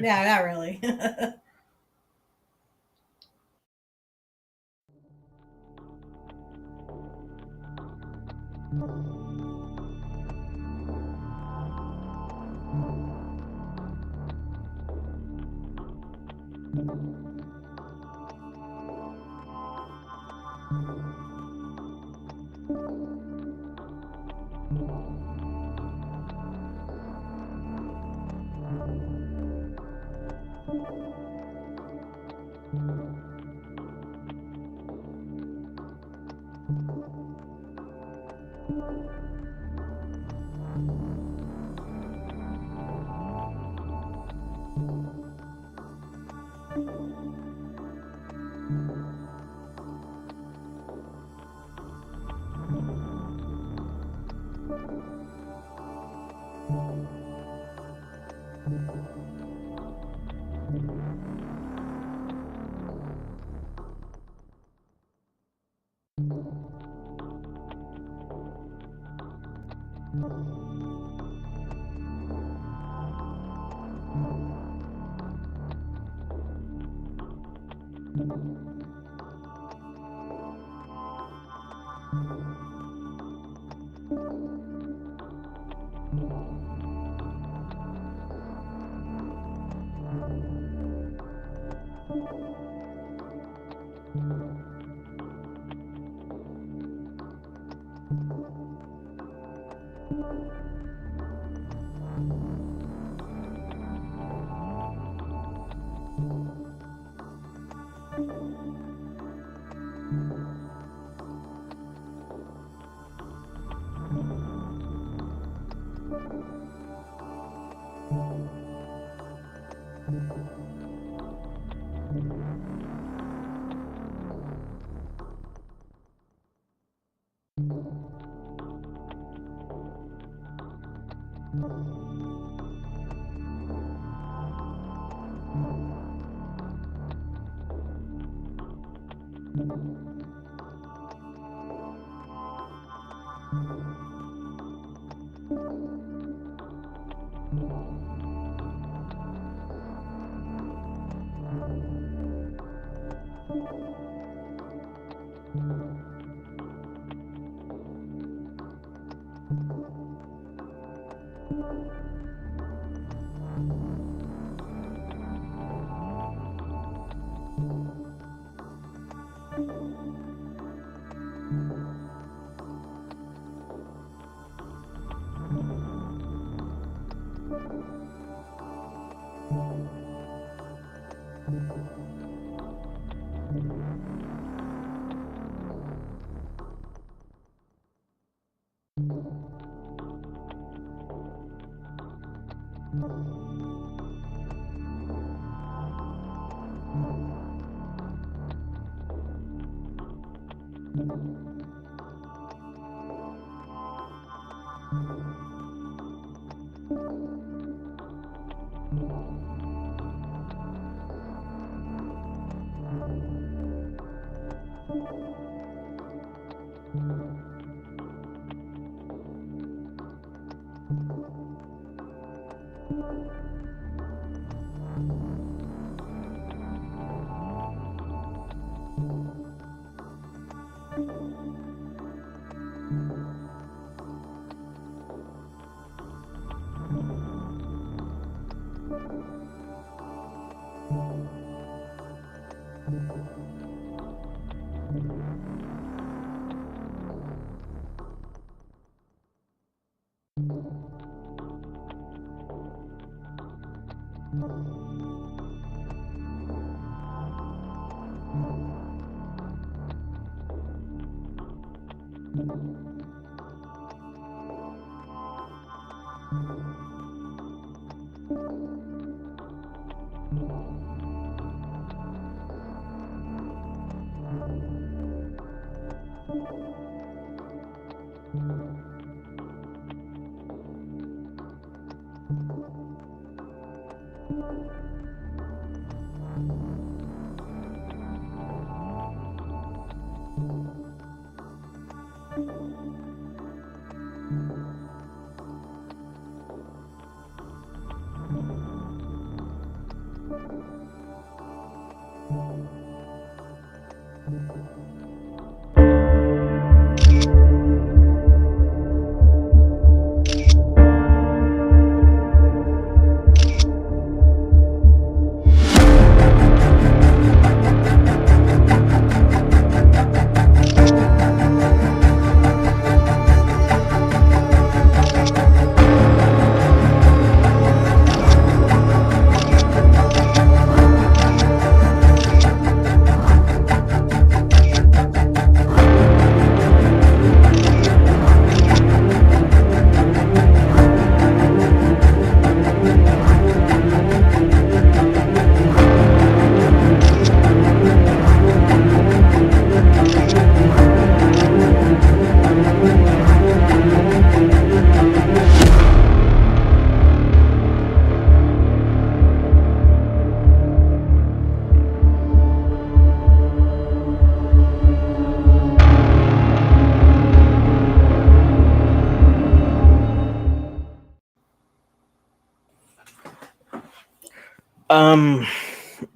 Yeah, not really.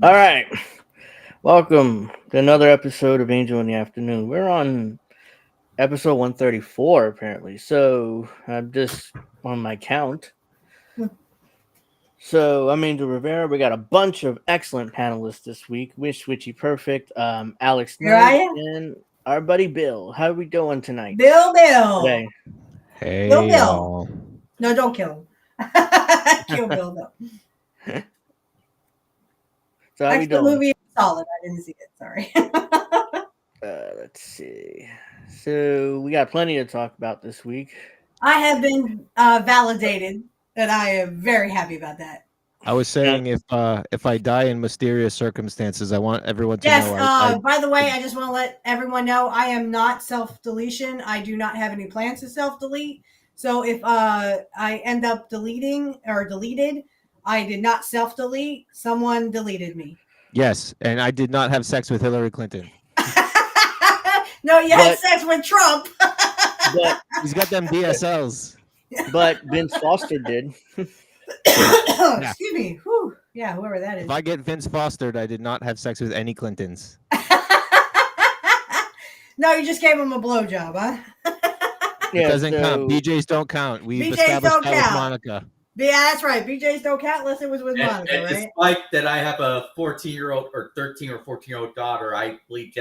All right. Welcome to another episode of Angel in the Afternoon. We're on episode 134, apparently. So I'm just on my count. So I'm Angel Rivera. We got a bunch of excellent panelists this week. Witchy Perfect, Alex Knight, and our buddy Bill. How are we doing tonight? Bill. Today? Hey, Bill. y'all. No, don't kill him. Kill Bill, though. So how Actually, we doing? The movie is solid. I didn't see it. Sorry. Let's see. So we got plenty to talk about this week. I have been validated, and I am very happy about that. I was saying if I die in mysterious circumstances, I want everyone to know. Yes. By the way, I just want to let everyone know I am not self-deletion. I do not have any plans to self-delete. So if I end up deleting or deleted, I did not self-delete. Someone deleted me. Yes, and I did not have sex with Hillary Clinton. No, you had sex with Trump. But he's got them DSLs. But Vince Foster did. Excuse me. Whew. Yeah, whoever that is. If I get Vince Fostered, I did not have sex with any Clintons. No, you just gave him a blowjob, huh? It doesn't count. BJs don't count. We've established that with Monica. Yeah, that's right. BJs don't count unless it was with Monica, and right? Despite that I have a 14-year-old or 13 or 14-year-old daughter, I believe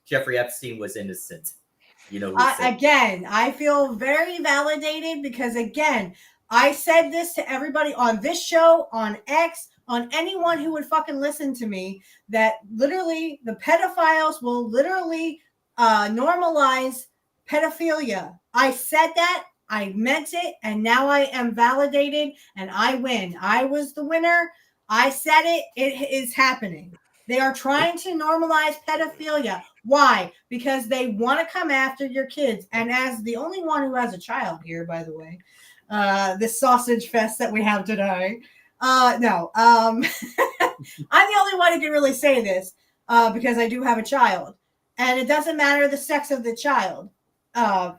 Jeffrey Epstein was innocent. You know, again, I feel very validated because, again, I said this to everybody on this show, on X, on anyone who would fucking listen to me, that literally the pedophiles will literally normalize pedophilia. I said that. I meant it, and now I am validated, and I win. I was the winner. I said it. It is happening. They are trying to normalize pedophilia. Why? Because they want to come after your kids. And as the only one who has a child here, by the way, this sausage fest that we have today, I'm the only one who can really say this because I do have a child. And it doesn't matter the sex of the child.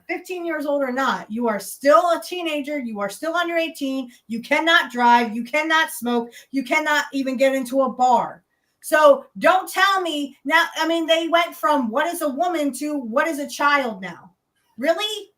15 years old or not, you are still a teenager. You are still under 18. You cannot drive. You cannot smoke. You cannot even get into a bar. So don't tell me now. I mean, they went from what is a woman to what is a child now. Really?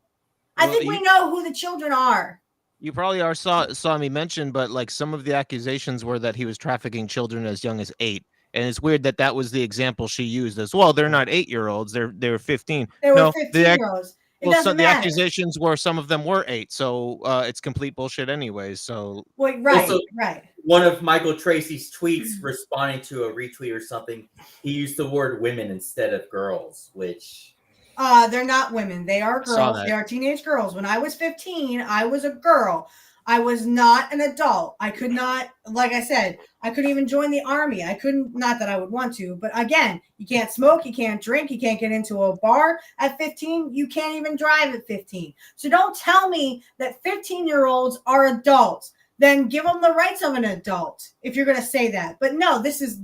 Well, I think we know who the children are. You probably saw me mention, but like some of the accusations were that he was trafficking children as young as 8. And it's weird that was the example she used as well. They're not 8-year-olds. They're 15. They were 15-year-olds. Well, the accusations were some of them were 8. So it's complete bullshit anyways. So right. One of Michael Tracy's tweets responding to a retweet or something, he used the word women instead of girls, which... they're not women. They are girls. They are teenage girls. When I was 15, I was a girl. I was not an adult. I could not, like I said, I couldn't even join the army. I couldn't, not that I would want to, but again, you can't smoke, you can't drink, you can't get into a bar at 15. You can't even drive at 15. So don't tell me that 15-year-olds are adults. Then give them the rights of an adult if you're going to say that. But no, this is to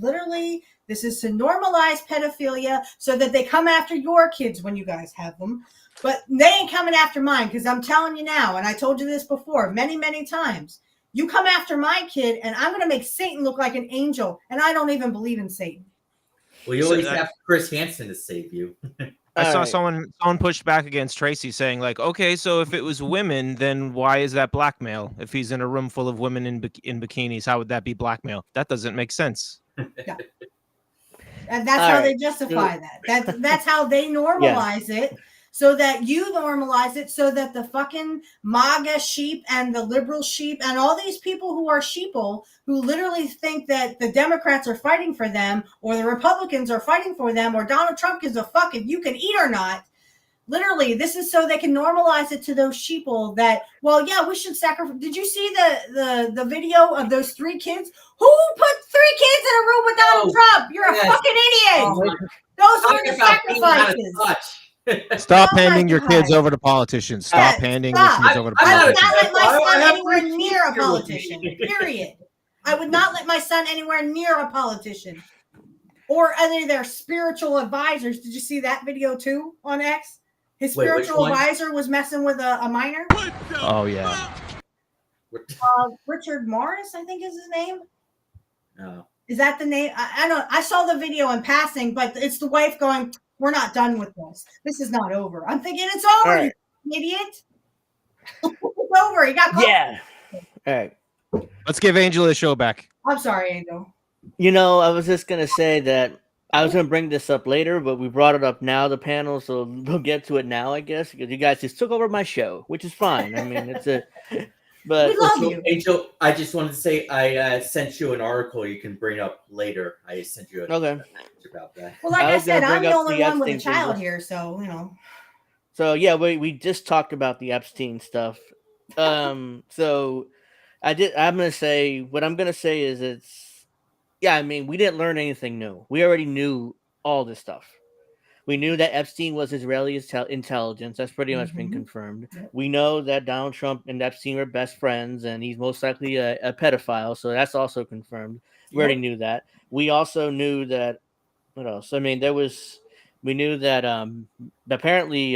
normalize pedophilia so that they come after your kids when you guys have them. But they ain't coming after mine because I'm telling you now, and I told you this before many, many times, You come after my kid, and I'm going to make Satan look like an angel, and I don't even believe in Satan. Well, you always have Chris Hansen to save you. I saw Alright. someone pushed back against Tracy saying like, okay, so if it was women, then why is that blackmail? If he's in a room full of women in bikinis, how would that be blackmail? That doesn't make sense. And that's how they justify that. That's how they normalize it, so that you normalize it, so that the fucking MAGA sheep and the liberal sheep and all these people who are sheeple, who literally think that the Democrats are fighting for them, or the Republicans are fighting for them, or Donald Trump gives a fuck if you can eat or not. Literally, this is so they can normalize it to those sheeple that, well, yeah, we should sacrifice. Did you see the video of those 3 kids? Who put 3 kids in a room with Donald Trump? You're a fucking idiot. Those were the sacrifices. Stop handing your kids over to politicians. Stop handing your kids over to I would politicians. not let my son anywhere near a politician. Period. I would not let my son anywhere near a politician or any of their spiritual advisors. Did you see that video too on X? His spiritual advisor was messing with a minor. Oh yeah. Richard Morris, I think is his name. No. Is that the name? I don't. I saw the video in passing, but it's the wife going, "We're not done with this. This is not over." I'm thinking it's over, you idiot. It's over. He got caught. Yeah. All right. Let's give Angel a show back. I'm sorry, Angel. You know, I was just gonna say that I was gonna bring this up later, but we brought it up now, the panel, so we'll get to it now, I guess, because you guys just took over my show, which is fine. I mean, it's a. But we love you, Angel. I just wanted to say I sent you an article you can bring up later. I sent you a message about that. Well, like I said, I'm the only one with a child here, so you know. So yeah, we just talked about the Epstein stuff. So I'm gonna say what I'm gonna say is I mean, we didn't learn anything new. We already knew all this stuff. We knew that Epstein was Israeli intelligence. That's pretty much been confirmed. We know that Donald Trump and Epstein were best friends, and he's most likely a pedophile. So that's also confirmed. We already knew that. We also knew that. What else? I mean, we knew that apparently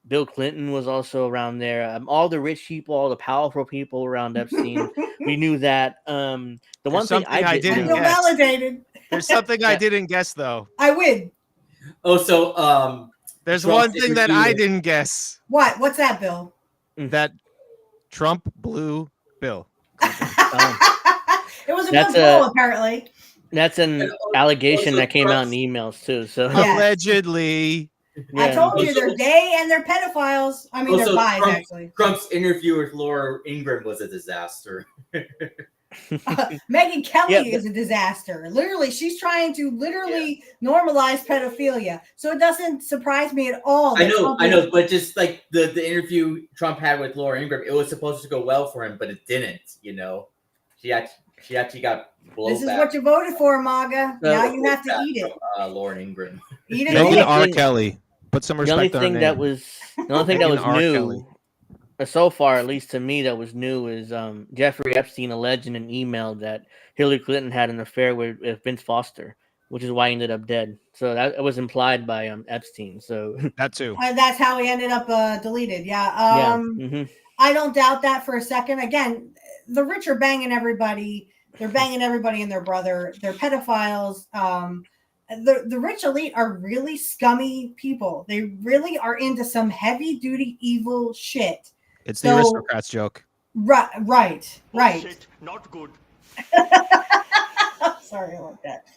Bill Clinton was also around there. All the rich people, all the powerful people around Epstein. We knew that. The one thing I didn't feel validated. There's something I didn't guess though. I win. Oh, so there's Trump's one thing that I didn't guess. What? What's that, Bill? That Trump blew Bill. It was a good blow, apparently. That's an allegation that came out in emails too. So allegedly, I told you they're gay and they're pedophiles. I mean, they're bis, actually. Trump's interview with Laura Ingraham was a disaster. Megyn Kelly is a disaster. Literally, she's trying to normalize pedophilia. So it doesn't surprise me at all. I know, but just like the interview Trump had with Laura Ingraham, it was supposed to go well for him, but it didn't. You know, she actually got blowback. This is what you voted for, MAGA. Now you have to eat it. Laura Ingraham. Eat it. Megyn R. Kelly. Put some respect on her name. The only thing that was new. So far, at least to me, that was new is Jeffrey Epstein alleged in an email that Hillary Clinton had an affair with Vince Foster, which is why he ended up dead. So that was implied by Epstein. So that too. That's how he ended up deleted. Yeah. I don't doubt that for a second. Again, the rich are banging everybody. They're banging everybody and their brother. They're pedophiles. The rich elite are really scummy people. They really are into some heavy duty evil shit. It's the aristocrats joke. Right. Shit, not good. Sorry about that.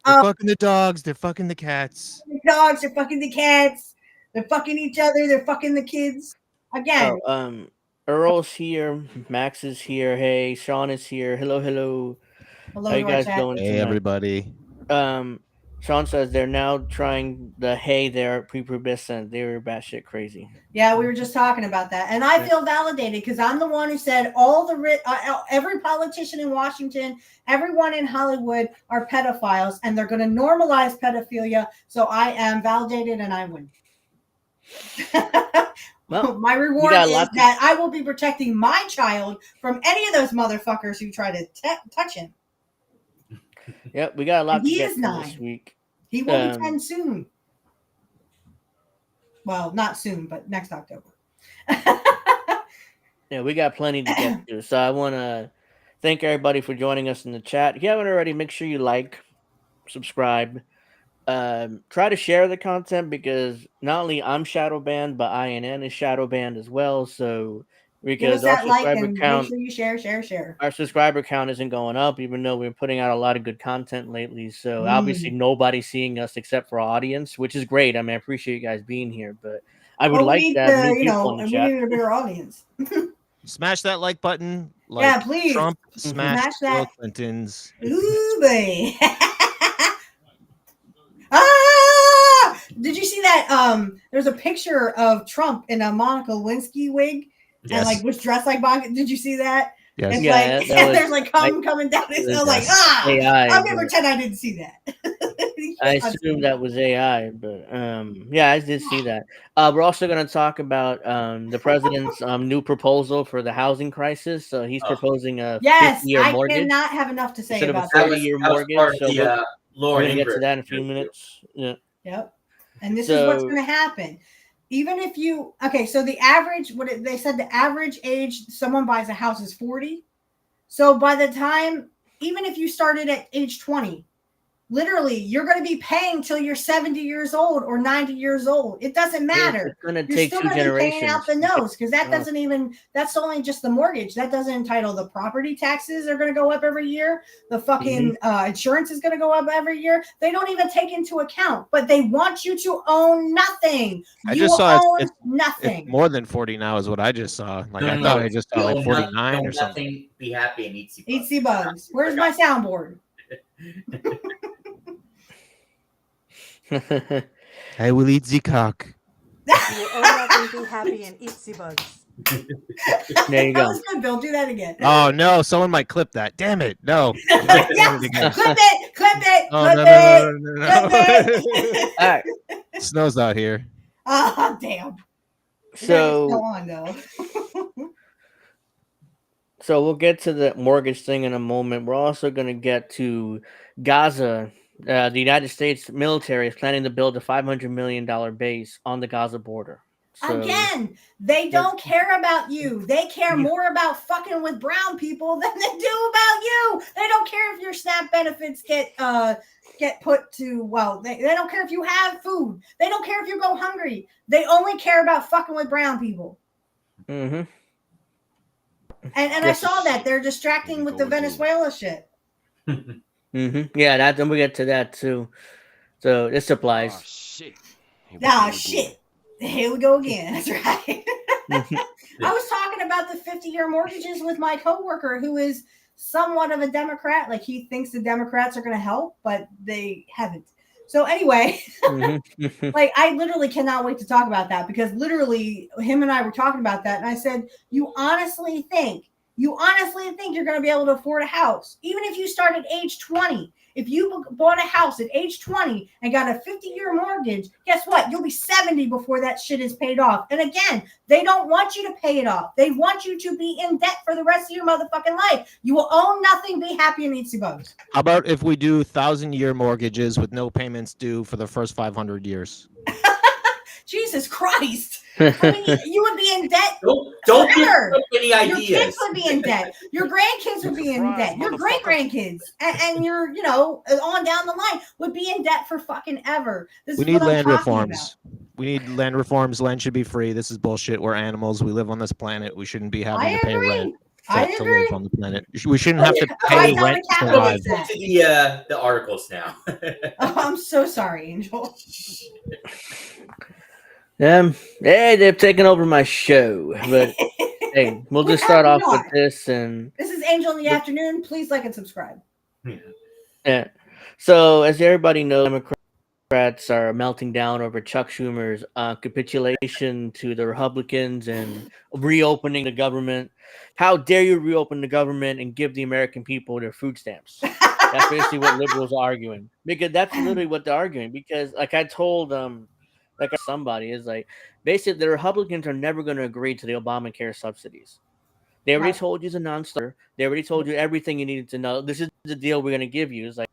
They're fucking the dogs. They're fucking the cats. The dogs. They're fucking the cats. They're fucking each other. They're fucking the kids. Again. Earl's here. Max is here. Hey, Sean is here. Hello. Hello, how you guys doing? Hey, everybody. Sean says they're now trying they're prepubescent. They were batshit crazy. Yeah, we were just talking about that. And I feel validated because I'm the one who said every politician in Washington, everyone in Hollywood are pedophiles and they're going to normalize pedophilia. So I am validated and I win. Well, my reward is that I will be protecting my child from any of those motherfuckers who try to touch him. Yep, we got a lot to get to this week. He will be 10 soon. Well, not soon, but next October. Yeah, we got plenty to get to. So I want to thank everybody for joining us in the chat. If you haven't already, make sure you like, subscribe. Try to share the content because not only I'm shadow banned, but INN is shadow banned as well. So Give us because that like and make sure you share. our subscriber count isn't going up, even though we're putting out a lot of good content lately. So obviously nobody's seeing us except for our audience, which is great. I mean, I appreciate you guys being here, but I would like to have new people in the chat. We need a bigger audience. Smash that like button. Like Yeah, please. Trump smashed Smash that. Bill Clinton's. Ooh, boy. Ah! Did you see that? There's a picture of Trump in a Monica Lewinsky wig and like was dressed like Monica. Did you see that? Yes. It's Yeah, like that was- there's like coming down his nose like AI, I'm gonna but- pretend I didn't see that. I assumed that was AI, but yeah, I did see that. We're also going to talk about the president's new proposal for the housing crisis. So he's proposing a 50-year I mortgage cannot have enough to say instead of a about that. 30-year That was mortgage. part of So the, we're Laura going to get to Ingraham that in a few interview. minutes. Yeah. Yep. And this is what's going to happen. Even if you so the average they said the average age someone buys a house is 40. So by the time, even if you started at age 20, literally you're going to be paying till you're 70 years old or 90 years old. It doesn't matter. It's going to You're take still 2 going to be paying generations. out the nose because that doesn't even, that's only just the mortgage. That doesn't entitle the property taxes are going to go up every year. The fucking insurance is going to go up every year. They don't even take into account, but they want you to own nothing. I You just saw own it's nothing. more than 40 now is what I just saw. Like No, I no, thought no. I just saw like Own 49 or something. Nothing, be happy and eat sea bugs. Eat sea bugs. Where's my soundboard? I will eat the cock. You own nothing, be happy, and eat sea bugs. There you That go. was good, Bill. Do that again. Oh no, someone might clip that. Damn it. No. Yes! Again. Clip it. Oh, Clip no, it. no, no, no, Clip no. it. All right. Snow's out here. Oh, damn. So Go on, though. So we'll get to the mortgage thing in a moment. We're also going to get to Gaza. The United States military is planning to build a $500 million base on the Gaza border. So, Again, they don't care about you. They care more about fucking with brown people than they do about you. They don't care if your SNAP benefits get put to, they don't care if you have food. They don't care if you go hungry. They only care about fucking with brown people. Mm-hmm. And I saw that they're distracting with the Venezuela shit. Mm-hmm. Yeah, then we get to that too. So this applies. Oh shit. Shit. Here we go again. That's right. I was talking about the 50-year mortgages with my coworker who is somewhat of a Democrat. Like he thinks the Democrats are going to help, but they haven't. So anyway, like I literally cannot wait to talk about that because literally him and I were talking about that. And I said, you honestly think you're going to be able to afford a house, even if you start at age 20. If you bought a house at age 20 and got a 50-year mortgage, guess what? You'll be 70 before that shit is paid off. And again, they don't want you to pay it off. They want you to be in debt for the rest of your motherfucking life. You will own nothing, be happy, and eat sea bugs. How about if we do 1,000-year mortgages with no payments due for the first 500 years? Jesus Christ. I mean, you would be in debt. Don't give forever. up any Your ideas. kids would be in debt. Your grandkids would be in debt. Your great grandkids and your, on down the line would be in debt for fucking ever. We need land reforms. We need land reforms. Land should be free. This is bullshit. We're animals. We live on this planet. We shouldn't be having to pay rent to live on the planet. We shouldn't have to pay rent to survive. To the articles now. Oh, I'm so sorry, Angel. Hey, they've taken over my show, but hey, we'll just start off with this. And this is Angel in the afternoon. Please like and subscribe. Yeah. So, as everybody knows, Democrats are melting down over Chuck Schumer's capitulation to the Republicans and reopening the government. How dare you reopen the government and give the American people their food stamps? That's basically what liberals are arguing. Because that's literally what they're arguing. Because, like I told somebody is like, basically the Republicans are never going to agree to the Obamacare subsidies. They already told you it's a non-starter. They already told you everything you needed to know. This is the deal we're going to give you. It's like,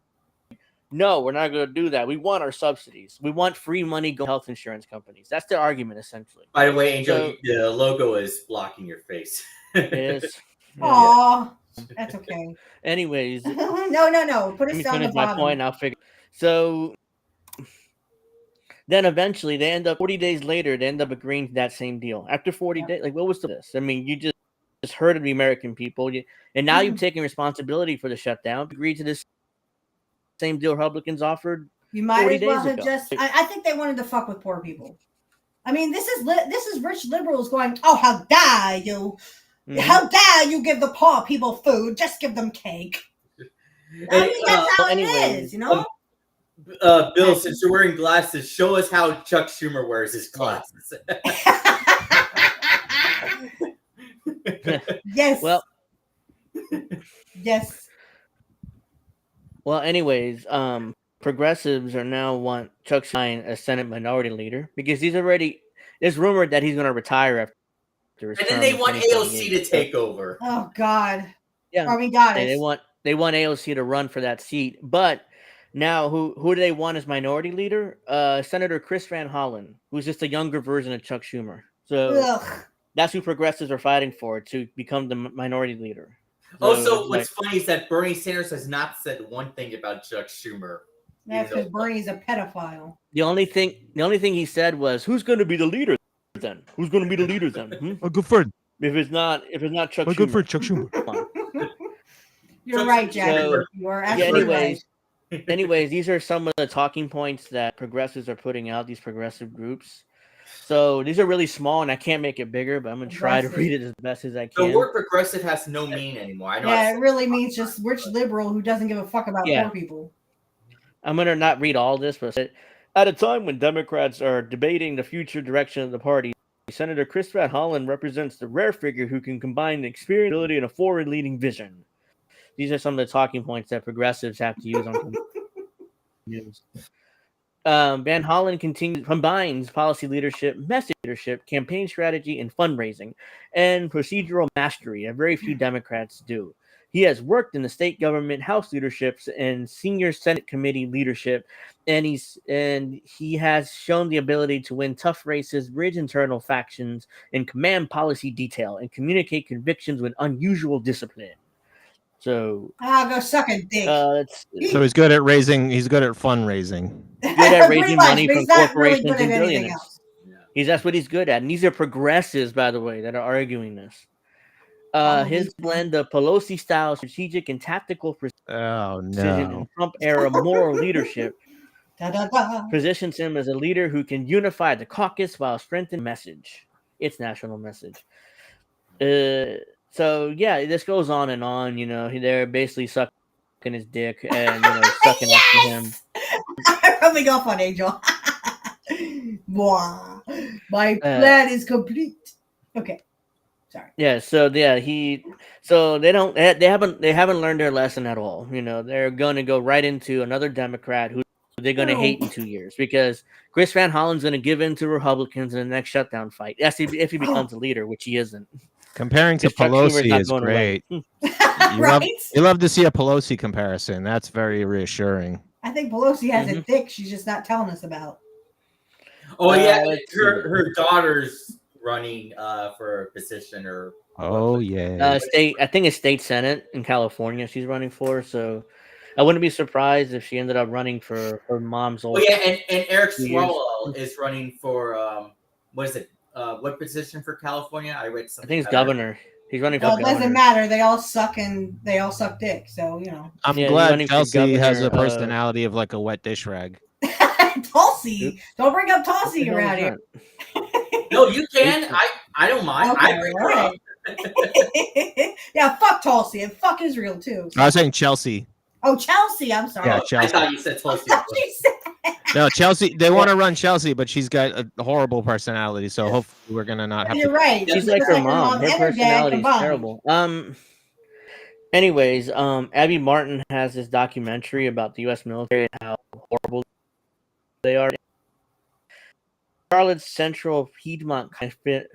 no, we're not going to do that. We want our subsidies. We want free money go to health insurance companies. That's their argument, essentially. By the way, Angel, the logo is blocking your face. It is. Aww. That's okay. Anyways, No. Put let us me down the finish my bottom. point. I'll figure. So then eventually they end up 40 days later. They end up agreeing to that same deal. After 40 days, like what was this? I mean, you just hurted the American people, and now you've taken responsibility for the shutdown. Agreed to this same deal Republicans offered. You might 40 as well days have ago. just. I think they wanted to fuck with poor people. I mean, this is rich liberals going, oh, how dare you? Mhm. How dare you give the poor people food? Just give them cake. I mean, that's how it is, you know? Bill, since you're wearing glasses, show us how Chuck Schumer wears his glasses. Yes. Well, yes. Well, anyways, progressives are now want Chuck Schumer as Senate Minority Leader because it's rumored that he's going to retire after his And term then they in want 2028. AOC to take over. Oh God. Yeah, Army goddess. they want AOC to run for that seat, but now who do they want as Minority Leader? Senator Chris Van Hollen, who's just a younger version of Chuck Schumer. So Ugh. that's who progressives are fighting for, to become the Minority Leader. Also, what's funny is that Bernie Sanders has not said one thing about Chuck Schumer. That's because Bernie's a pedophile. The only thing he said was, "Who's going to be the leader then? Who's going to be the leader then? A good friend. If it's not Chuck My Schumer." good friend Chuck Schumer. You're right, Jack. So, you are absolutely right. anyways, these are some of the talking points that progressives are putting out. These progressive groups. So these are really small, and I can't make it bigger, but I'm gonna try to read it as best as I can. The word progressive has no meaning anymore. I know. Yeah, it really means just rich liberal who doesn't give a fuck about poor people. I'm gonna not read all this, but at a time when Democrats are debating the future direction of the party, Senator Chris Van Hollen represents the rare figure who can combine experience, ability, and a forward-leading vision. These are some of the talking points that progressives have to use on news. Van Hollen combines policy leadership, message leadership, campaign strategy, and fundraising, and procedural mastery that very few Democrats do. He has worked in the state government, House leaderships, and senior Senate committee leadership, and he has shown the ability to win tough races, bridge internal factions, and command policy detail, and communicate convictions with unusual discipline. So go suck a dick. So he's good at fundraising. Good at raising money from corporations really and billionaires. That's what he's good at. And these are progressives, by the way, that are arguing this. His blend of Pelosi-style strategic and tactical precision and Trump-era moral leadership positions him as a leader who can unify the caucus while strengthening its national message. So yeah, this goes on and on. You know, they're basically sucking his dick and sucking up to him. I'm rubbing off on Angel. My plan is complete. Okay, sorry. Yeah. So yeah, they haven't learned their lesson at all. You know, they're going to go right into another Democrat who they're going to hate in 2 years because Chris Van Hollen's going to give in to Republicans in the next shutdown fight. That's if he becomes a leader, which he isn't. Comparing to Pelosi is great. You love to see a Pelosi comparison. That's very reassuring. I think Pelosi has a dick she's just not telling us about. Oh yeah, her daughter's running for a position or. Oh yeah. I think it's state senate in California. She's running for, so I wouldn't be surprised if she ended up running for her mom's old. Oh yeah, and Eric Swalwell is running for what is it? What position for California? I read something. I think it's governor. He's running for governor. It doesn't matter. They all suck dick. So I'm glad Chelsea has a personality of like a wet dish rag. Tulsi, don't bring up Tulsi around here. No, you can. I don't mind. Okay, I bring her up. Yeah, fuck Tulsi and fuck Israel too. I was saying Chelsea. Oh, Chelsea. I'm sorry. Yeah, Chelsea. I thought you said Tulsi. No, Chelsea. They want to run Chelsea, but she's got a horrible personality. So hopefully, we're gonna not have. You're right. She's like her mom. Her personality is terrible. Anyways, Abby Martin has this documentary about the U.S. military and how horrible they are. Charlotte's Central Piedmont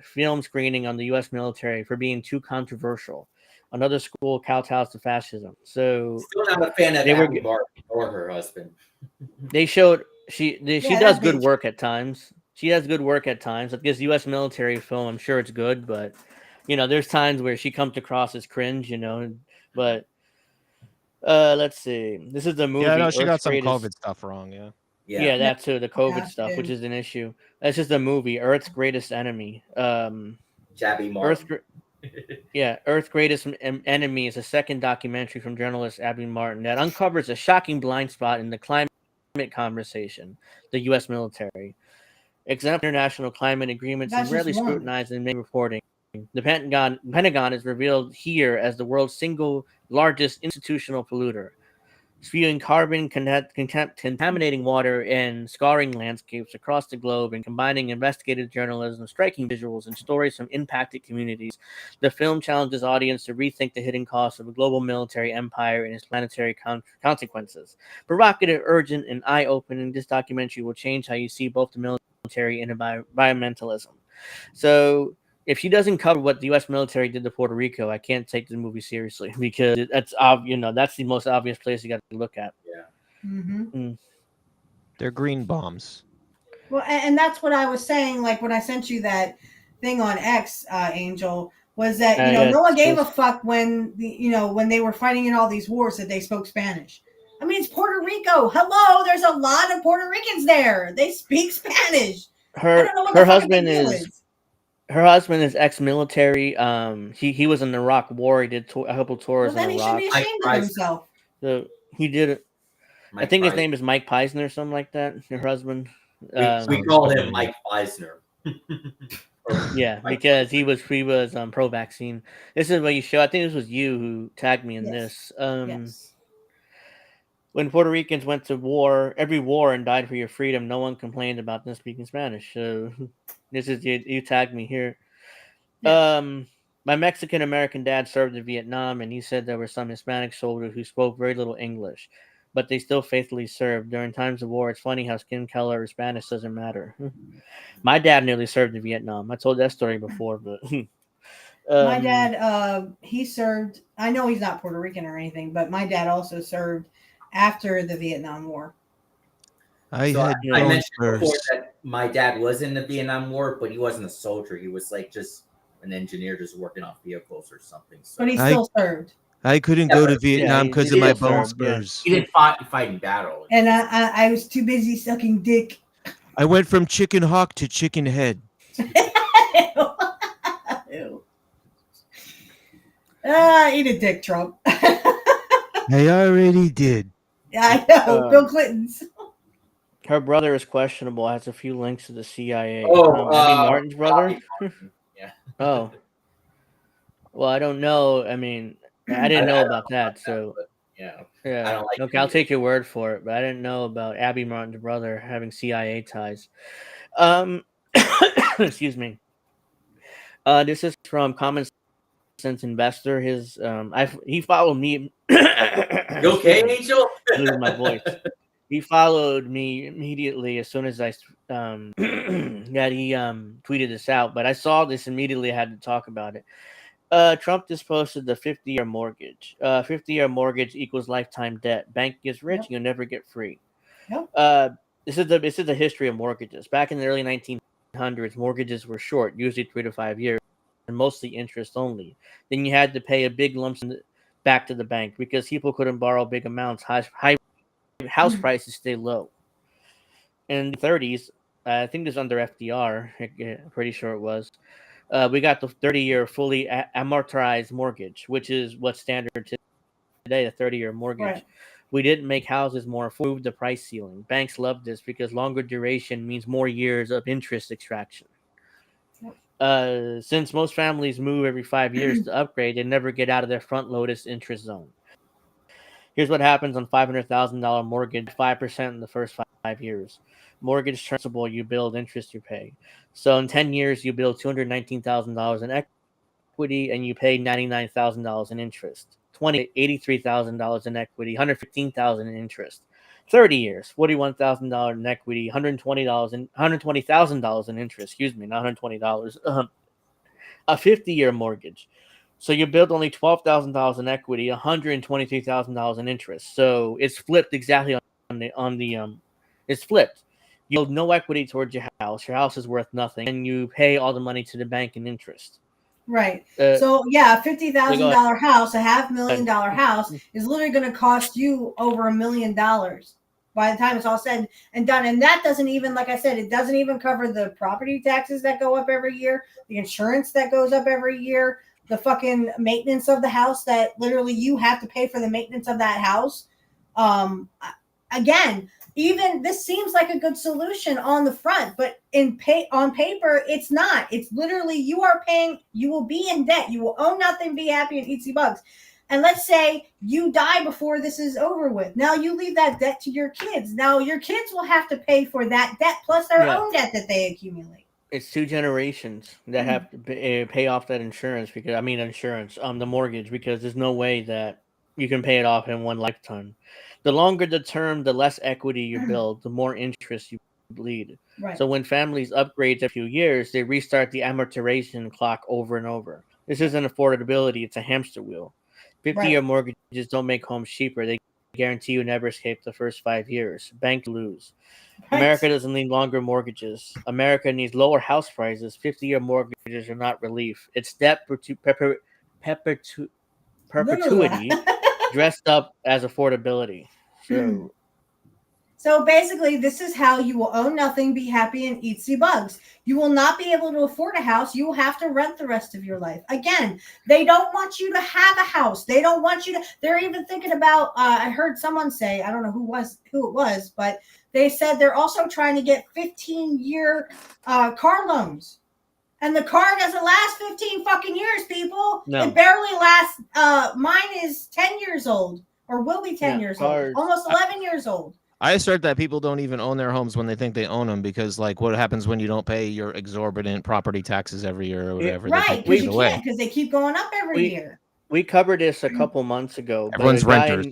film screening on the U.S. military for being too controversial. Another school kowtows to fascism. So still not a fan of Abby Martin or her husband. They showed she does good work at times. She does good work at times. Like this U.S. military film, I'm sure it's good, but there's times where she comes across as cringe. But But let's see. This is the movie. Yeah, no, she got Earth's some Greatest- COVID stuff wrong. Yeah. Yeah, that too. The COVID Yeah, stuff, she which did. is an issue. That's just the movie. Earth's Greatest Enemy. Jabby Martin. Earth's Greatest Enemy is a second documentary from journalist Abby Martin that uncovers a shocking blind spot in the climate conversation. The U.S. military, exempt international climate agreements, That's and rarely just one. scrutinized in main reporting. The Pentagon is revealed here as the world's single largest institutional polluter, spewing carbon, contaminating water, and scarring landscapes across the globe, and combining investigative journalism, striking visuals, and stories from impacted communities. The film challenges audience to rethink the hidden costs of a global military empire and its planetary consequences. Provocative, urgent, and eye-opening, this documentary will change how you see both the military and environmentalism. So, if she doesn't cover what the U.S. military did to Puerto Rico, I can't take the movie seriously because that's that's the most obvious place you got to look at. Mm-hmm. They're green bombs. Well, and that's what I was saying. Like when I sent you that thing on X, Angel, was that no one gave a fuck when when they were fighting in all these wars that they spoke Spanish. I mean, it's Puerto Rico. Hello, there's a lot of Puerto Ricans there. They speak Spanish. I don't know what the husband fucking deal is. Her husband is ex-military. He was in the Iraq War. He did a couple tours Well, then in he Iraq. should be ashamed of himself. So he did it. I think his name is Mike Peisner or something like that. Her husband. We call him Mike Peisner. Yeah, because he was pro-vaccine. This is what you show. I think this was you who tagged me in this. Yes. When Puerto Ricans went to war, every war, and died for your freedom, no one complained about them speaking Spanish. So this is you tagged me here. Yes. My Mexican American dad served in Vietnam, and he said there were some Hispanic soldiers who spoke very little English, but they still faithfully served during times of war. It's funny how skin color or Spanish doesn't matter. My dad nearly served in Vietnam. I told that story before, but my dad, he served. I know he's not Puerto Rican or anything, but my dad also served after the Vietnam War. I mentioned before that my dad was in the Vietnam War, but he wasn't a soldier. He was like just an engineer, just working off vehicles or something. So. But he still served. I couldn't go to Vietnam because of my bone spurs. He didn't fight in battle. And I was too busy sucking dick. I went from chicken hawk to chicken head. Eat a dick, Trump. I already did. I know, Bill Clinton's. Her brother is questionable. Has a few links to the CIA. Abby Martin's brother. Yeah. Oh. Well, I don't know. I mean, I didn't know about that. So yeah. I don't like. Okay, I'll take your word for it, but I didn't know about Abby Martin's brother having CIA ties. Excuse me. This is from Common Sense Investor. He followed me. You okay, Angel? Losing my voice. He followed me immediately as soon as I that he tweeted this out. But I saw this immediately. I had to talk about it. Trump just posted the 50-year mortgage. 50-year mortgage equals lifetime debt. Bank gets rich, you'll never get free. This is the history of mortgages. Back in the early 1900s, mortgages were short, usually 3 to 5 years, and mostly interest only. Then you had to pay a big lump sum back to the bank because people couldn't borrow big amounts. High house prices stay low. In the 30s, I think this was under FDR. Pretty sure it was. We got the 30-year fully amortized mortgage, which is what's standard today, the 30-year mortgage. Right. We didn't make houses more affordable, moved the price ceiling. Banks love this because longer duration means more years of interest extraction. Since most families move every 5 years to upgrade, they never get out of their front-loaded interest zone. Here's what happens on $500,000 mortgage, 5% in the first 5 years. Mortgage principal, you build, interest you pay. So in 10 years, you build $219,000 in equity and you pay $99,000 in interest. $83,000 in equity, $115,000 in interest. 30 years, $41,000 in equity, $120,000 in interest. Excuse me, not $120. A 50-year mortgage. So you build only $12,000 in equity, $123,000 in interest. So it's flipped exactly it's flipped. You have no equity towards your house. Your house is worth nothing, and you pay all the money to the bank in interest. Right. So yeah, a $50,000 house, a $500,000 house is literally going to cost you over $1 million by the time it's all said and done. And that doesn't even, like I said, it doesn't even cover the property taxes that go up every year, the insurance that goes up every year, the fucking maintenance of the house that literally you have to pay for the maintenance of that house. Again, even this seems like a good solution on the front, but on paper, it's not. It's literally you are paying, you will be in debt. You will own nothing, be happy, and eat bugs. And let's say you die before this is over with. Now you leave that debt to your kids. Now your kids will have to pay for that debt plus their own debt that they accumulate. It's 2 generations that have to pay off that insurance the mortgage, because there's no way that you can pay it off in one lifetime. The longer the term, the less equity you build, the more interest you bleed. Right. So when families upgrade a few years, they restart the amortization clock over and over. This isn't affordability, it's a hamster wheel. 50-year mortgages don't make homes cheaper. They guarantee you never escape the first 5 years. Bank lose. Right. America doesn't need longer mortgages. America needs lower house prices. 50-year mortgages are not relief. It's debt perpetuity dressed up as affordability. So basically, this is how you will own nothing, be happy, and eat bugs. You will not be able to afford a house. You will have to rent the rest of your life. Again, they don't want you to have a house. They don't want you to. They're even thinking about. I heard someone say, I don't know who it was, but they said they're also trying to get 15-year car loans. And the car doesn't last 15 fucking years, people. No. It barely lasts. Mine is 10 years old, or will be 10 years old. Almost 11 years old. I assert that people don't even own their homes when they think they own them, because, like, what happens when you don't pay your exorbitant property taxes every year or whatever? Right, because you can't, because they keep going up every year. We covered this a couple months ago. Everyone's renters.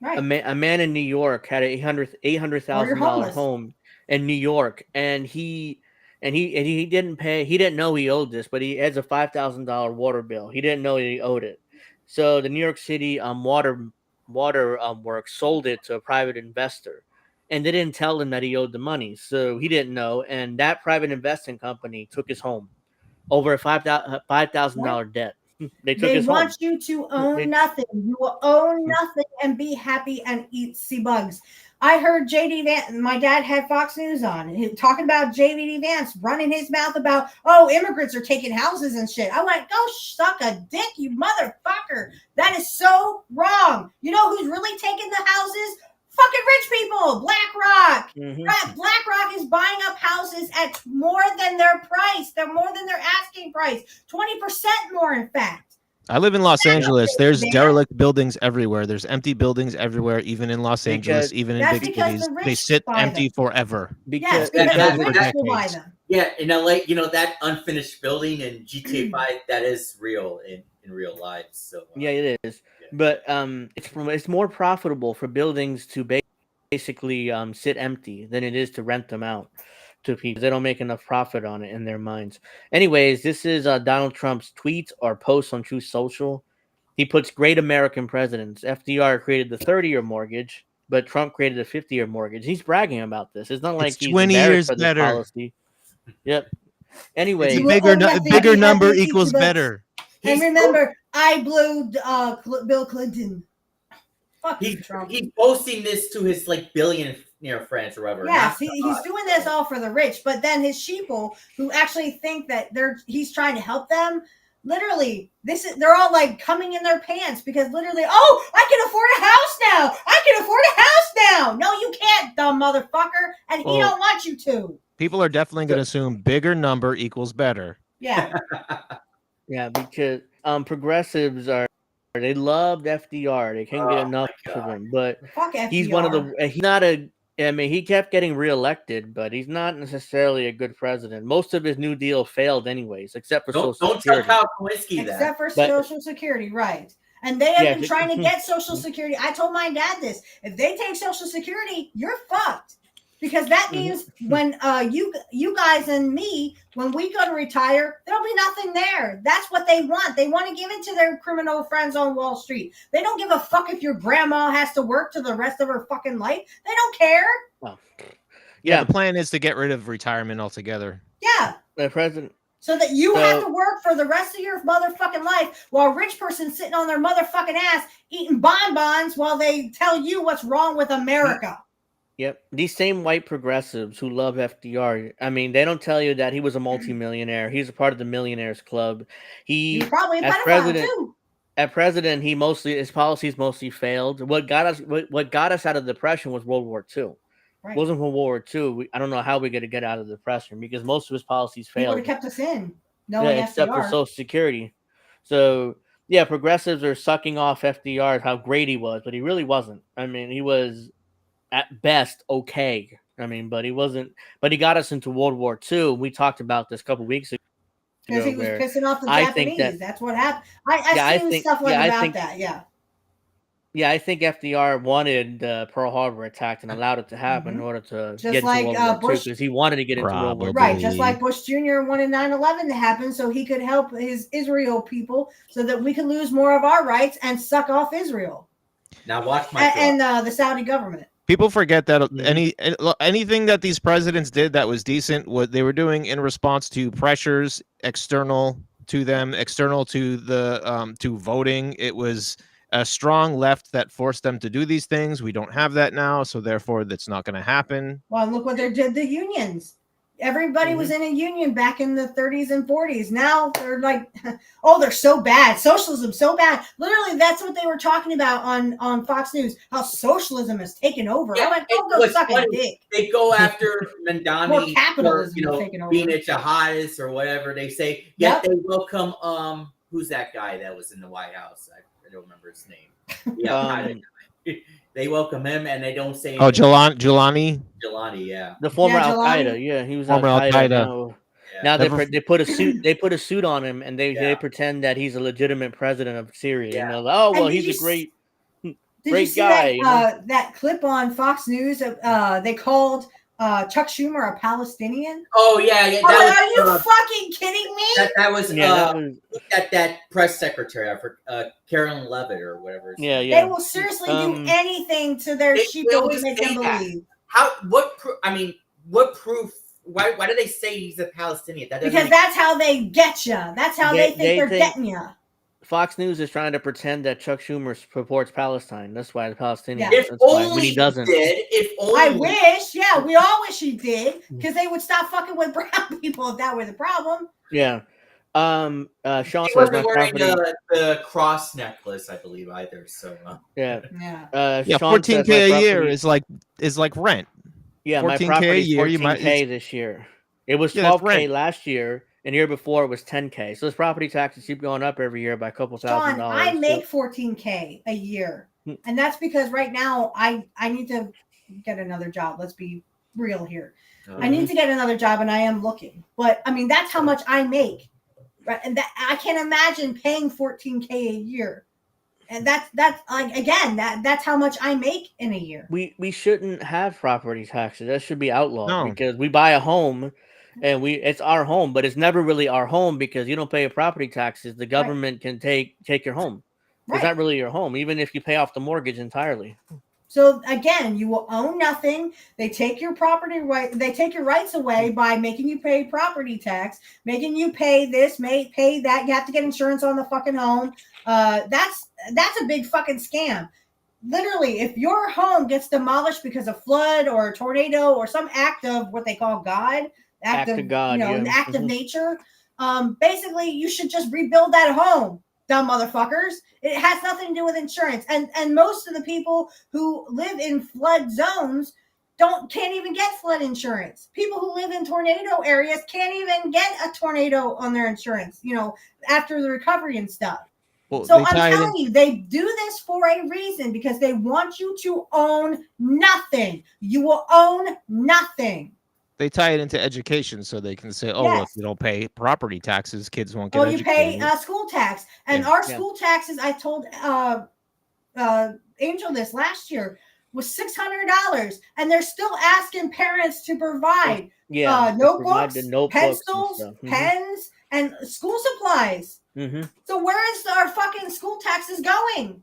Right. A man in New York had a $800,000 home in New York, and he didn't pay. He didn't know he owed this, but he has a $5,000 water bill. He didn't know he owed it. So the New York City water works sold it to a private investor, and they didn't tell him that he owed the money, so he didn't know. And that private investing company took his home over a $5,000 debt. They want you to own nothing. You will own nothing and be happy and eat bugs. I heard JD Vance, my dad had Fox News on, talking about JD Vance running his mouth about, immigrants are taking houses and shit. I went, go suck a dick, you motherfucker. That is so wrong. You know who's really taking the houses? Fucking rich people. BlackRock. Mm-hmm. BlackRock is buying up houses at more than their price. They're more than their asking price. 20% more, in fact. I live in Los Angeles. There's derelict buildings everywhere. There's empty buildings everywhere, even in Los Angeles, even in big cities. They sit empty forever. Because the rich will buy them. Yeah, in LA, that unfinished building in GTA 5, that is real in real life. So yeah, it is. Yeah. But it's more profitable for buildings to basically sit empty than it is to rent them out to people. They don't make enough profit on it in their minds. Anyways, this is Donald Trump's tweets or posts on Truth Social. He puts great American presidents. FDR created the 30-year mortgage, but Trump created a 50-year mortgage. He's bragging about this. It's not like he's 20 years for this better policy. Yep. Anyway, bigger number equals better. And remember, I blew Bill Clinton. He's posting this to his billionaire friends or whatever. Yes, he's doing this all for the rich, but then his sheeple who actually think that he's trying to help them. Literally, they're all coming in their pants because literally, I can afford a house now. I can afford a house now. No, you can't, dumb motherfucker, and he don't want you to. People are definitely going to assume bigger number equals better. Yeah. Yeah, because progressives they loved FDR. They can't get enough of him. But he's one of the. He's not a. I mean, he kept getting reelected, but he's not necessarily a good president. Most of his New Deal failed, anyways, except for Social Security. Don't tell Kyle Kowalski that. Except for Social Security, right? And they have been trying to get Social Security. I told my dad this: if they take Social Security, you're fucked. Because that means when you guys and me, when we go to retire, there'll be nothing there. That's what they want. They want to give it to their criminal friends on Wall Street. They don't give a fuck if your grandma has to work to the rest of her fucking life. They don't care. Well, yeah, the plan is to get rid of retirement altogether. Yeah. The president. So that you have to work for the rest of your motherfucking life while a rich person's sitting on their motherfucking ass eating bonbons while they tell you what's wrong with America. Yep. These same white progressives who love FDR, I mean, they don't tell you that he was a multimillionaire. He's a part of the Millionaires Club. He was probably a pedophile too. As president, his policies mostly failed. What got us out of depression was World War II. Right. Wasn't for World War II. I don't know how we're going to get out of depression because most of his policies failed. He would have kept us in. Except for Social Security. So yeah, progressives are sucking off FDR how great he was, but he really wasn't. I mean, he was at best okay. I mean, but he wasn't. But he got us into World War II. We talked about this a couple weeks ago. Because he was pissing off the Japanese. That's what happened. I seen stuff about that. Yeah. Yeah, I think FDR wanted Pearl Harbor attacked and allowed it to happen in order to get into World War II because he wanted to get into World War II. Right, just like Bush Jr. wanted 9/11 to happen so he could help his Israel people so that we could lose more of our rights and suck off Israel. Now watch the Saudi government. People forget that anything that these presidents did that was decent, what they were doing in response to pressures external to them, external to the to voting. It was a strong left that forced them to do these things. We don't have that now, so therefore that's not going to happen. Well, look what they did the unions. Everybody was in a union back in the 30s and 40s. Now they're like, oh, they're so bad. Socialism's so bad. Literally, that's what they were talking about on Fox News, how socialism has taken over. Yeah, I went, go suck a dick. They go after Mandani More capitalism taking over. being a jihadist or whatever. They say, they welcome, who's that guy that was in the White House? I don't remember his name. Yeah, they welcome him and they don't say anything. Giuliani, yeah. The former Al Qaeda, yeah, he was former Al Qaeda. Now they put a suit. They put a suit on him, and they pretend that he's a legitimate president of Syria. Yeah. And they're like, oh well, he's a great guy. That clip on Fox News? They called Chuck Schumer a Palestinian. Oh yeah. Are you fucking kidding me? That was that press secretary Carolyn Levitt or whatever. Yeah. They will seriously do anything to their sheeple to make them believe. What proof? Why do they say he's a Palestinian? Because that's how they get you. That's how they think they're getting you. Fox News is trying to pretend that Chuck Schumer supports Palestine. That's why the Palestinians. Yeah. If only he doesn't. I wish. Yeah, we all wish he did because they would stop fucking with brown people if that were the problem. Yeah. Sean he wasn't wearing the cross necklace, I believe, either. So yeah. Sean 14K a year is like rent. Yeah, 14K my property 14K this year. It was 12K last year. And year before it was 10K. So those property taxes keep going up every year by a couple $1,000. I make 14K a year. And that's because right now I need to get another job. Let's be real here. I need to get another job and I am looking. But I mean, that's how much I make. Right? And that I can't imagine paying 14K a year. And that's like, again, that's how much I make in a year. We shouldn't have property taxes. That should be outlawed because we buy a home and it's our home, but it's never really our home because you don't pay your property taxes. The government can take your home. It's not really your home, even if you pay off the mortgage entirely. So again, you will own nothing. They take your property right. They take your rights away by making you pay property tax, making you pay this, pay that. You have to get insurance on the fucking home. That's a big fucking scam. Literally, if your home gets demolished because of flood or a tornado or some act of what they call God. Act of God, an act of nature. Basically, you should just rebuild that home, dumb motherfuckers. It has nothing to do with insurance. And most of the people who live in flood zones can't even get flood insurance. People who live in tornado areas can't even get a tornado on their insurance, after the recovery and stuff. Well, so I'm telling you, they do this for a reason because they want you to own nothing. You will own nothing. They tie it into education so they can say, well, if you don't pay property taxes, kids won't get educated. You pay school tax. And our school taxes, I told Angel this last year, was $600. And they're still asking parents to provide notebooks, pencils, pens, and school supplies. Mm-hmm. So where is our fucking school taxes going?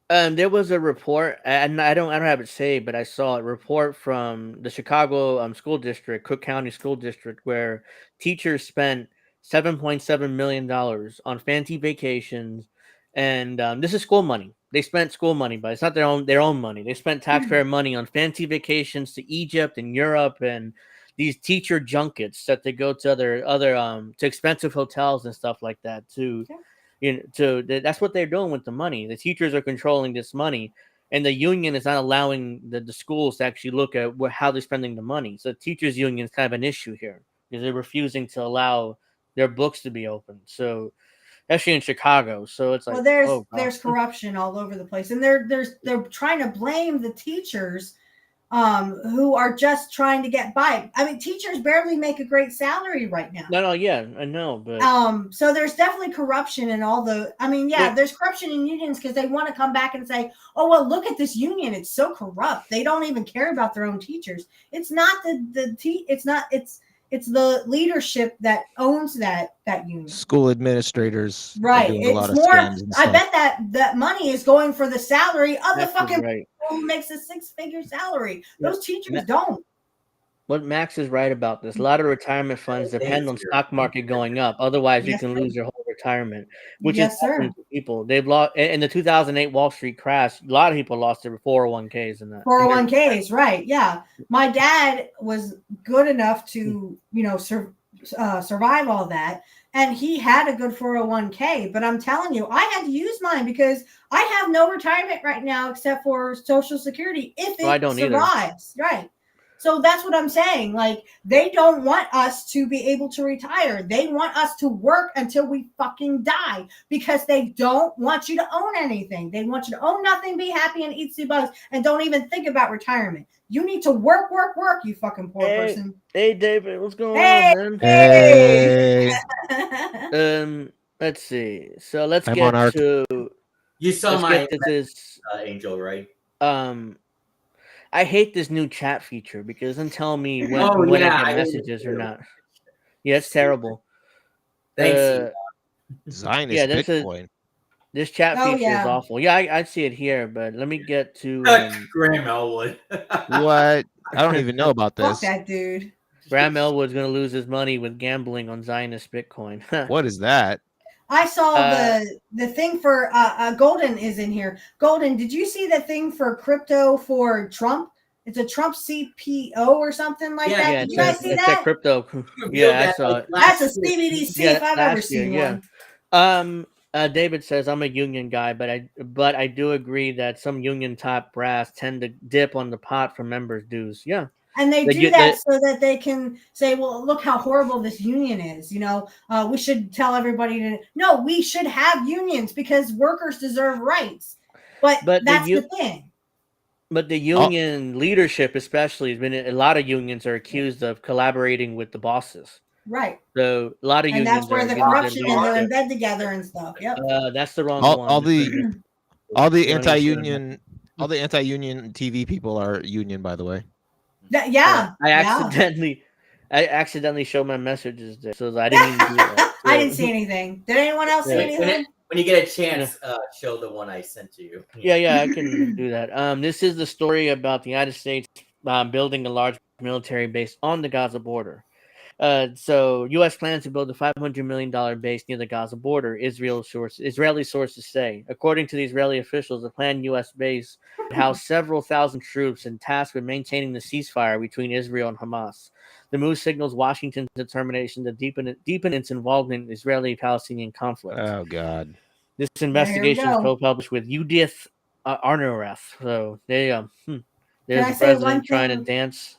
There was a report, and I don't have it saved, but I saw a report from the Chicago school district, Cook County School District, where teachers spent $7.7 million on fancy vacations, and this is school money. They spent school money, but it's not their own money. They spent taxpayer money on fancy vacations to Egypt and Europe, and these teacher junkets that they go to other to expensive hotels and stuff like that too. So that's what they're doing with the money. The teachers are controlling this money, and the union is not allowing the schools to actually look at how they're spending the money. So the teachers union is kind of an issue here because they're refusing to allow their books to be opened. So especially in Chicago. So it's like, Well, there's corruption all over the place, and they're trying to blame the teachers who are just trying to get by. I mean, teachers barely make a great salary right now. No, yeah, I know, but so there's definitely corruption in all the. I mean, yeah, there's corruption in unions because they want to come back and say, "Oh, well, look at this union; it's so corrupt. They don't even care about their own teachers." It's not it's the leadership that owns that union. School administrators, right? Doing it's a lot of more. scams and I stuff. bet that money is going for the salary of the fucking right. who makes a 6-figure salary. Those teachers don't. What Max is right about this. A lot of retirement funds depend on stock market going up. Otherwise, you can lose your whole retirement, which is happening to people. They've lost in the 2008 Wall Street crash. A lot of people lost their 401ks in that. 401ks, right? Yeah, my dad was good enough to survive all that, and he had a good 401k. But I'm telling you, I had to use mine because I have no retirement right now except for Social Security if it survives. Right. So that's what I'm saying. Like, they don't want us to be able to retire. They want us to work until we fucking die because they don't want you to own anything. They want you to own nothing, be happy, and eat bugs, and don't even think about retirement. You need to work, you fucking poor person. Hey, David, what's going on, man? Hey. Let's see. So let's I'm get on to. You saw my this Angel, right? I hate this new chat feature because it doesn't tell me when I get messages or not. Yeah, it's terrible. Thanks. Zionist Bitcoin. This chat feature is awful. Yeah, I see it here, but let me get to Graham Elwood. What? I don't even know about this. Fuck that dude. Graham Elwood's going to lose his money with gambling on Zionist Bitcoin. What is that? I saw the thing for Golden is in here. Golden, did you see the thing for crypto for Trump? It's a Trump CPO or something like that. Yeah, did you guys see that? That crypto. Yeah, I saw it. That's a CBDC if I've ever seen one. David says I'm a union guy, but I do agree that some union top brass tend to dip on the pot for members' dues. Yeah. And they do that so that they can say, well, look how horrible this union is. We should tell everybody no, we should have unions because workers deserve rights. But that's the thing. But the union leadership, especially, has been a lot of unions are accused of collaborating with the bosses. Right. So a lot of unions. And that's where the corruption and they're in bed together and stuff. Yep. That's the wrong one. All the anti-union TV people are union, by the way. Yeah. I accidentally showed my messages there, so I didn't even do that. So. I didn't see anything. Did anyone else see anything? When you get a chance, show the one I sent to you. Yeah, I can do that. This is the story about the United States building a large military base on the Gaza border. So U.S. plans to build a $500 million base near the Gaza border, Israeli sources say. According to the Israeli officials, the planned U.S. base would house several thousand troops and tasked with maintaining the ceasefire between Israel and Hamas. The move signals Washington's determination to deepen its involvement in the Israeli-Palestinian conflict. Oh, God. This investigation is co-published with Judith Arnorath. So there you go. There's the president trying to dance.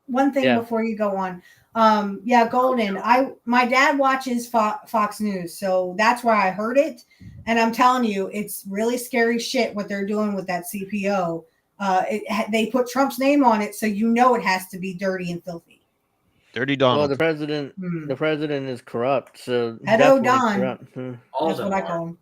One thing before you go on. Golden. My dad watches Fox News, so that's where I heard it. And I'm telling you, it's really scary shit what they're doing with that CPO. They put Trump's name on it, so it has to be dirty and filthy. Dirty Donald. Well, the president is corrupt. So Hedo Don. That's what I call him.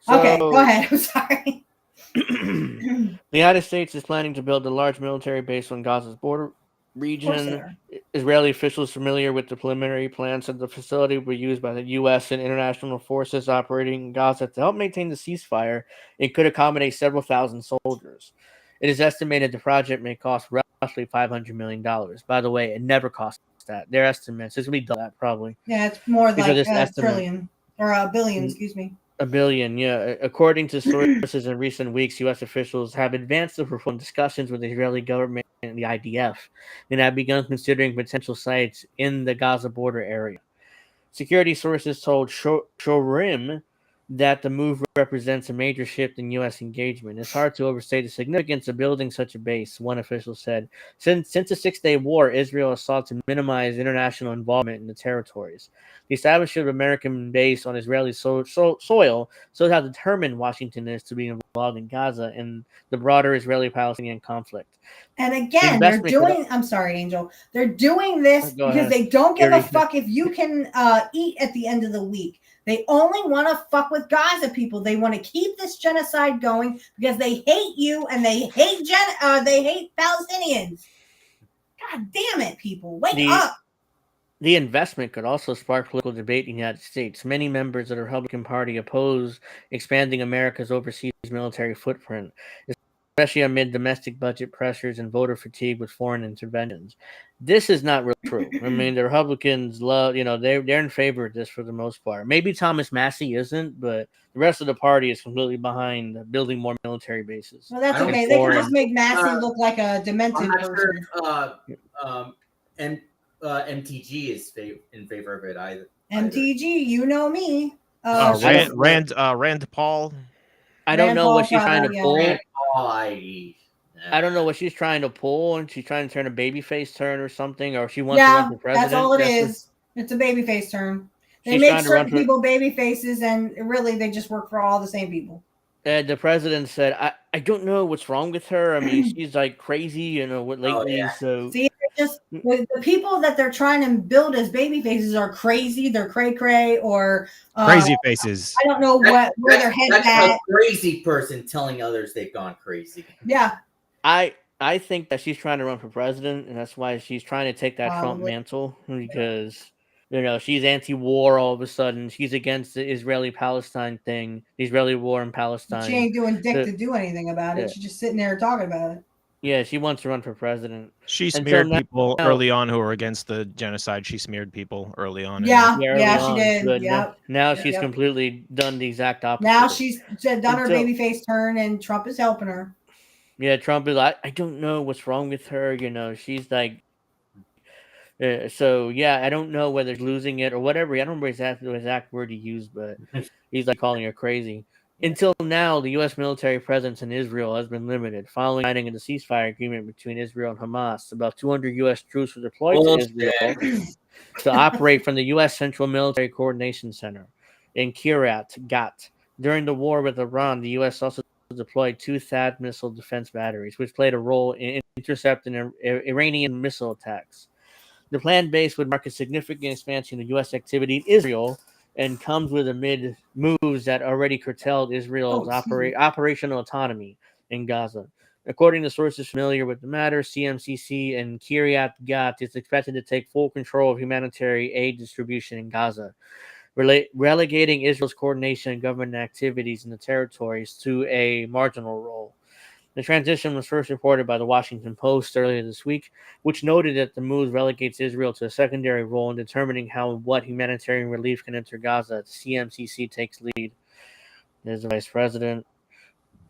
Okay, go ahead. I'm sorry. The United States is planning to build a large military base on Gaza's border region. Israeli officials familiar with the preliminary plans of the facility were used by the U.S. and international forces operating in Gaza to help maintain the ceasefire and could accommodate several thousand soldiers. It is estimated the project may cost roughly $500 million. By the way, it never costs that. Their estimates, it's going to be double that probably. Yeah, it's more These are like just a estimates. trillion or a billion, excuse me. $1 billion, yeah. According to sources in recent weeks, U.S. officials have advanced the proposal in discussions with the Israeli government and the IDF and have begun considering potential sites in the Gaza border area. Security sources told Shorim that the move represents a major shift in U.S. engagement. It's hard to overstate the significance of building such a base, one official said. Since the Six-Day War, Israel has sought to minimize international involvement in the territories. The establishment of an American base on Israeli soil shows how determined Washington is to be involved in Gaza and the broader Israeli-Palestinian conflict. And again, they're doing. I'm sorry, Angel. They're doing this because they don't give a fuck if you can eat at the end of the week. They only want to fuck with Gaza people. They want to keep this genocide going because they hate you and they hate Palestinians. God damn it, people, wake up! The investment could also spark political debate in the United States. Many members of the Republican Party oppose expanding America's overseas military footprint, especially amid domestic budget pressures and voter fatigue with foreign interventions. This is not really true. I mean, the Republicans love, they're in favor of this for the most part. Maybe Thomas Massey isn't, but the rest of the party is completely behind building more military bases. Well, that's okay. They can just make Massey look like a demented person. MTG is in favor of it either. MTG, you know me. Rand Paul. I don't know what she's trying to pull. I don't know what she's trying to pull, and she's trying to turn a babyface turn or something, or she wants to run for president. That's all it is. It's a babyface turn. They make certain people baby faces, and really they just work for all the same people. The president said, I don't know what's wrong with her. I mean, she's like crazy, lately. So see, just the people that they're trying to build as baby faces are crazy. They're cray or crazy faces. I don't know where their head's at. That's a crazy person telling others they've gone crazy. Yeah. I think that she's trying to run for president, and that's why she's trying to take that Trump mantle, because she's anti-war all of a sudden. She's against the Israeli-Palestine thing, the Israeli war in Palestine. She ain't doing dick to do anything about it. She's just sitting there talking about it. Yeah, she wants to run for president. She smeared people early on who were against the genocide. She smeared people early on. Yeah, she did. Yep. Now she's completely done the exact opposite. Now she's done her babyface turn, and Trump is helping her. Yeah, Trump is like, I don't know what's wrong with her. She's like, so yeah, I don't know whether she's losing it or whatever. I don't remember exactly the exact word he used, but he's like calling her crazy. Until now, the U.S. military presence in Israel has been limited. Following signing of the ceasefire agreement between Israel and Hamas, about 200 U.S. troops were deployed to Israel to operate from the U.S. Central Military Coordination Center in Kiryat Gat. During the war with Iran, the U.S. also deployed 2 THAAD missile defense batteries, which played a role in intercepting Iranian missile attacks. The planned base would mark a significant expansion of U.S. activity in Israel and comes with amid moves that already curtailed Israel's operational autonomy in Gaza. According to sources familiar with the matter, CMCC and Kiryat Gat is expected to take full control of humanitarian aid distribution in Gaza, relegating Israel's coordination and government activities in the territories to a marginal role. The transition was first reported by the Washington Post earlier this week, which noted that the move relegates Israel to a secondary role in determining how and what humanitarian relief can enter Gaza. The CMCC takes lead. There's the vice president.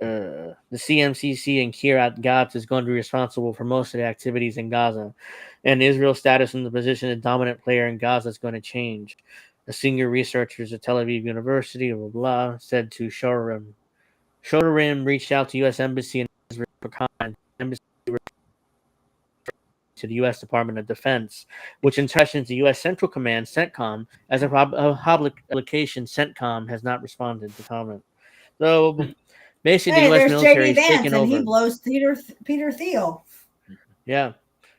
The CMCC and Kiryat Gat is going to be responsible for most of the activities in Gaza, and Israel's status in the position of dominant player in Gaza is going to change. A senior researcher at Tel Aviv University, said to Shorim. Shorim reached out to U.S. Embassy in Israel for comment. Embassy to the U.S. Department of Defense, which in questions the U.S. Central Command, CENTCOM, as a public application, CENTCOM has not responded to comment. So basically, the U.S. military is taking over. He blows Peter Thiel. Yeah,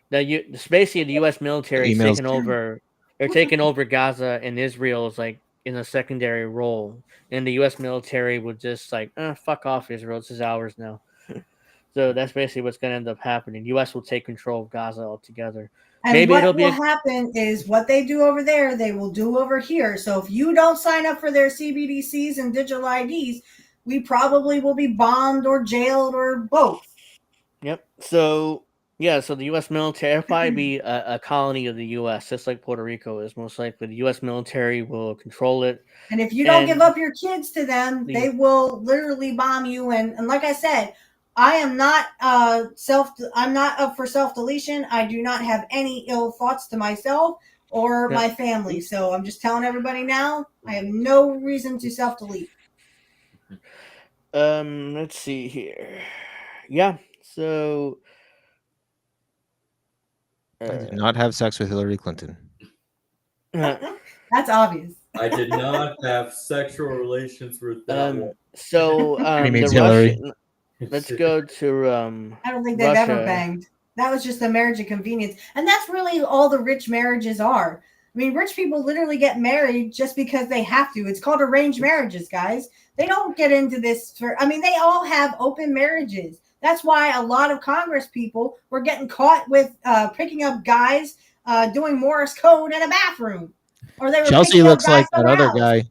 basically the U.S. military is taking over. They're taking over Gaza, and Israel is like in a secondary role, and the U.S. military would just like, fuck off, Israel. This is ours now. So that's basically what's going to end up happening. U.S. will take control of Gaza altogether. And Maybe it'll what be will happen is what they do over there, they will do over here. So if you don't sign up for their CBDCs and digital IDs, we probably will be bombed or jailed or both. Yep. So yeah, so the U.S. military it'll probably be a colony of the U.S. just like Puerto Rico is. Most likely, the U.S. military will control it. And if you don't give And up your kids to them, they will literally bomb you. And like I said, I am not I'm not up for self deletion. I do not have any ill thoughts to myself or Yep. my family. So I'm just telling everybody now, I have no reason to self delete. Let's see here. Yeah. So I did not have sex with Hillary Clinton. That's obvious. I did not have sexual relations with that one. So means the Hillary. Russian. Let's go to I don't think they've ever banged. That was just a marriage of convenience. And that's really all the rich marriages are. I mean, rich people literally get married just because they have to. It's called arranged marriages, guys. They don't get into this they all have open marriages. That's why a lot of Congress people were getting caught with picking up guys doing Morse code in a bathroom. Or they were Chelsea picking looks up like guys that other else. guy.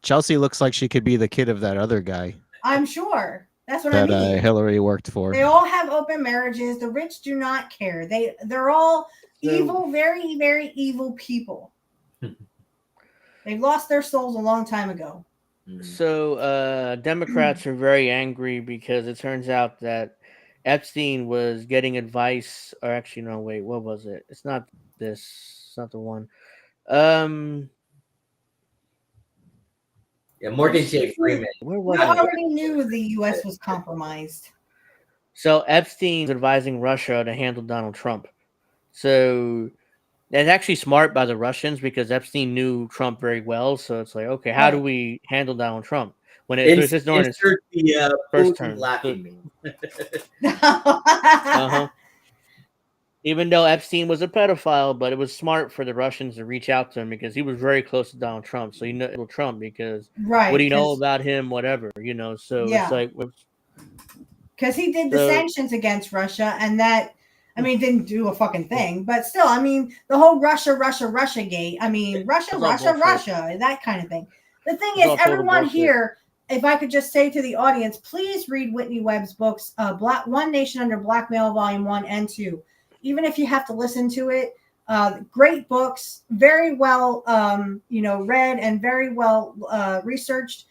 Chelsea looks like she could be the kid of that other guy. I'm sure. That's what that I mean. Hillary worked for. They all have open marriages. The rich do not care. They're all evil, very, very evil people. They've lost their souls a long time ago. So Democrats are very angry because it turns out that Epstein was getting advice, or actually, no, wait, what was it? It's not this. It's not the one. Yeah, Morgan J. Freeman. Where was We it? already knew the U.S. was compromised. So Epstein was advising Russia to handle Donald Trump. So that's actually smart by the Russians because Epstein knew Trump very well. So it's like, okay, how do we handle Donald Trump when it's just during his first term? Laughing Even though Epstein was a pedophile, but it was smart for the Russians to reach out to him because he was very close to Donald Trump. So you know Trump because what do you know about him? Whatever, So it's like because he did the sanctions against Russia, and that didn't do a fucking thing. But still, the whole Russia gate. Russia, that kind of thing. The thing is, everyone here. If I could just say to the audience, please read Whitney Webb's books, One Nation Under Blackmail, Volume 1 and 2. Even if you have to listen to it, great books, very well, read and very well researched.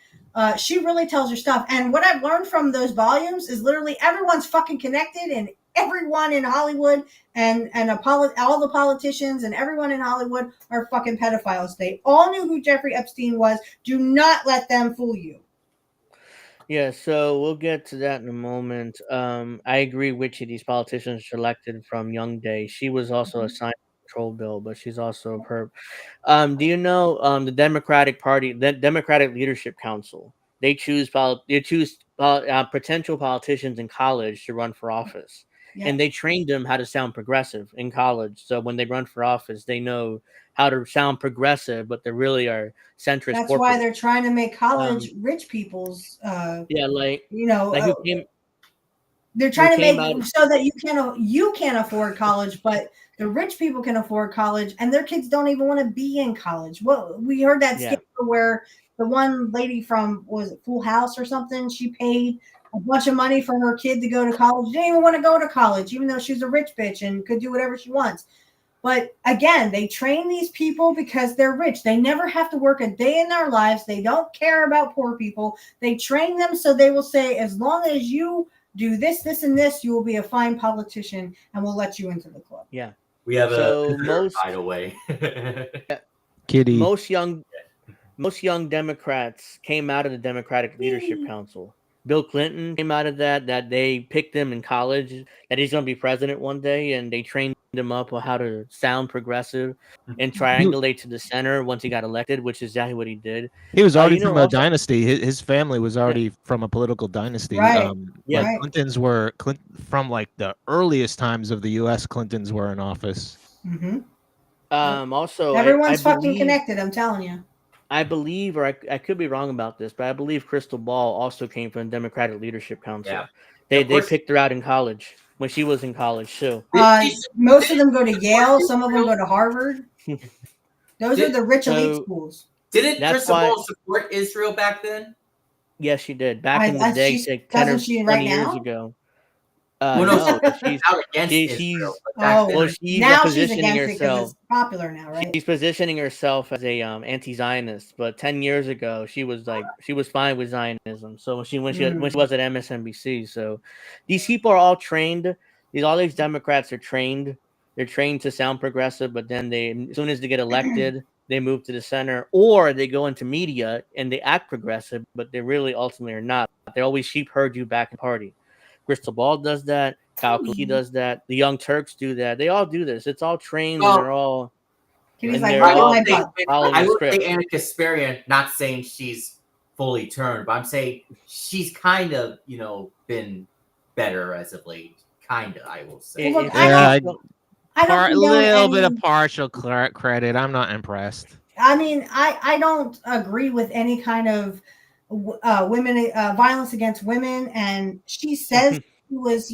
She really tells her stuff. And what I've learned from those volumes is literally everyone's fucking connected, and everyone in Hollywood and all the politicians and everyone in Hollywood are fucking pedophiles. They all knew who Jeffrey Epstein was. Do not let them fool you. Yeah, so we'll get to that in a moment. I agree with you. These politicians selected from Young Day. She was also assigned a control bill, but she's also a perp. Do you know the Democratic Party, the Democratic Leadership Council? They choose potential politicians in college to run for office, and they trained them how to sound progressive in college. So when they run for office, they know how to sound progressive, but they really are centrist. That's why they're trying to make college rich people's. They're trying to make so that you can't afford college, but the rich people can afford college, and their kids don't even want to be in college. Well, we heard that scandal where the one lady from was it Full House or something? She paid a bunch of money for her kid to go to college. She didn't even want to go to college, even though she's a rich bitch and could do whatever she wants. But again, they train these people because they're rich. They never have to work a day in their lives. They don't care about poor people. They train them so they will say, as long as you do this, this, and this, you will be a fine politician, and we'll let you into the club. Yeah. We have by the way. Kitty. Most young Democrats came out of the Democratic Leadership Council. Bill Clinton came out of that they picked him in college, that he's going to be president one day, and they trained him up on how to sound progressive and triangulate to the center once he got elected, which is exactly what he did. He was already from a dynasty. His family was already from a political dynasty. Clintons were from like the earliest times of the U.S. Clintons were in office. Mm-hmm. Also, everyone's fucking connected. I'm telling you. I believe, or I could be wrong about this, but I believe Crystal Ball also came from the Democratic Leadership Council. They Of course. picked her out in college when she was in college too. Most of them go to Yale. Some of them go to Harvard. Those are the rich elite schools. Didn't That's Crystal why- Ball support Israel back then? Yes, she did. Back in the day, she's- like 10 or doesn't she 20 right years now? ago. Well, No, she's out against Israel. But back Oh, then, well, she's now she's positioning against it because herself. it's popular now, right? She's positioning herself as a anti-Zionist, but 10 years ago she was fine with Zionism. So when she was at MSNBC, so these people are all trained. All these Democrats are trained. They're trained to sound progressive, but then as soon as they get elected, they move to the center, or they go into media and they act progressive, but they really ultimately are not. They always sheep herd you back in party. Crystal Ball does that. Kyle Kalinske does that. The Young Turks do that. They all do this. It's all trained, and they're all. He's And like, they're look at all my butt. following I the would script. say Anna Kasparian, not saying she's fully turned, but I'm saying she's kind of, been better as of late. Kind of, I will say. Well, look, Yeah, I don't a condone little bit any- of partial credit. I'm not impressed. I mean, I don't agree with any kind of women violence against women, and she says she was,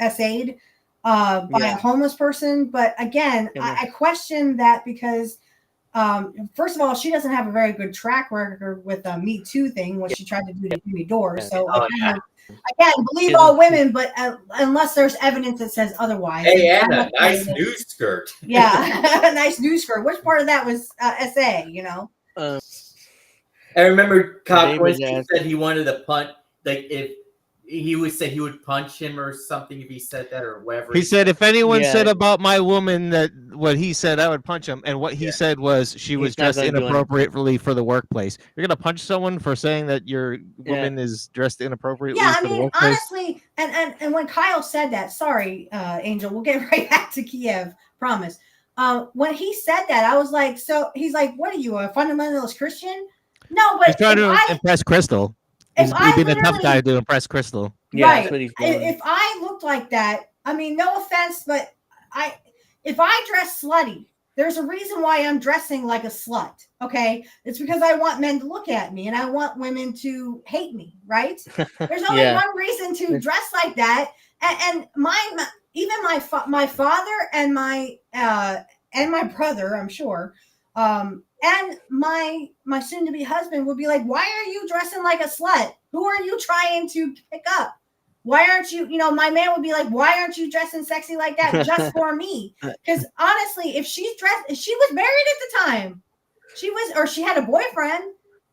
essayed by a homeless person. But again, I question that because, first of all, she doesn't have a very good track record with the Me Too thing, what she tried to do to Jimmy Dore. So again, believe all women, but unless there's evidence that says otherwise. Hey, Anna, nice news skirt. Yeah, nice news skirt. Which part of that was SA? I remember Kyle David Kalinske asked- said he wanted to punt, like if he would say he would punch him or something if he said that or whatever. He said, if anyone Yeah. said about my woman that what he said, I would punch him. And what he said was she was not dressed gonna do inappropriately for the workplace. You're going to punch someone for saying that your woman is dressed inappropriately Yeah, I for the mean, workplace? honestly, and when Kyle said that, sorry, Angel, we'll get right back to Kiev, promise. When he said that, I was like, so he's like, what are you, a fundamentalist Christian? No, but He's trying to impress Crystal. He's been a tough guy to impress Crystal. Yeah, right. that's what he's doing. If I looked like that, I mean, no offense, but if I dress slutty, there's a reason why I'm dressing like a slut. Okay, it's because I want men to look at me and I want women to hate me. Right? There's only one reason to dress like that, and even my father and my brother, I'm sure, and my soon-to-be husband would be like, why are you dressing like a slut? Who are you trying to pick up? Why aren't you, my man would be like, why aren't you dressing sexy like that just for me? Because honestly, if she was married at the time, she had a boyfriend.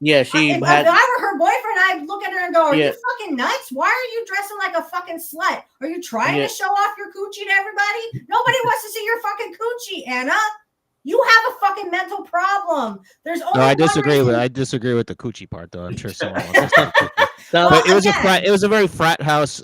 Yeah, if I were her boyfriend, I'd look at her and go, are you fucking nuts? Why are you dressing like a fucking slut? Are you trying to show off your coochie to everybody? Nobody wants to see your fucking coochie, Anna. You have a fucking mental problem. There's only I disagree with the coochie part, though. I'm sure someone wants to see the coochie. Well, but it was a very frat house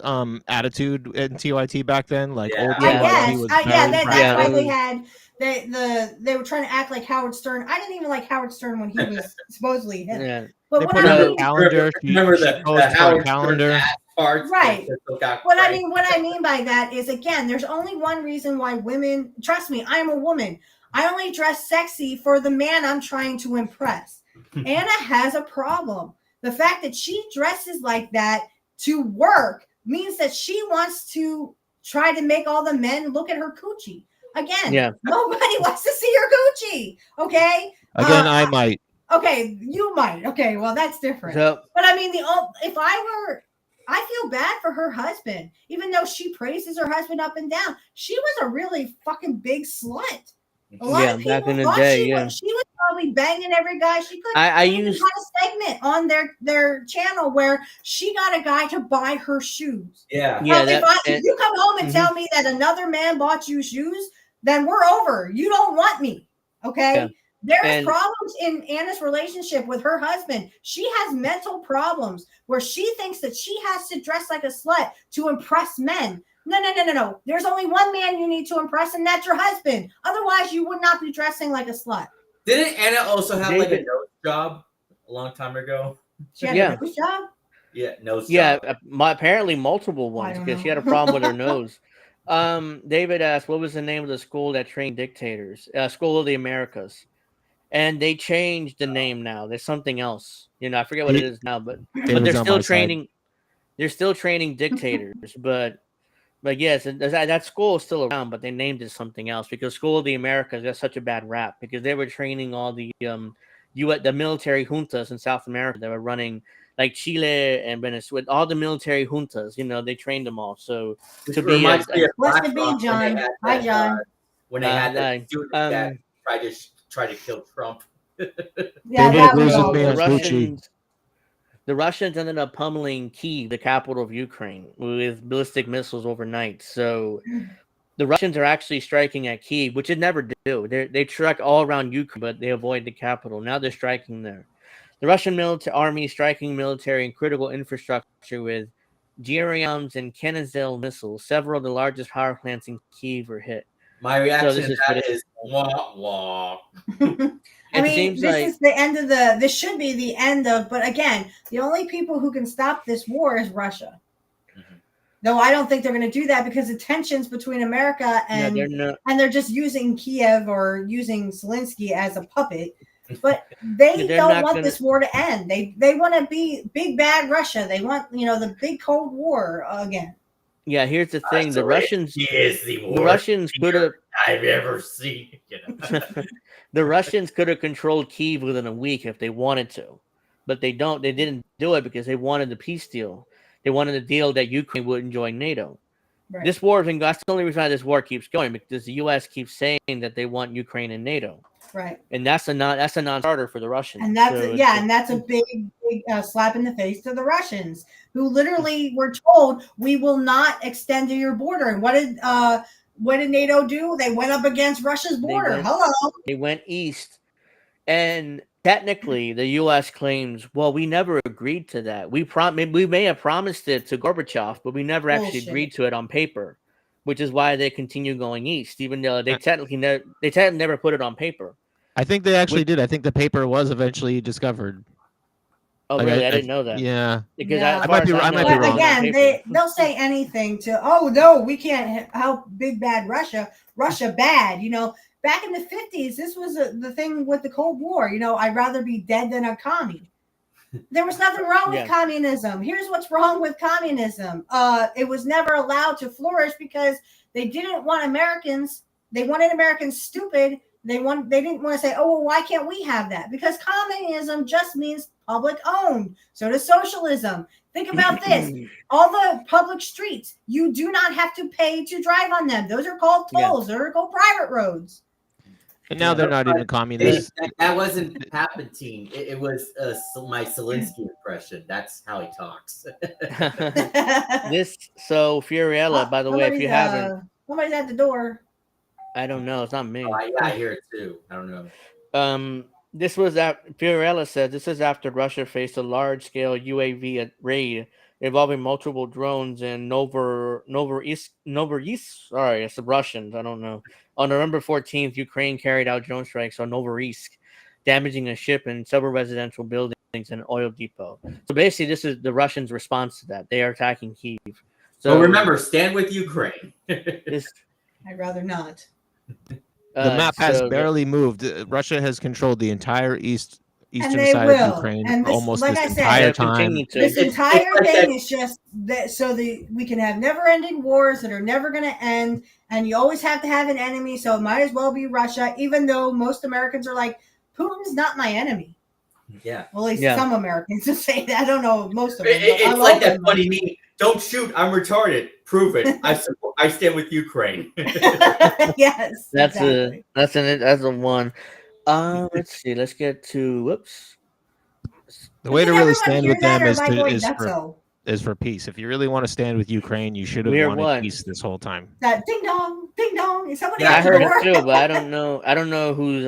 attitude in TYT back then. Like old TYT was that's why they had they were trying to act like Howard Stern. I didn't even like Howard Stern when he was supposedly him. Yeah. But they what put I her mean, calendar. Remember the Howard calendar. Right. What I mean by that is, again, there's only one reason why women. Trust me, I am a woman. I only dress sexy for the man I'm trying to impress. Anna has a problem. The fact that she dresses like that to work means that she wants to try to make all the men look at her coochie. Again, nobody wants to see your coochie. Okay. Again, I might. Okay, you might. Okay, well, that's different. But I mean, I feel bad for her husband, even though she praises her husband up and down. She was a really fucking big slut. A lot of people back in the thought day, she was probably banging every guy she could. I used used a segment on their channel where she got a guy to buy her shoes. Yeah. If you come home and tell me that another man bought you shoes, then we're over. You don't want me. Okay. Yeah. There's problems in Anna's relationship with her husband. She has mental problems where she thinks that she has to dress like a slut to impress men. No. There's only one man you need to impress, and that's your husband. Otherwise, you would not be dressing like a slut. Didn't Anna also have like a nose job a long time ago? She had a nose job? Yeah, nose job. Yeah, apparently multiple ones because she had a problem with her nose. David asked, what was the name of the school that trained dictators? School of the Americas. And they changed the name now. There's something else. I forget what it is now, but they're still training. they're still training dictators, but yes, that school is still around, but they named it something else because School of the Americas got such a bad rap because they were training all the the military juntas in South America that were running like Chile and Venezuela, all the military juntas. They trained them all. So to be reminds me of Blessed be BlackRock when they John. had Hi, that, John. when they had that student that um, tried to kill Trump. Yeah, David that agrees was with all me on bullshit. Gucci. The Russians ended up pummeling Kyiv, the capital of Ukraine, with ballistic missiles overnight. So the Russians are actually striking at Kyiv, which they never do. They strike all around Ukraine, but they avoid the capital. Now they're striking there. The Russian military army is striking military and critical infrastructure with Geriams and Kenazil missiles. Several of the largest power plants in Kyiv were hit. My reaction this to is that is wah wah. I mean, seems this like- is the end of this should be the end of, but again, the only people who can stop this war is Russia. No, I don't think they're going to do that because the tensions between America and they're just using Kiev or using Zelensky as a puppet. But they don't want this war to end. They want to be big bad Russia. They want the big Cold War again. Yeah, here's the thing: the Russians is the Russians could have I've ever seen. The Russians could have controlled Kyiv within a week if they wanted to, but they don't. They didn't do it because they wanted the peace deal. They wanted a deal that Ukraine wouldn't join NATO. Right. This war, that's the only reason why this war keeps going because the U.S. keeps saying that they want Ukraine in NATO. Right. And that's a non-starter for the Russians. And that's a big slap in the face to the Russians, who literally were told we will not extend to your border. And what did NATO do? They went up against Russia's border. They went east. And technically, the U.S. claims, well, we never agreed to that. We may have promised it to Gorbachev, but we never actually agreed to it on paper, which is why they continue going east, even though they technically never put it on paper. I think they actually did. I think the paper was eventually discovered. Oh, like, really? I didn't know that. Yeah. Because I might be wrong. Again, they'll say anything to, oh, no, we can't help big bad Russia. Russia bad. Back in the 50s, this was the thing with the Cold War. I'd rather be dead than a commie. There was nothing wrong with communism. Here's what's wrong with communism. It was never allowed to flourish because they didn't want Americans. They wanted Americans stupid. They didn't want to say, oh, well, why can't we have that? Because communism just means public owned. So does socialism. Think about this. All the public streets, you do not have to pay to drive on them. Those are called tolls. Those are called private roads. And now they're not even communists. That wasn't Palpatine. It was my Zelensky impression. That's how he talks. Fiorella, by the way, if you haven't. Somebody's at the door. I don't know. It's not me. Oh, I hear it too. I don't know. This was Fiorella said this is after Russia faced a large-scale UAV raid involving multiple drones in Novorossiysk. Sorry, it's the Russians. I don't know. On November 14th, Ukraine carried out drone strikes on Novorossiysk, damaging a ship and several residential buildings and an oil depot. So basically, this is the Russians' response to that. They are attacking Kyiv. So remember, stand with Ukraine. I'd rather not. The map has barely moved. Russia has controlled the entire eastern side of Ukraine for almost this entire time. This entire thing is just that so we can have never-ending wars that are never going to end, and you always have to have an enemy, so it might as well be Russia, even though most Americans are like, Putin's not my enemy. Yeah. Well, at least some Americans will say that. I don't know most of them. It's like that funny meme. Don't shoot. I'm retarded. Prove it. I stand with Ukraine. Yes. That's a one. Let's see. Let's get to whoops. The way to really stand with them is for peace. If you really want to stand with Ukraine, you should have wanted peace this whole time. That ding dong, ding dong. Is somebody I heard it too, but I don't know. I don't know whose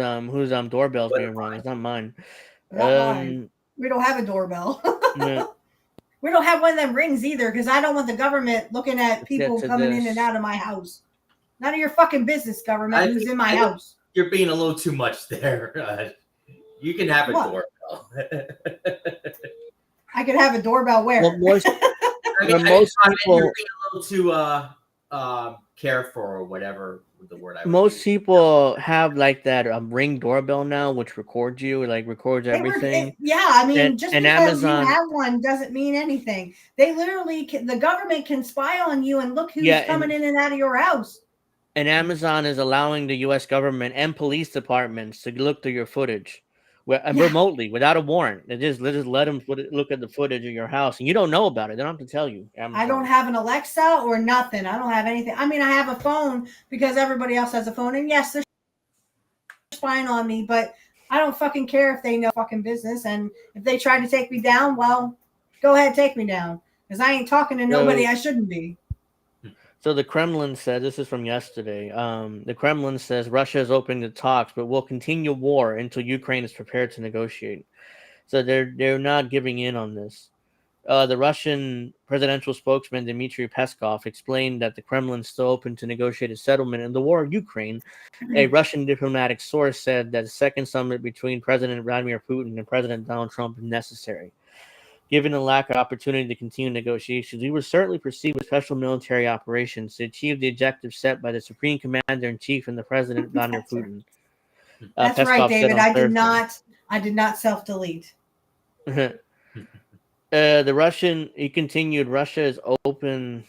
doorbell's being rung. It's not mine. We don't have a doorbell. No. We don't have one of them rings either because I don't want the government looking at people coming in and out of my house. None of your fucking business, government, who's in my house. You're being a little too much there. You can have a doorbell. I could have a doorbell where? Well, most you're being a little too care for, or whatever the word I would Most use. people have like that Ring doorbell now, which records you, like records everything. I mean, And- just and because Amazon- you have one doesn't mean anything. They literally, the government can spy on you and look who's coming in and out of your house. And Amazon is allowing the U.S. government and police departments to look through your footage remotely without a warrant. They just let them look at the footage of your house, and you don't know about it. They don't have to tell you. Amazon. I don't have an Alexa or nothing. I don't have anything. I mean, I have a phone because everybody else has a phone, and yes, they're spying on me, but I don't fucking care if they know fucking business. And if they try to take me down, well, go ahead, take me down, because I ain't talking to nobody I shouldn't be. So the Kremlin said, this is from yesterday, the Kremlin says Russia is opening the talks, but will continue war until Ukraine is prepared to negotiate. So they're not giving in on this. The Russian presidential spokesman Dmitry Peskov explained that the Kremlin is still open to negotiate a settlement in the war of Ukraine. A Russian diplomatic source said that a second summit between President Vladimir Putin and President Donald Trump is necessary. Given the lack of opportunity to continue negotiations, we would certainly proceed with special military operations to achieve the objectives set by the Supreme Commander-in-Chief and the President Vladimir Putin. That's Peskov right, David. I did not self-delete. He continued, Russia is open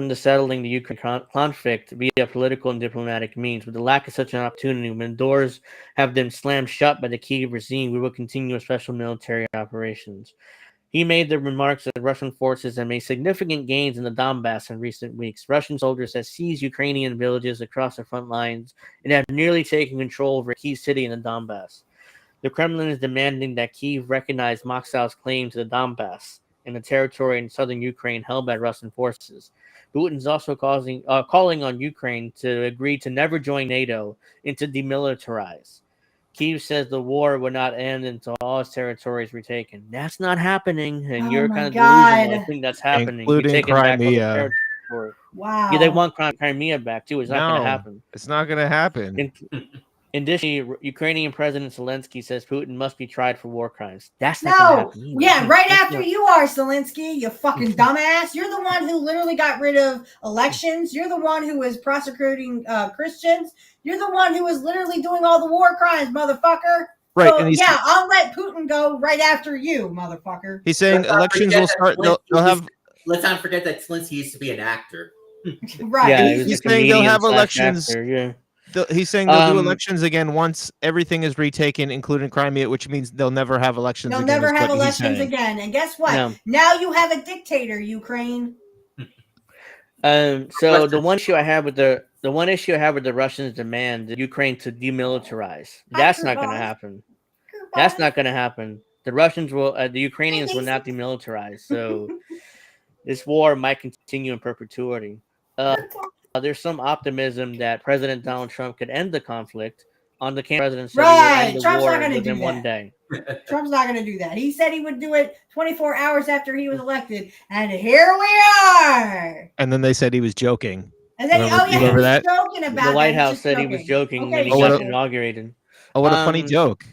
to settling the Ukraine conflict via political and diplomatic means. With the lack of such an opportunity, when doors have been slammed shut by the Kyiv regime, we will continue with special military operations. He made the remarks that Russian forces have made significant gains in the Donbass in recent weeks. Russian soldiers have seized Ukrainian villages across the front lines and have nearly taken control over a key city in the Donbass. The Kremlin is demanding that Kyiv recognize Moscow's claim to the Donbass and the territory in southern Ukraine held by Russian forces. Putin is also calling on Ukraine to agree to never join NATO and to demilitarize. Kyiv says the war will not end until all its territories retaken. That's not happening, and you're kind of delusional. I think that's happening. Including Crimea. Wow. Yeah, they want Crimea back too. It's not going to happen. It's not going to happen. Additionally, Ukrainian President Zelensky says Putin must be tried for war crimes. That's not going to happen either. Yeah, right after you are, Zelensky, you fucking dumbass. You're the one who literally got rid of elections. You're the one who was prosecuting Christians. You're the one who was literally doing all the war crimes, motherfucker. Right. So, yeah, I'll let Putin go right after you, motherfucker. He's saying elections will start. They'll have. Let's not forget that Zelensky used to be an actor. Right. Yeah, he's saying they'll have elections. Actor, yeah. He's saying they'll do elections again once everything is retaken, including Crimea, which means they'll never have elections again. They'll never have elections again. And guess what? No. Now you have a dictator, Ukraine. So the one issue I have with the Russians' demand the Ukraine to demilitarize. That's not going to happen. That's not going to happen. The Ukrainians will not demilitarize. So this war might continue in perpetuity. There's some optimism that President Donald Trump could end the conflict on the presidency. Right. Trump's not going to do that. One day. Trump's not going to do that. He said he would do it 24 hours after he was elected. And here we are. And then they said he was joking. And then, he was joking about it. The White House said he was joking when he got inaugurated. Oh, what a funny joke.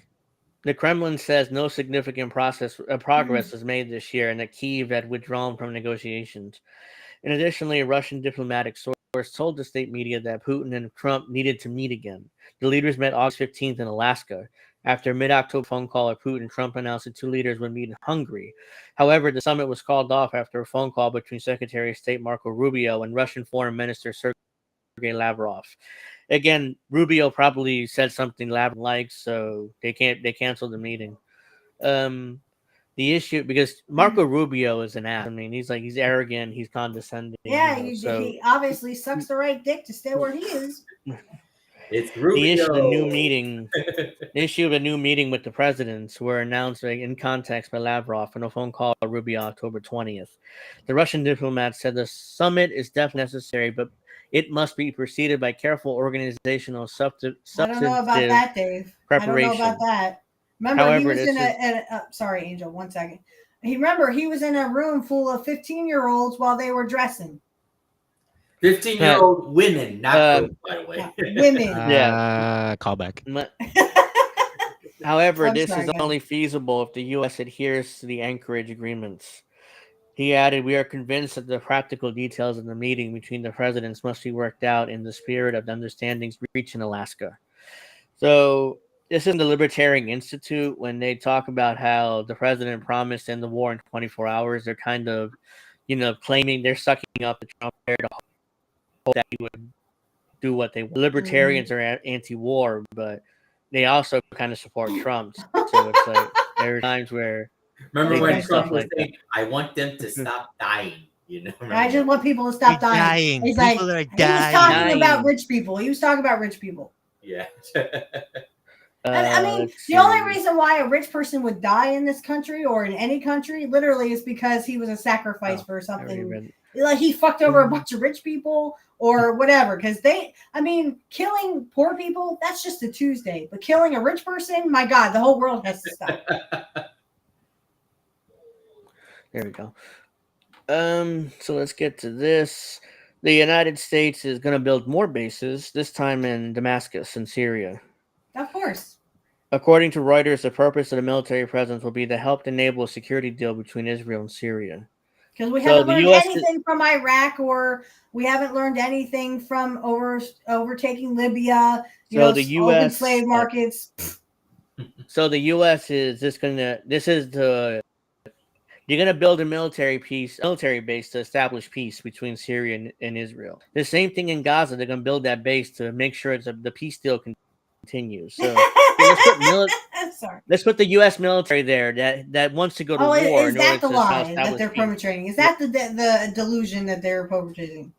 The Kremlin says no significant progress was made this year and that Kyiv had withdrawn from negotiations. And additionally, a Russian diplomatic source told the state media that Putin and Trump needed to meet again. The leaders met August 15th in Alaska. After a mid-October phone call of Putin, Trump announced the two leaders would meet in Hungary. However, the summit was called off after a phone call between Secretary of State Marco Rubio and Russian Foreign Minister Sergei Lavrov. Again, Rubio probably said something Lavrov likes, so they canceled the meeting. The issue, because Marco Rubio is an ass. I mean, he's arrogant, he's condescending. Yeah, he obviously sucks the right dick to stay where he is. It's Rubio. The issue of a new meeting with the presidents were announced in context by Lavrov in a phone call to Rubio October 20th. The Russian diplomat said the summit is definitely necessary, but it must be preceded by careful organizational substantive I don't know about that, Dave. Preparation. I don't know about that. Remember, However, he was sorry, Angel, 1 second. He was in a room full of 15-year-olds while they were dressing. 15-year-old women, not girls, by the way. Women. Yeah. Callback. However, this is only feasible if the U.S. adheres to the Anchorage agreements. He added, "We are convinced that the practical details of the meeting between the presidents must be worked out in the spirit of the understandings reached in Alaska." So this is the Libertarian Institute. When they talk about how the president promised to end the war in 24 hours, they're kind of, claiming they're sucking up the Trump air to hope that he would do what they want. Libertarians are anti-war, but they also kind of support Trump. So it's like there are times where Remember when do Trump stuff was like saying, "I want them to stop dying." I just want people to stop dying. He's like, People are he was talking about rich people. He was talking about rich people. Yeah. I mean, the only reason why a rich person would die in this country or in any country, literally, is because he was a sacrifice for something. Like he fucked over a bunch of rich people or whatever. Because killing poor people, that's just a Tuesday. But killing a rich person, my God, the whole world has to stop. There we go. So let's get to this. The United States is going to build more bases, this time in Damascus in Syria. Of course. According to Reuters, the purpose of the military presence will be to help enable a security deal between Israel and Syria. Because we haven't learned anything from Iraq, or we haven't learned anything from overtaking Libya, the U.S. slave markets. So the U.S. is you're going to build a military base to establish peace between Syria and Israel. The same thing in Gaza. They're going to build that base to make sure the peace deal continues. So let's put the U.S. military there that wants to go to war. Is that the lie that they're perpetrating? Is that the delusion that they're perpetrating?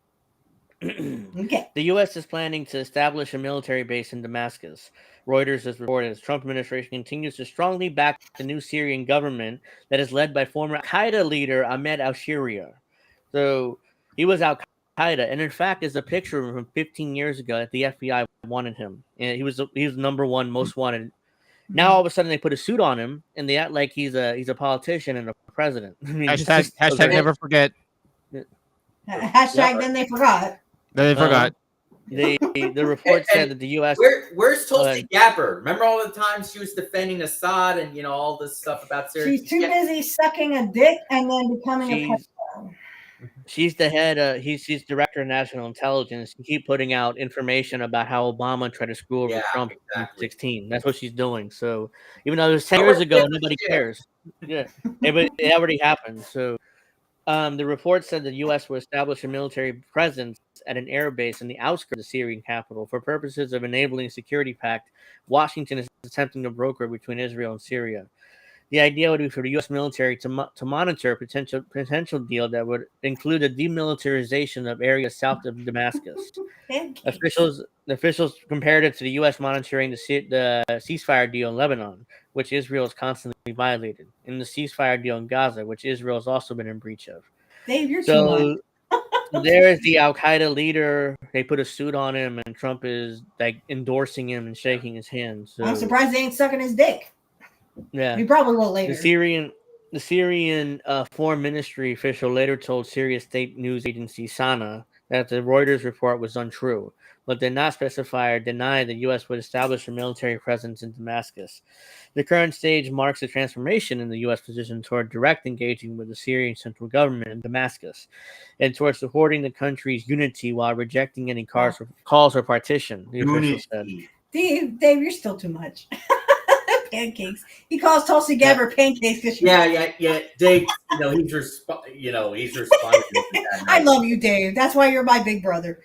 Okay. The U.S. is planning to establish a military base in Damascus. Reuters has reported as Trump administration continues to strongly back the new Syrian government that is led by former Al-Qaeda leader Ahmed al-Sharia. So he was Al-Qaeda, and in fact, there's a picture of him 15 years ago that the FBI wanted him, and he was number one most wanted. Mm-hmm. Now all of a sudden they put a suit on him, and they act like he's a politician and a president. I mean, hashtag never forget. Hashtag then they forgot. Then they forgot. The report said that the U.S. Where's Tulsi Gabbard? Remember all the times she was defending Assad and all this stuff about Syria? She's too busy sucking a dick and then becoming a pedophile. She's the head. She's director of national intelligence. She keep putting out information about how Obama tried to screw over Trump in 2016. That's what she's doing. So even though it was 10 years ago, nobody cares. Yeah, it already happened. So. The report said the U.S. will establish a military presence at an air base in the outskirts of the Syrian capital for purposes of enabling a security pact Washington is attempting to broker between Israel and Syria. The idea would be for the U.S. military to monitor a potential deal that would include a demilitarization of areas south of Damascus. Officials compared it to the U.S. monitoring the ceasefire deal in Lebanon, which Israel has constantly violated, and the ceasefire deal in Gaza, which Israel has also been in breach of. Dave, you're too much. There is the Al-Qaeda leader. They put a suit on him, and Trump is like endorsing him and shaking his hand. So I'm surprised they ain't sucking his dick. Yeah, he probably will later. The Syrian foreign ministry official later told Syria state news agency Sana that the Reuters report was untrue, but did not specify or deny the U.S. would establish a military presence in Damascus. The current stage marks a transformation in the U.S. position toward direct engaging with the Syrian central government in Damascus and towards supporting the country's unity while rejecting any calls for partition, the official said. Dave, you're still too much. Pancakes. He calls Tulsi Gabbard pancakes. Yeah. Dave, he's responding. I love you, Dave. That's why you're my big brother.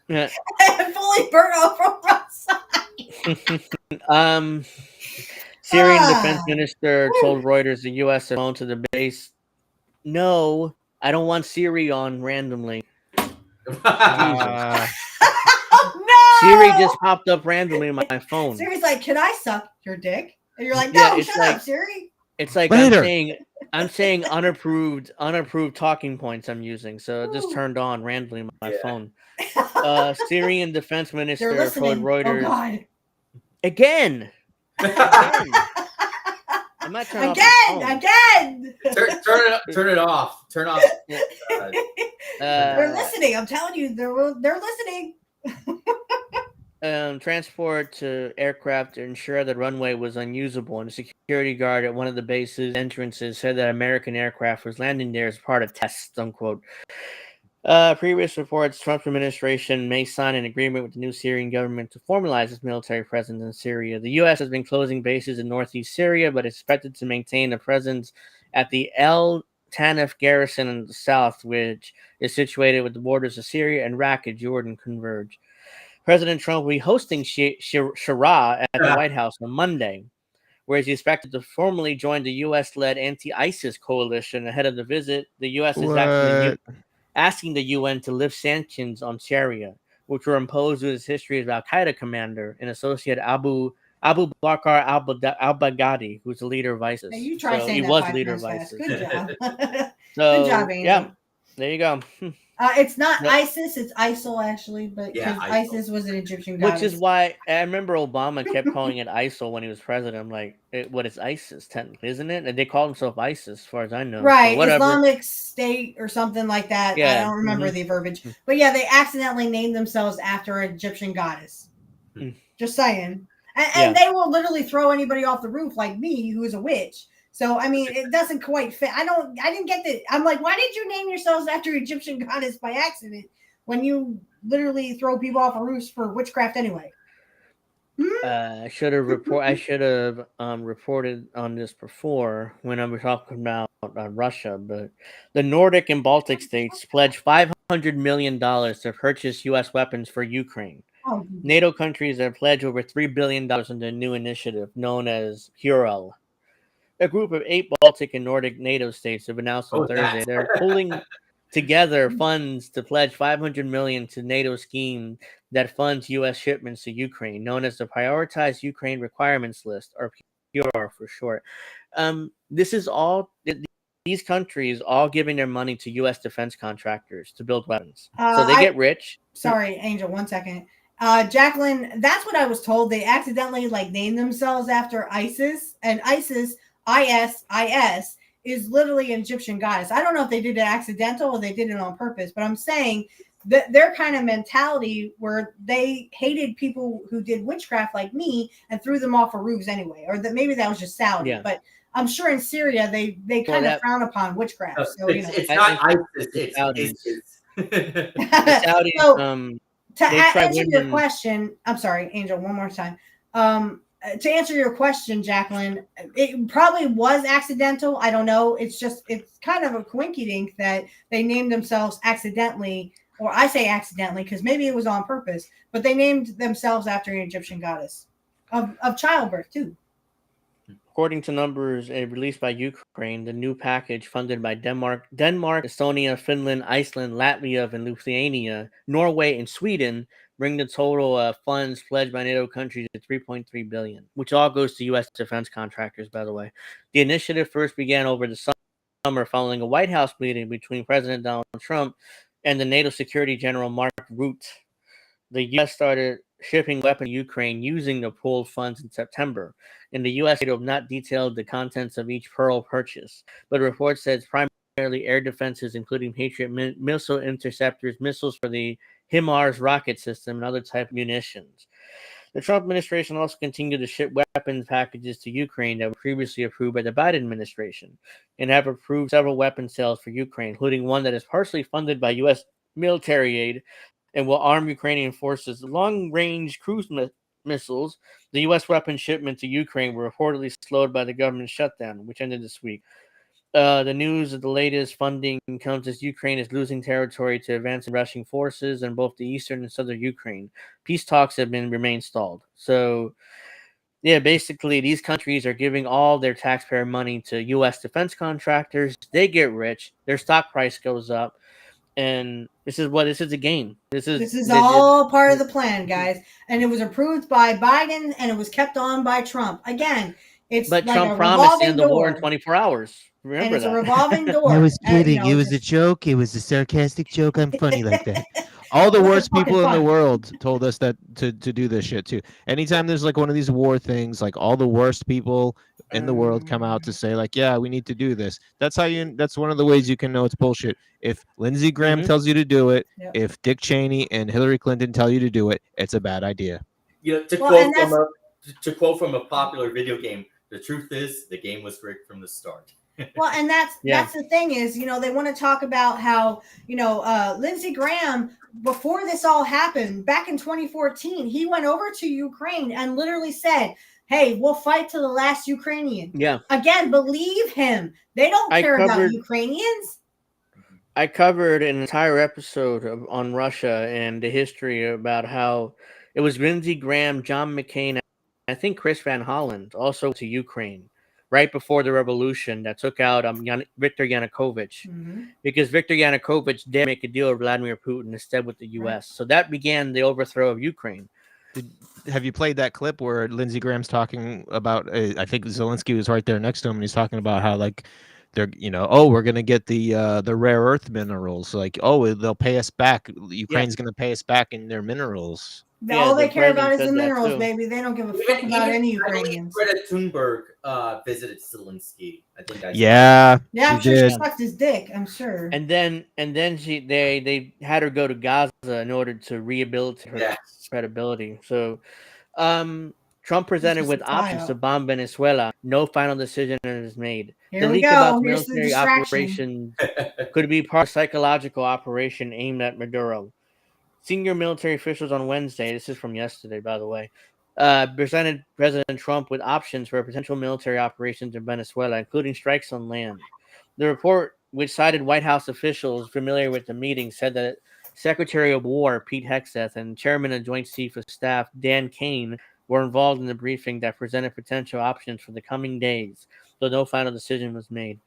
Yeah. I'm fully burnt off from my side. Syrian defense minister told Reuters the U.S. had flown to the base. No, I don't want Siri on randomly. No! Siri just popped up randomly on my phone. Siri's like, "Can I suck your dick?" And you're like, "No, shut up, Siri." It's like I'm saying unapproved talking points I'm using, so it just turned on randomly on my phone. Syrian defense minister told Reuters. Oh, God. Again. I'm not turning again. Turn it off. Turn off. They're listening. I'm telling you, they're listening. Transport to aircraft to ensure the runway was unusable and the security security guard at one of the base's entrances said that American aircraft was landing there as part of tests, unquote. Previous reports, Trump's administration may sign an agreement with the new Syrian government to formalize its military presence in Syria. The U.S. has been closing bases in northeast Syria, but is expected to maintain a presence at the El Tanif garrison in the south, which is situated with the borders of Syria and Iraq and Jordan converge. President Trump will be hosting Shura at the White House on Monday, where he's expected to formally join the U.S.-led anti-ISIS coalition. Ahead of the visit, the U.S. is asking the UN to lift sanctions on Syria, which were imposed with its history as Al-Qaeda commander and associate Abu Bakr al-Baghdadi, who's the leader of ISIS. Hey, you try saying he that was 5 leader times of fast. ISIS. Good job. So, Good job, Angel. Yeah, there you go. It's not ISIS, it's ISIL actually, but because Yeah, ISIS was an Egyptian goddess. Which is why I remember Obama kept calling it ISIL when he was president. I'm like, what is ISIS technically, isn't it? And they call themselves ISIS, as far as I know. Right, so whatever. Islamic State or something like that. Yeah. I don't remember the verbiage. But yeah, they accidentally named themselves after an Egyptian goddess. Just saying. And they will literally throw anybody off the roof like me, who is a witch. So, I mean, it doesn't quite fit. I didn't get that. I'm like, why did you name yourselves after Egyptian goddess by accident when you literally throw people off a roof for witchcraft anyway? I should have reported on this before when I was talking about Russia, but the Nordic and Baltic states pledged $500 million to purchase U.S. weapons for Ukraine. Oh. NATO countries have pledged over $3 billion in the new initiative known as Hurel. A group of 8 Baltic and Nordic NATO states have announced on Thursday they're pulling together funds to pledge $500 million to NATO scheme that funds U.S. shipments to Ukraine, known as the Prioritized Ukraine Requirements List, or PR for short. This is all these countries all giving their money to U.S. defense contractors to build weapons, so they get rich. Sorry, Angel, 1 second. Jacqueline, that's what I was told. They accidentally named themselves after ISIS, and ISIS is literally an Egyptian goddess. I don't know if they did it accidental or they did it on purpose, but I'm saying that their kind of mentality where they hated people who did witchcraft like me and threw them off of roofs anyway, or that maybe that was just Saudi. Yeah. But I'm sure in Syria they kind of frown upon witchcraft. So it's not ISIS. It's Saudis. The Saudis. So, to answer your question, I'm sorry, Angel, one more time. To answer your question, Jacqueline, it probably was accidental. I don't know. It's kind of a coinkydink that they named themselves accidentally, or I say accidentally because maybe it was on purpose, but they named themselves after an Egyptian goddess of childbirth too. According to numbers released by Ukraine, the new package funded by Denmark, Estonia, Finland, Iceland, Latvia, and Lithuania, Norway, and Sweden bring the total funds pledged by NATO countries to $3.3 billion, which all goes to U.S. defense contractors, by the way. The initiative first began over the summer following a White House meeting between President Donald Trump and the NATO Security General Mark Rutte. The U.S. started shipping weapons to Ukraine using the pooled funds in September, and the U.S. have not detailed the contents of each Pearl purchase, but the report says primarily air defenses, including Patriot missile interceptors, missiles for the HIMARS rocket system, and other type of munitions. The Trump administration also continued to ship weapons packages to Ukraine that were previously approved by the Biden administration, and have approved several weapon sales for Ukraine, including one that is partially funded by U.S. military aid and will arm Ukrainian forces. Long-range cruise missiles, the U.S. weapon shipment to Ukraine, were reportedly slowed by the government shutdown, which ended this week. The news of the latest funding comes as Ukraine is losing territory to advancing Russian forces in both the eastern and southern Ukraine. Peace talks have remained stalled. So, yeah, basically these countries are giving all their taxpayer money to U.S. defense contractors. They get rich. Their stock price goes up. And this is a game. This is all part of the plan, guys. And it was approved by Biden and it was kept on by Trump. Again, it's but like Trump promised to end the war in 24 hours. Remember and it's that. a revolving door. I was kidding. It was a joke. It was a sarcastic joke. I'm funny like that. All the worst people in the world told us that to do this shit too. Anytime there's one of these war things, all the worst people in the world come out to say yeah, we need to do this. That's one of the ways you can know it's bullshit. If Lindsey Graham tells you to do it, if Dick Cheney and Hillary Clinton tell you to do it, it's a bad idea. To quote from a popular video game, The truth is, the game was rigged from the start. Well, and that's the thing is, they want to talk about how, Lindsey Graham, before this all happened, back in 2014, he went over to Ukraine and literally said, hey, we'll fight to the last Ukrainian. Yeah. Again, believe him. They don't care about Ukrainians. I covered an entire episode on Russia and the history about how it was Lindsey Graham, John McCain, I think Chris Van Holland also to Ukraine right before the revolution that took out Viktor Yanukovych, because Viktor Yanukovych did make a deal with Vladimir Putin instead with the U.S. Right. So that began the overthrow of Ukraine. Have you played that clip where Lindsey Graham's talking about? I think Zelensky was right there next to him, and he's talking about how they're we're gonna get the rare earth minerals. They'll pay us back. Ukraine's gonna pay us back in their minerals. All they care about is the minerals, baby. They don't give a fuck about any Ukrainians. Greta Thunberg visited Zelensky. I think. I'm sure she sucked his dick. I'm sure. And then they had her go to Gaza in order to rehabilitate her credibility. So, Trump presented with options to bomb Venezuela. No final decision is made. The leak about military operations could be part of a psychological operation aimed at Maduro. Senior military officials on Wednesday, this is from yesterday, by the way, presented President Trump with options for potential military operations in Venezuela, including strikes on land. The report, which cited White House officials familiar with the meeting, said that Secretary of War Pete Hegseth and Chairman of Joint Chiefs of Staff Dan Kane were involved in the briefing that presented potential options for the coming days, though no final decision was made.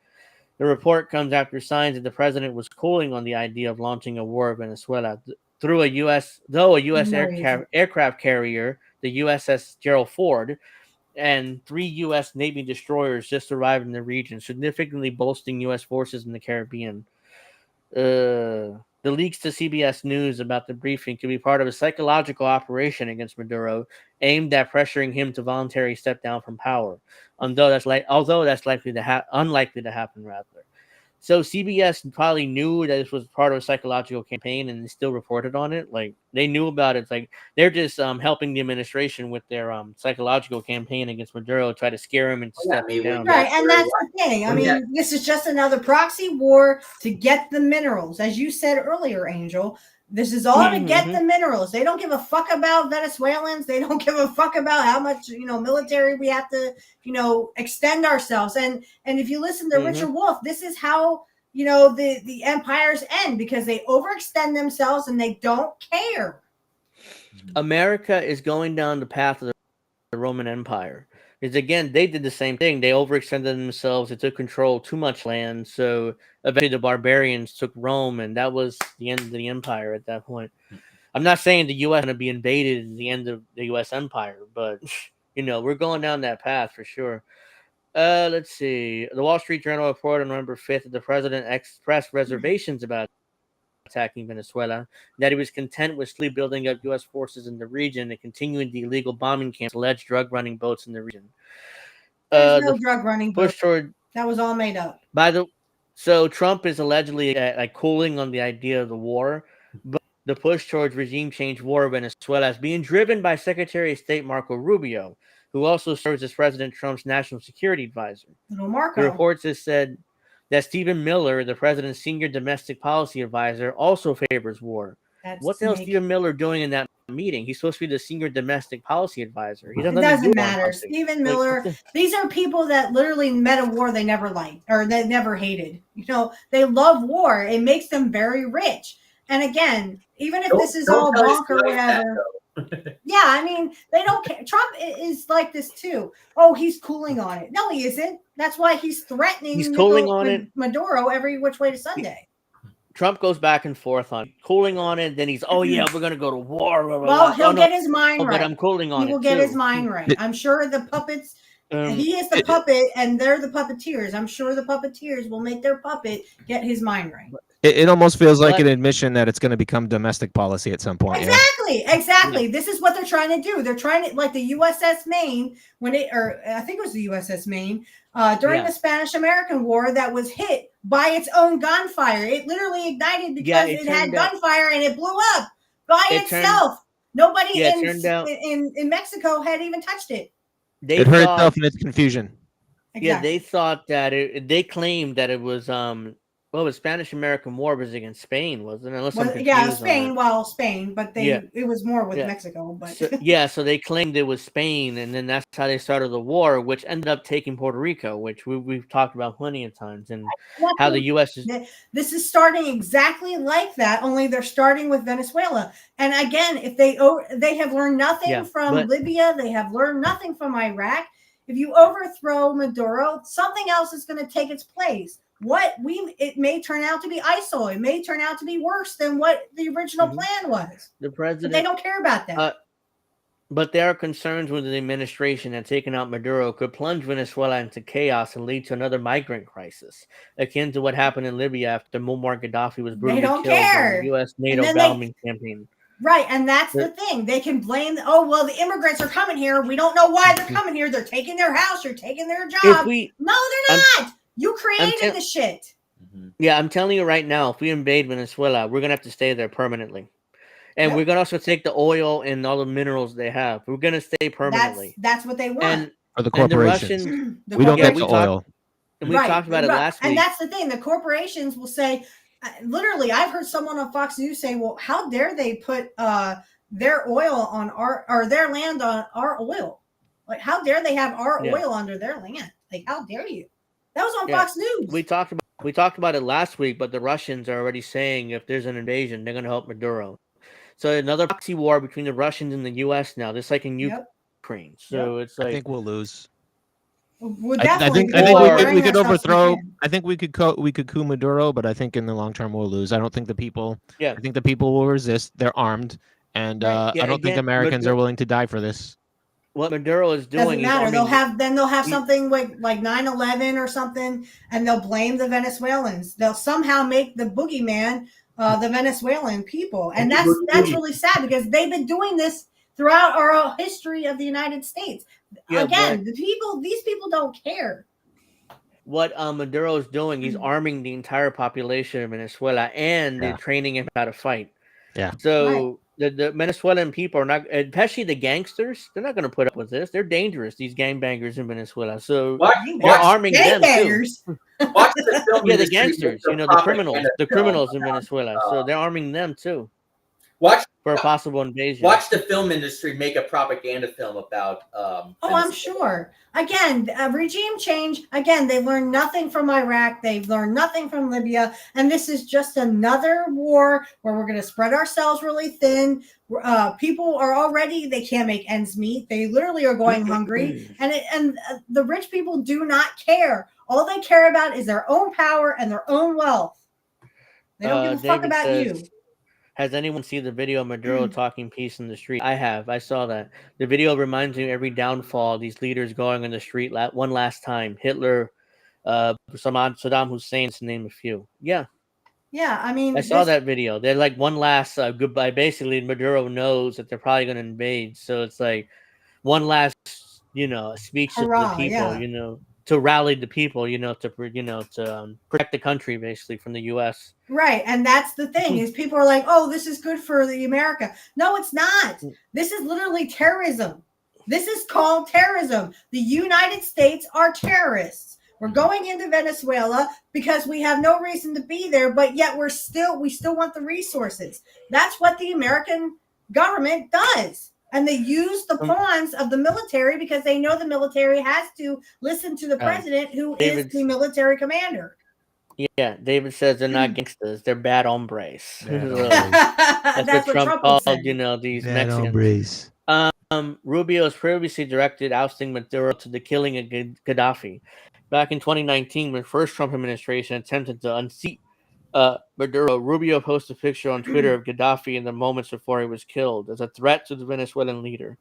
The report comes after signs that the president was cooling on the idea of launching a war in Venezuela through a U.S. aircraft carrier, the USS Gerald Ford, and 3 U.S. Navy destroyers just arrived in the region, significantly bolstering U.S. forces in the Caribbean. The leaks to CBS News about the briefing could be part of a psychological operation against Maduro, aimed at pressuring him to voluntarily step down from power. Although that's unlikely to happen, rather. So CBS probably knew that this was part of a psychological campaign, and they still reported on it. Like, they knew about it. Like, they're just helping the administration with their psychological campaign against Maduro, try to scare him into stepping down. Right, and that's the thing. I mean, this is just another proxy war to get the minerals, as you said earlier, Angel. This is all to get the minerals. They don't give a fuck about Venezuelans. They don't give a fuck about how much, military we have to, extend ourselves. And if you listen to Richard Wolff, this is how, the empires end, because they overextend themselves and they don't care. America is going down the path of the Roman Empire. Because again, they did the same thing. They overextended themselves. They took control too much land. So eventually the barbarians took Rome, and that was the end of the empire at that point. I'm not saying the U.S. is going to be invaded at the end of the U.S. empire, but, we're going down that path for sure. Let's see. The Wall Street Journal reported on November 5th that the president expressed reservations about attacking Venezuela, that he was content with slowly building up U.S. forces in the region and continuing the illegal bombing camps, alleged drug-running boats in the region. There's no drug-running boats. That was all made up. So Trump is allegedly cooling on the idea of the war, but the push towards regime change war in Venezuela is being driven by Secretary of State Marco Rubio, who also serves as President Trump's national security advisor. The reports have said that Stephen Miller, the president's senior domestic policy advisor, also favors war. What the hell is Stephen Miller doing in that meeting? He's supposed to be the senior domestic policy advisor. It doesn't matter. Stephen Miller, these are people that literally met a war they never liked or they never hated. They love war. It makes them very rich. And again, even if this is all bunk or whatever. Yeah, I mean, they don't care. Trump is like this too. Oh, he's cooling on it. No, he isn't. That's why he's threatening. He's cooling on it. Maduro every which way to Sunday. Trump goes back and forth on cooling on it. Then he's, we're going to go to war. Blah, blah, well, he'll get his mind right. But I'm cooling on it. He will get his mind right. I'm sure the puppets. He is the puppet, and they're the puppeteers. I'm sure the puppeteers will make their puppet get his mind right. It almost feels like an admission that it's going to become domestic policy at some point. Exactly. Yeah. This is what they're trying to do. They're trying to, like the USS Maine, I think it was the USS Maine, during the Spanish-American War, that was hit by its own gunfire. It literally ignited because it had gunfire and it blew up by itself. Nobody in Mexico had even touched it. It hurt itself in its confusion. Yeah, they thought that they claimed that it was the Spanish American War was against Spain, wasn't it? Unless I'm confused Spain. on Well, Spain, but it was more with yeah. Mexico. But so they claimed it was Spain, and then that's how they started the war, which ended up taking Puerto Rico, which we've talked about plenty of times, and how the U.S. is. This is starting exactly like that, only they're starting with Venezuela. And again, if they have learned nothing from Libya, they have learned nothing from Iraq. If you overthrow Maduro, something else is going to take its place. It may turn out to be ISIL. It may turn out to be worse than what the original plan was. The president, but they don't care about that. But there are concerns with the administration that taking out Maduro could plunge Venezuela into chaos and lead to another migrant crisis, akin to what happened in Libya after Muammar Gaddafi was brutally killed during the U.S. NATO bombing campaign. Right, and that's the thing. They can blame, the immigrants are coming here. We don't know why they're coming here. They're taking their house. You're taking their job. No, they're not. You created the shit. Yeah, I'm telling you right now, if we invade Venezuela, we're going to have to stay there permanently. And we're going to also take the oil and all the minerals they have. We're going to stay permanently. That's what they want. For the corporations. We don't get the oil. And we talked about it last week. And that's the thing. The corporations will say, literally, I've heard someone on Fox News say, well, how dare they put their oil on their land on our oil? Like, how dare they have our oil under their land? Like, how dare you? That was on Fox News. We talked about it last week, but the Russians are already saying if there's an invasion, they're going to help Maduro. So another proxy war between the Russians and the U.S. now, just like in Ukraine. So it's like I think we'll lose. I think we could overthrow. I think we could coup Maduro, but I think in the long term we'll lose. I don't think the people. I think the people will resist. They're armed, and I don't think Americans are willing to die for this. What Maduro is doing doesn't matter. They'll have something like 9/11 or something, and they'll blame the Venezuelans. They'll somehow make the boogeyman the Venezuelan people, and that's really sad because they've been doing this throughout our history of the United States. Again, these people don't care. What Maduro is doing, he's arming the entire population of Venezuela, and they're training him how to fight. Yeah. So the Venezuelan people are not, especially the gangsters, they're not going to put up with this. They're dangerous, these gangbangers in Venezuela. So they're arming them too. Watch the film the gangsters, the criminals in Venezuela. So they're arming them too. For a possible invasion. Watch the film industry make a propaganda film about. I'm sure. Again, regime change. Again, they learned nothing from Iraq. They've learned nothing from Libya, and this is just another war where we're going to spread ourselves really thin. People are they can't make ends meet. They literally are going hungry, and the rich people do not care. All they care about is their own power and their own wealth. They don't give a fuck about you. Has anyone seen the video of Maduro talking peace in the street? I have. I saw that. The video reminds me of every downfall, these leaders going on the street one last time. Hitler, Saddam Hussein, to name a few. Yeah. Yeah, I mean... I saw that video. They're like one last goodbye. Basically, Maduro knows that they're probably going to invade. So it's like one last, speech to the people, to rally the people, to protect the country, basically, from the U.S. Right, and that's the thing, is people are like, oh, this is good for the America. No, it's not. This is literally terrorism. This is called terrorism. The United States are terrorists. We're going into Venezuela because we have no reason to be there, but yet we still want the resources. That's what the American government does. And they use the pawns of the military because they know the military has to listen to the president, who is the military commander. Yeah, David says they're not gangsters; they're bad hombres. That's what Trump called, these bad Mexicans. Rubio has previously directed ousting Maduro to the killing of Gaddafi. Back in 2019, when the first Trump administration attempted to unseat Maduro, Rubio posted a picture on Twitter of Gaddafi in the moments before he was killed as a threat to the Venezuelan leader.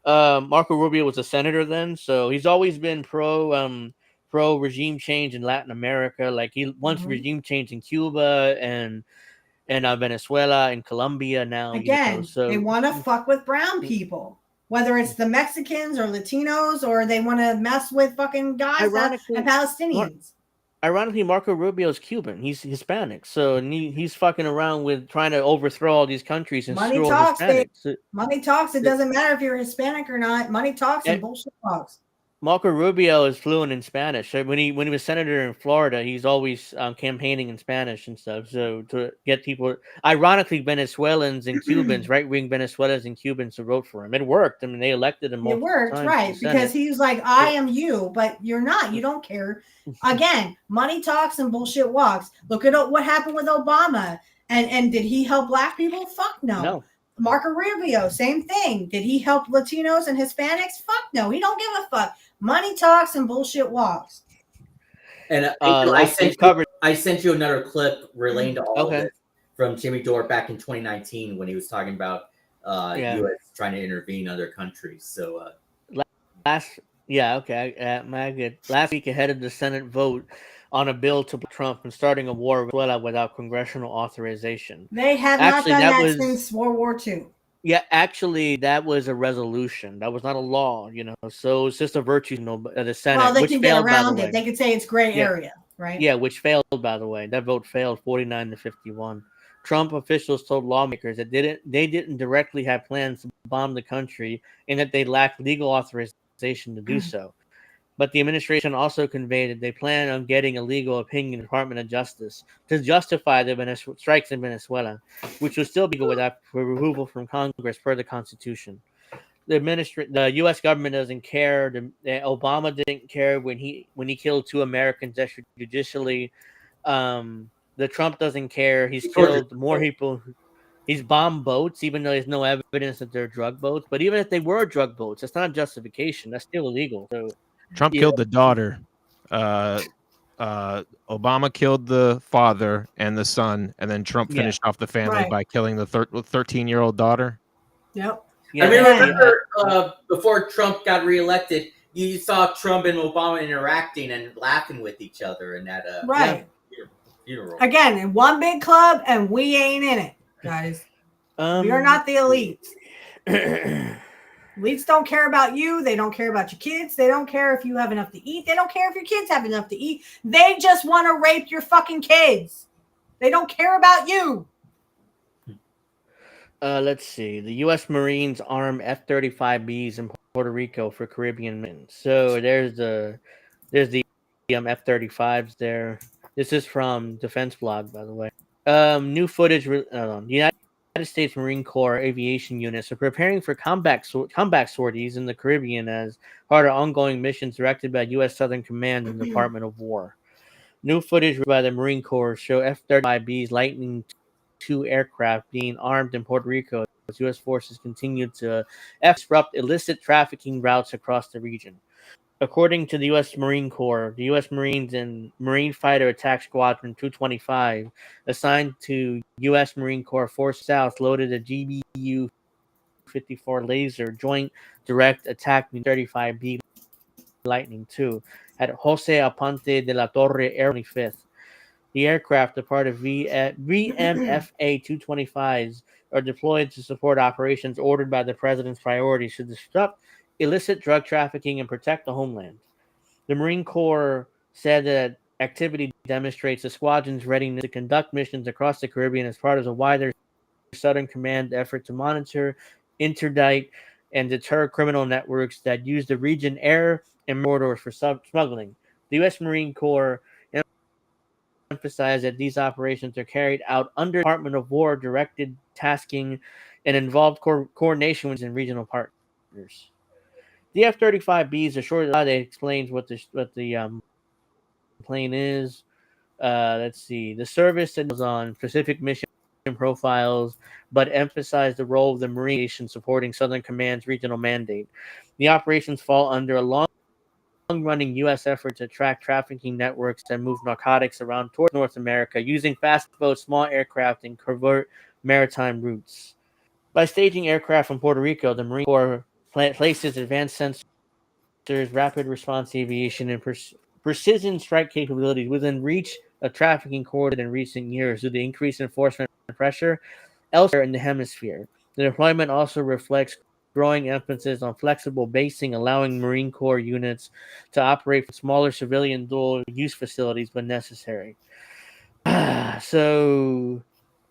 Marco Rubio was a senator then, so he's always been pro regime change in Latin America. Like he wants regime change in Cuba and Venezuela and Colombia now. Again, they want to fuck with brown people, whether it's the Mexicans or Latinos, or they want to mess with fucking Gaza and Palestinians. ironically, Marco Rubio is Cuban. He's Hispanic, so he's fucking around with trying to overthrow all these countries and Money screw all talks, babe. Hispanics. Money talks. It doesn't matter if you're Hispanic or not. Money talks and bullshit talks. Marco Rubio is fluent in Spanish. So when he was senator in Florida, he's always campaigning in Spanish and stuff. So to get people, ironically, Venezuelans and Cubans, right wing Venezuelans and Cubans, to vote for him. It worked. I mean, they elected him multiple times. It worked, right? Because he was like, "I am you, but you're not. You don't care." Again, money talks and bullshit walks. Look at what happened with Obama, and did he help black people? Fuck no. Marco Rubio, same thing. Did he help Latinos and Hispanics? Fuck no. He don't give a fuck. Money talks and bullshit walks. And I sent you another clip relating to all of this from Jimmy Dore back in 2019 when he was talking about U.S. trying to intervene in other countries. So last week, ahead of the Senate vote on a bill to Trump and starting a war with Venezuela without congressional authorization. They have not done that since World War II. Yeah, actually, that was a resolution. That was not a law, So it's just a virtue of the Senate. Well, they can get around it. They could say it's gray area, right? Yeah, which failed, by the way. That vote failed 49-51. Trump officials told lawmakers that they didn't directly have plans to bomb the country and that they lacked legal authorization to do so. But the administration also conveyed that they plan on getting a legal opinion in the Department of Justice to justify the strikes in Venezuela, which will still be legal without removal from Congress per the Constitution. The U.S. government doesn't care. Obama didn't care when he killed 2 Americans extrajudicially. The Trump doesn't care. He's killed more people. He's bombed boats, even though there's no evidence that they're drug boats. But even if they were drug boats, that's not justification. That's still illegal. So Trump killed the daughter. Obama killed the father and the son, and then Trump finished off the family by killing the 13-year-old daughter. Yep. Yeah, I mean, remember before Trump got reelected, you saw Trump and Obama interacting and laughing with each other in that funeral. Again, in one big club, and we ain't in it, guys. We are not the elites. Elites don't care about you. They don't care about your kids. They don't care if you have enough to eat. They don't care if your kids have enough to eat. They just want to rape your fucking kids. They don't care about you. Let's see. The U.S. Marines arm F-35Bs in Puerto Rico for Caribbean missions. So there's the F-35s there. This is from Defense Blog, by the way. New footage. The United States Marine Corps aviation units are preparing for combat sorties in the Caribbean as part of ongoing missions directed by U.S. Southern Command and Department of War. New footage by the Marine Corps show F-35Bs Lightning II aircraft being armed in Puerto Rico as U.S. forces continue to disrupt illicit trafficking routes across the region. According to the U.S. Marine Corps, the U.S. Marines and Marine Fighter Attack Squadron 225, assigned to U.S. Marine Corps Force South, loaded a GBU-54 laser Joint Direct Attack 35B Lightning II at Jose Aponte de la Torre Air 25th. The aircraft, a part of VMFA 225s, are deployed to support operations ordered by the president's priorities to disrupt illicit drug trafficking and protect the homeland. The Marine Corps said that activity demonstrates the squadron's readiness to conduct missions across the Caribbean as part of a wider Southern Command effort to monitor, interdict, and deter criminal networks that use the region air and corridors for smuggling. The U.S. Marine Corps emphasize that these operations are carried out under Department of War directed tasking and involved coordination with regional partners. The F-35Bs are short. That explains what the plane is. Let's see. The service was on specific mission profiles, but emphasized the role of the Marine Nation supporting Southern Command's regional mandate. The operations fall under a long-running U.S. effort to track trafficking networks and move narcotics around towards North America using fast boats, small aircraft, and covert maritime routes. By staging aircraft from Puerto Rico, the Marine Corps places advanced sensors, rapid response aviation, and precision strike capabilities within reach of trafficking corridors in recent years due to increased enforcement pressure elsewhere in the hemisphere. The deployment also reflects growing emphasis on flexible basing, allowing Marine Corps units to operate from smaller civilian dual-use facilities when necessary. So,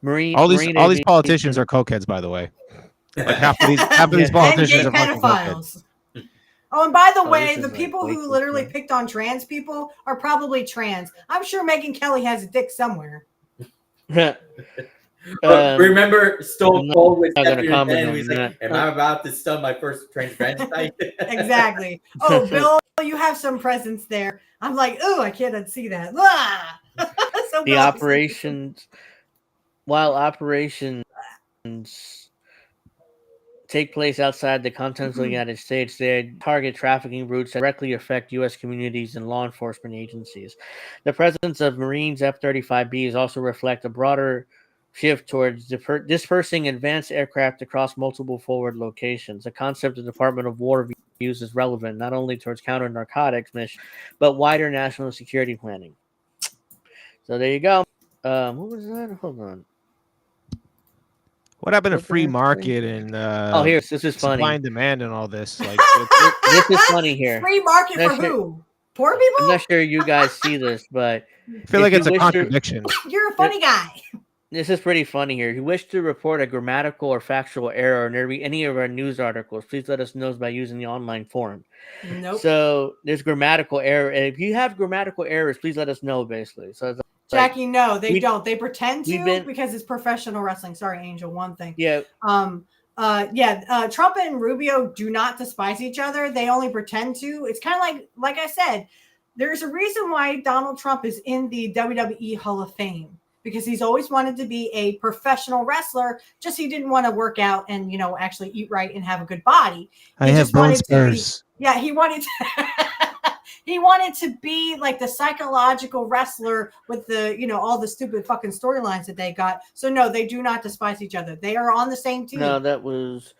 all these politicians are cokeheads, by the way. Like half of these and politicians gay are fucking cokeheads. pedophiles. Oh, and by the way, this the is, like, people way who too literally far. picked on trans people are probably trans. I'm sure Megyn Kelly has a dick somewhere. Remember Stone Cold with not gonna Stephanie comment McMahon? on He's like, that. "Am I about to stun my first transvestite?" Exactly. Oh, Bill, you have some presence there. I'm like, oh, I can't unsee that. Ah! So The Bill, operations, while operations take place outside the continental United States, they target trafficking routes that directly affect U.S. communities and law enforcement agencies. The presence of Marines F-35Bs also reflect a broader shift towards dispersing advanced aircraft across multiple forward locations. A concept the Department of War views as relevant not only towards counter-narcotics missions, but wider national security planning. So there you go. What was that? Hold on. What happened to free market and here, this is supply funny. and demand and all this? Like this is funny here. Free market for who? Poor people? I'm not sure you guys see this, but I feel like it's a contradiction. You're a funny guy. This is pretty funny here. If you wish to report a grammatical or factual error in any of our news articles, please let us know by using the online forum. Nope. So there's grammatical error. And if you have grammatical errors, please let us know, basically. So it's Jackie, no, they don't. They pretend to because it's professional wrestling. Sorry, Angel. One thing. Yeah. Trump and Rubio do not despise each other. They only pretend to. It's kind of like I said, there's a reason why Donald Trump is in the WWE Hall of Fame, because he's always wanted to be a professional wrestler. Just he didn't want to work out and actually eat right and have a good body. I have bone spurs. He wanted to. He wanted to be like the psychological wrestler with the, all the stupid fucking storylines that they got. So no, they do not despise each other. They are on the same team. No, that was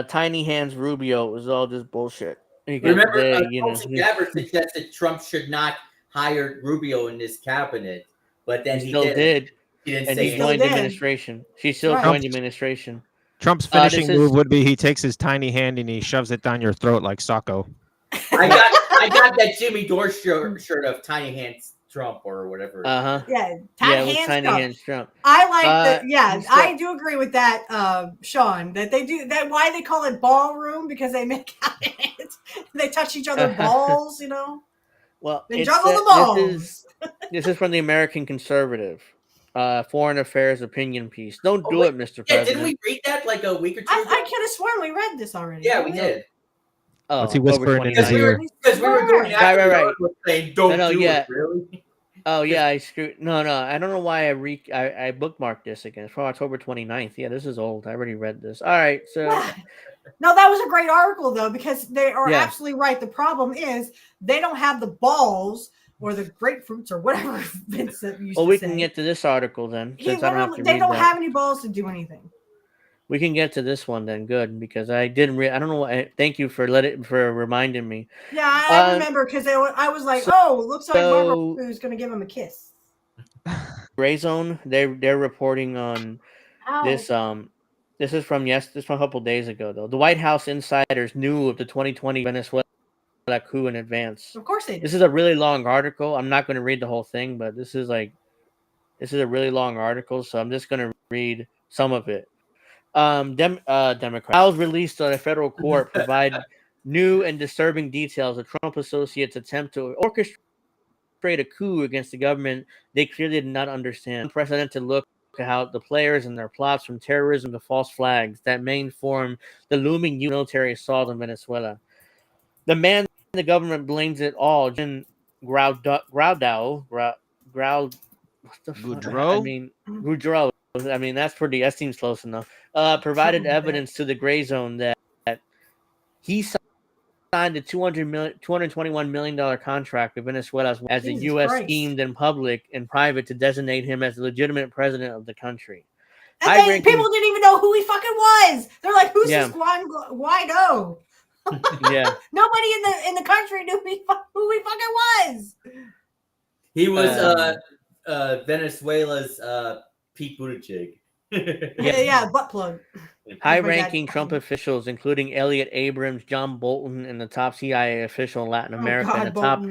Tiny Hands Rubio. It was all just bullshit. Remember, Tulsi Gabbard suggested Trump should not hire Rubio in his cabinet, but then he still did. He didn't and say he joined the administration. She still joined the administration. Trump's finishing move would be he takes his tiny hand and he shoves it down your throat like Socko. I got that Jimmy Dore shirt of Tiny Hands Trump or whatever. Yeah, Tiny Hands Trump. I like that. Yeah, I do agree with that, Sean. That they do that. Why they call it ballroom, because they make out in it. They touch each other balls. Well, they juggle the balls. This is from the American Conservative. Foreign Affairs opinion piece. Don't do it, Mr. President. Didn't we read that like a week or two ago? I could have sworn we read this already. Yeah, we did. Oh, what's he whispering in his ear? Because we were going after right. saying, don't do it, really? Oh, yeah, I screwed. No, I don't know why I bookmarked this again. It's from October 29th. Yeah, this is old. I already read this. All right, so... No, that was a great article, though, because they are absolutely right. The problem is they don't have the balls or the grapefruits or whatever Vincent used to say. Well, we can get to this article then. They don't have any balls to do anything. We can get to this one then. Good, because I didn't. I don't know. Why, thank you for reminding me. Yeah, I remember because I was like, looks like Barbara is going to give him a kiss. Gray Zone. They're reporting on this. This is from a couple days ago though. The White House insiders knew of the 2020 Venezuela coup in advance. Of course they did. This is a really long article. I'm not going to read the whole thing, but this is a really long article, so I'm just going to read some of it. Democrats. Files released on a federal court provide new and disturbing details of Trump associates' attempt to orchestrate a coup against the government they clearly did not understand. Unprecedented look at how the players and their plots, from terrorism to false flags, that may inform the looming military assault in Venezuela. The man the government blames it all, Jim Goudreau. Goudreau. I mean, that seems close enough. Provided evidence to the Gray Zone that he signed a $221 million contract with Venezuela as the U.S. schemed in public and private to designate him as the legitimate president of the country. And then people didn't even know who he fucking was. They're like, "Who's this Guaido?" Yeah. Nobody in the country knew who he fucking was. He was Venezuela's Pete Buttigieg. Yeah, butt plug. High-ranking Trump officials, including Elliot Abrams, John Bolton, and the top CIA official in Latin America, and the top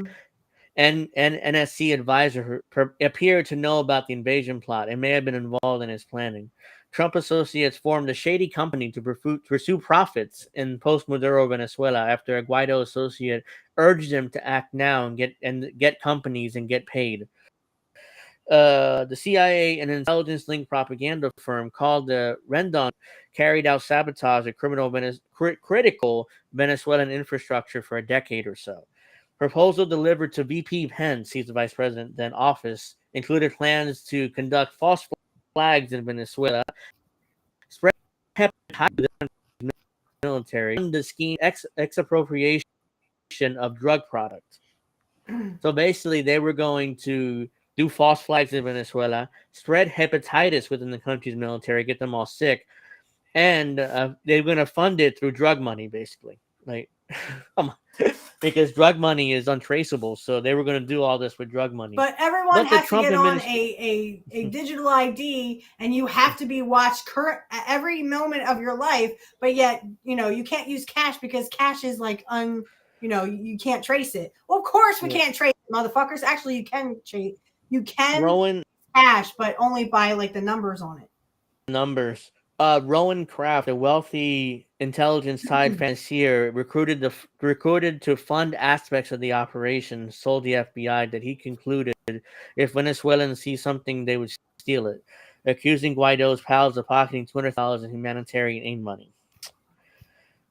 NSC advisor, appeared to know about the invasion plot and may have been involved in its planning. Trump associates formed a shady company to pursue profits in post-Maduro Venezuela after a Guaido associate urged them to act now and get companies and get paid. The CIA, an intelligence-linked propaganda firm called the Rendon, carried out sabotage of critical Venezuelan infrastructure for a decade or so. Proposal delivered to VP Pence, he's the vice president then office, included plans to conduct false flags in Venezuela, spread hepatitis military, and the scheme expropriation of drug products. So basically, they were going to do false flags in Venezuela, spread hepatitis within the country's military, get them all sick, and they're going to fund it through drug money, basically. Like, because drug money is untraceable, so they were going to do all this with drug money. But everyone has to get on a digital ID, and you have to be watched every moment of your life. But yet, you can't use cash because cash is like you can't trace it. Well, of course we can't trace it, motherfuckers. Actually, you can trace. You can cash, but only by like the numbers on it. Numbers. Rowan Kraft, a wealthy, intelligence-tied financier, recruited to fund aspects of the operation, told the FBI that he concluded if Venezuelans see something, they would steal it, accusing Guaido's pals of pocketing $200,000 in humanitarian aid money.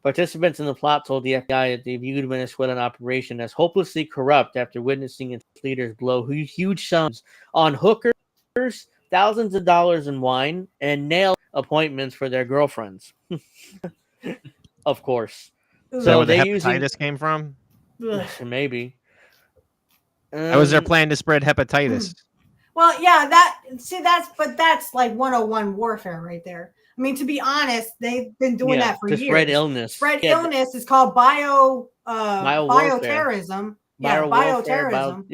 Participants in the plot told the FBI that they viewed Venezuelan operation as hopelessly corrupt after witnessing its leaders blow huge sums on hookers, thousands of dollars in wine, and nail appointments for their girlfriends. Of course. Is that where the hepatitis came from? Maybe. That was their plan to spread hepatitis. Well, yeah, that's like 101 warfare right there. I mean, to be honest, they've been doing that for years. Spread illness. Illness is called bioterrorism. Bioterrorism.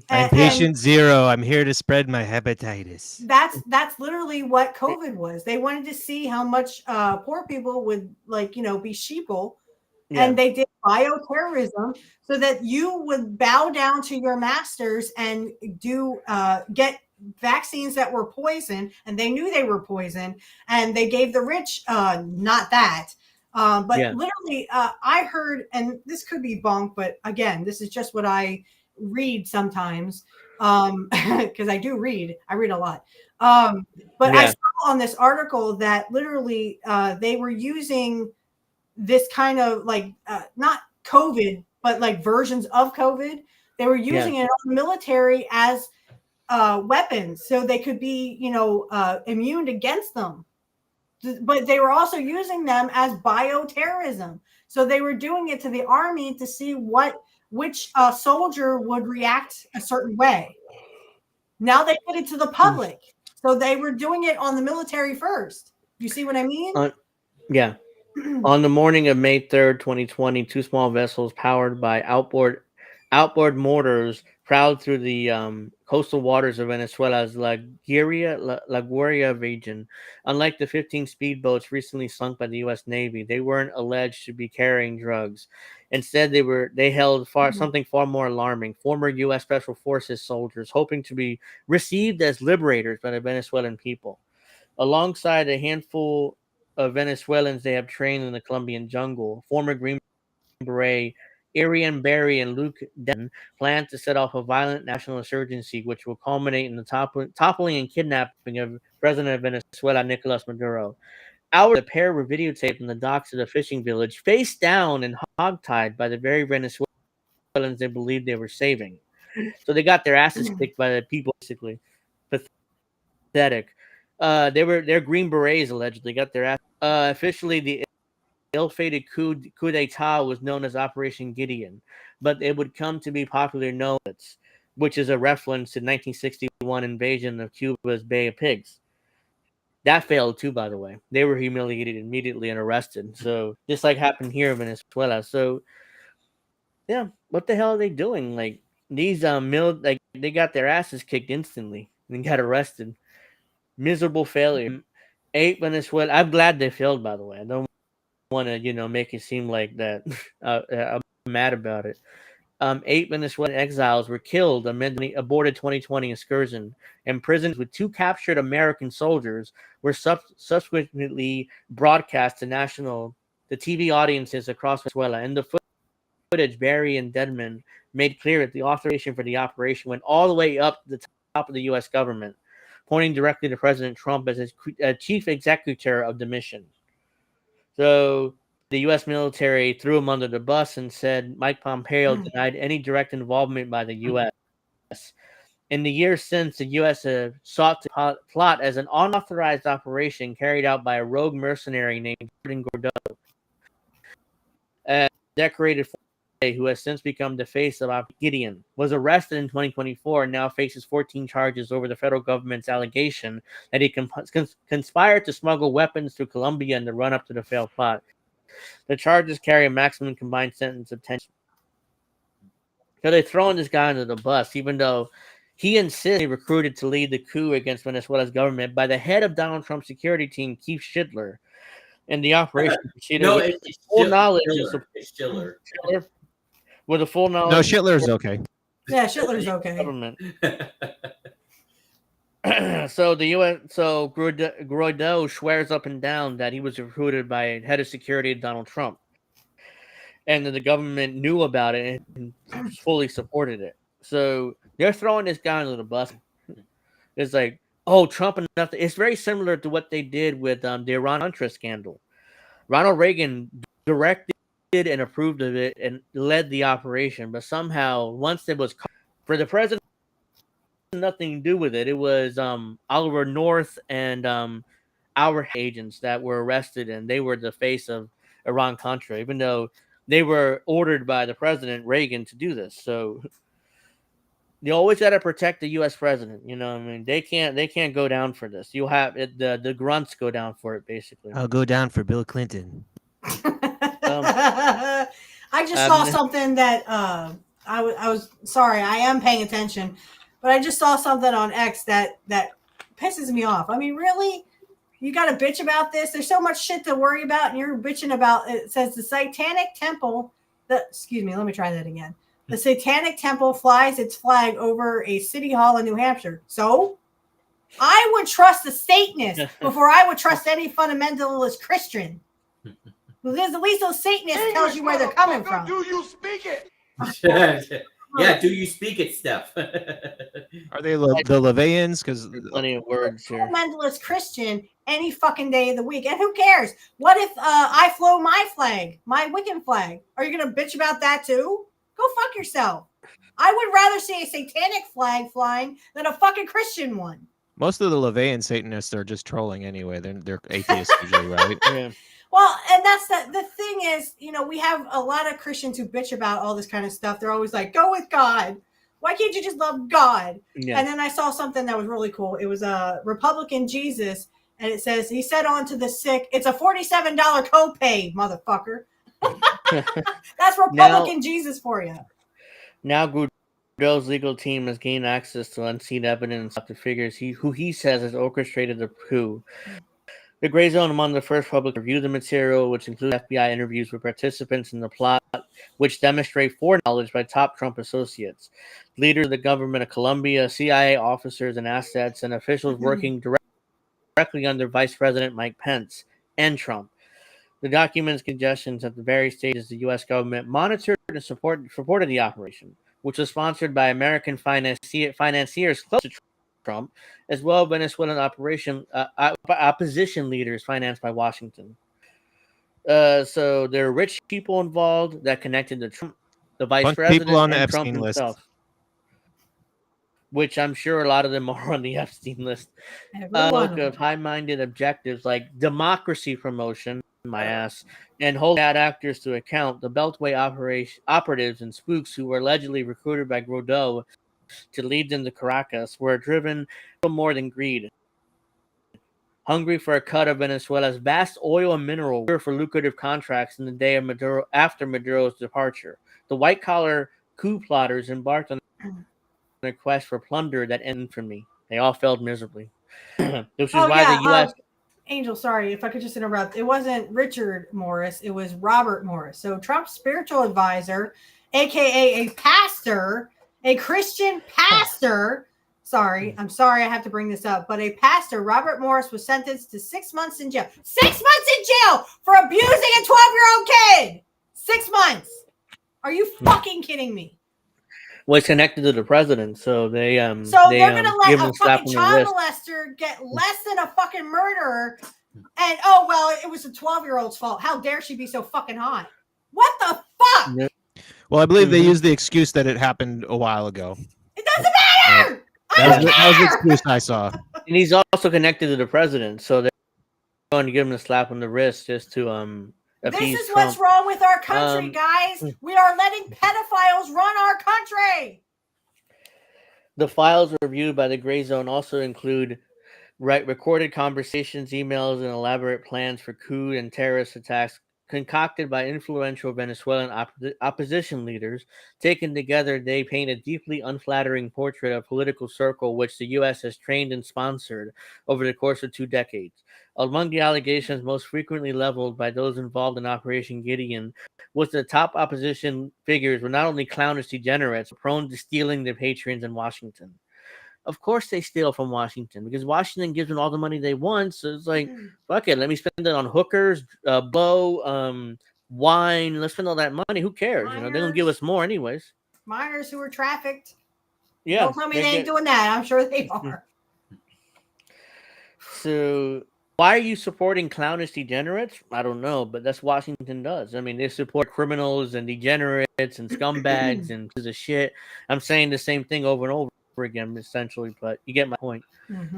I'm patient zero. I'm here to spread my hepatitis. That's literally what COVID was. They wanted to see how much poor people would be sheeple. Yeah. And they did bioterrorism so that you would bow down to your masters and get vaccines that were poison, and they knew they were poison, and they gave the rich not that. Literally, I heard, and this could be bunk, but again, this is just what I read sometimes, because I read a lot. I saw on this article that literally they were using this kind of not COVID, but like versions of COVID. They were using it on the military as weapons, so they could be, immune against them. But they were also using them as bioterrorism. So they were doing it to the army to see which soldier would react a certain way. Now they did it to the public. So they were doing it on the military first. You see what I mean? Yeah. On the morning of May 3rd, 2020, two small vessels powered by outboard mortars prowled through the coastal waters of Venezuela's La Guaira region. Unlike the 15 speedboats recently sunk by the U.S. Navy, they weren't alleged to be carrying drugs. Instead, they held something far more alarming: former U.S. Special Forces soldiers hoping to be received as liberators by the Venezuelan people. Alongside a handful of Venezuelans they have trained in the Colombian jungle, former Green Beret Irian Berry and Luke Denton plan to set off a violent national insurgency, which will culminate in the toppling and kidnapping of President of Venezuela, Nicolas Maduro. The pair were videotaped in the docks of the fishing village, face down and hogtied by the very Venezuelans they believed they were saving. So they got their asses kicked by the people, basically. Pathetic. They're Green Berets, allegedly got their ass. Officially, the ill-fated coup d'etat was known as Operation Gideon, but it would come to be popularly known, which is a reference to 1961 invasion of Cuba's Bay of Pigs. That failed too, by the way. They were humiliated immediately and arrested. So just like happened here in Venezuela. So yeah, what the hell are they doing? Like these they got their asses kicked instantly and got arrested. Miserable failure. 8 Venezuela. I'm glad they failed, by the way. I don't want to, make it seem like that I'm mad about it. 8 Venezuelan exiles were killed amid the aborted 2020 excursion, and prisons with 2 captured American soldiers were subsequently broadcast to the TV audiences across Venezuela. And the footage, Barry and Dedman made clear that the authorization for the operation went all the way up to the top of the U.S. government, pointing directly to President Trump as his chief executor of the mission. So the U.S. military threw him under the bus and said Mike Pompeo denied any direct involvement by the U.S. In the years since, the U.S. sought to plot as an unauthorized operation carried out by a rogue mercenary named Jordan Gordeau, a decorated who has since become the face of Operation Gideon, was arrested in 2024 and now faces 14 charges over the federal government's allegation that he conspired to smuggle weapons through Colombia in the run-up to the failed plot. The charges carry a maximum combined sentence of 10 years. So they're throwing this guy under the bus, even though he insists he recruited to lead the coup against Venezuela's government by the head of Donald Trump's security team, Keith Schindler. And the operation proceeded with full knowledge and support. Schindler. With a full knowledge. No, Schindler's okay. Yeah, Schindler's okay. Government. So Gordeau swears up and down that he was recruited by head of security Donald Trump, and that the government knew about it and fully supported it. So they're throwing this guy under the bus. It's like, oh, Trump and nothing. It's very similar to what they did with the Iran-Contra scandal. Ronald Reagan directed and approved of it and led the operation, but somehow once it was for the president, nothing to do with it. It was Oliver North and our agents that were arrested, and they were the face of Iran-Contra, even though they were ordered by the president Reagan to do this. So you always got to protect the U.S. president. You know what I mean? They can't go down for this. You'll have it, the grunts go down for it, basically. I'll go down for Bill Clinton. I just saw something that I was sorry. I am paying attention, but I just saw something on X that pisses me off. I mean, really? You got to bitch about this? There's so much shit to worry about, and you're bitching about it. Says the Satanic Temple. Excuse me. Let me try that again. The Satanic Temple flies its flag over a city hall in New Hampshire. So I would trust the Satanist before I would trust any fundamentalist Christian. Because at least those Satanists tells you where they're coming from. Do you speak it? Yeah, do you speak it, Steph? Are they the Levians? Because plenty of words here. Fundamentalist Christian any fucking day of the week. And who cares? What if I flow my flag, my Wiccan flag? Are you going to bitch about that too? Go fuck yourself. I would rather see a satanic flag flying than a fucking Christian one. Most of the Levian Satanists are just trolling anyway. They're atheists usually, right? Yeah. Well, and that's the thing is, we have a lot of Christians who bitch about all this kind of stuff. They're always like, go with God. Why can't you just love God? Yeah. And then I saw something that was really cool. It was a Republican Jesus, and it says, he said on to the sick, it's a $47 copay, motherfucker. That's Republican Jesus for you. Now Gordeau's legal team has gained access to unseen evidence of the figures who he says has orchestrated the coup. The Gray Zone among the first public to review the material, which includes FBI interviews with participants in the plot, which demonstrate foreknowledge by top Trump associates, leaders of the government of Colombia, CIA officers and assets, and officials working directly under Vice President Mike Pence and Trump. The documents suggestions at the various stages the U.S. government monitored and supported the operation, which was sponsored by American financiers close to Trump, as well as Venezuelan opposition leaders financed by Washington. So there are rich people involved that connected to Trump, the vice president, people on the and Epstein Trump himself. list. Which I'm sure a lot of them are on the Epstein list. Of high-minded objectives like democracy promotion, my ass, and hold bad actors to account. The Beltway operatives and spooks who were allegedly recruited by Gordeau to lead them to Caracas were driven no more than greed. Hungry for a cut of Venezuela's vast oil and mineral for lucrative contracts in the day of after Maduro's departure. The white-collar coup plotters embarked on a quest for plunder that ended for me. They all failed miserably. Which is why the U.S. Angel, sorry if I could just interrupt. It wasn't Richard Morris, it was Robert Morris. So Trump's spiritual advisor, aka a pastor, a Christian pastor. Sorry, I'm sorry I have to bring this up, but a pastor, Robert Morris, was sentenced to 6 months in jail. 6 months in jail for abusing a 12-year-old kid. 6 months. Are you fucking kidding me? Was connected to the president, so they're gonna let a fucking child molester get less than a fucking murderer, and oh well, it was a 12-year-old's fault. How dare she be so fucking hot? What the fuck? Yeah. Well, I believe they used the excuse that it happened a while ago. It doesn't matter. That was the excuse I saw. And he's also connected to the president, so they're going to give him a slap on the wrist just to This is Trump. what's wrong with our country, guys. We are letting pedophiles run our country. The files reviewed by the Gray Zone also include recorded conversations, emails, and elaborate plans for coup and terrorist attacks concocted by influential Venezuelan opposition leaders. Taken together, they paint a deeply unflattering portrait of a political circle which the U.S. has trained and sponsored over the course of 2 decades. Among the allegations most frequently leveled by those involved in Operation Gideon was the top opposition figures were not only clownish degenerates, but prone to stealing their patrons in Washington. Of course they steal from Washington because Washington gives them all the money they want. So it's like, fuck it, let me spend it on hookers, wine. Let's spend all that money. Who cares? Minors, you know, they're gonna give us more anyways. Minors who were trafficked. Yeah, don't tell me they ain't doing that. I'm sure they are. So why are you supporting clownish degenerates? I don't know, but that's what Washington does. I mean, they support criminals and degenerates and scumbags and pieces of shit. I'm saying the same thing over and over again, essentially, but you get my point.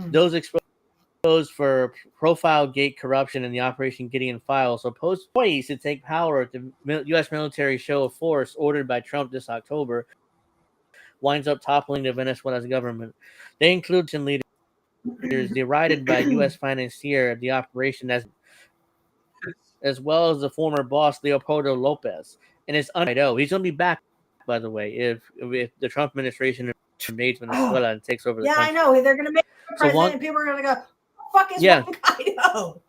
Those exposed for profile gate corruption in the Operation Gideon files opposed ways to take power at the U.S. military show of force ordered by Trump this October winds up toppling the Venezuela's government. They include leaders derided by U.S. financier of the operation as well as the former boss Leopoldo Lopez. And it's he's going to be back, by the way, if the Trump administration invades Venezuela and takes over the country. I know. They're going to make him president and people are going to go, fuck is Juan Guaido?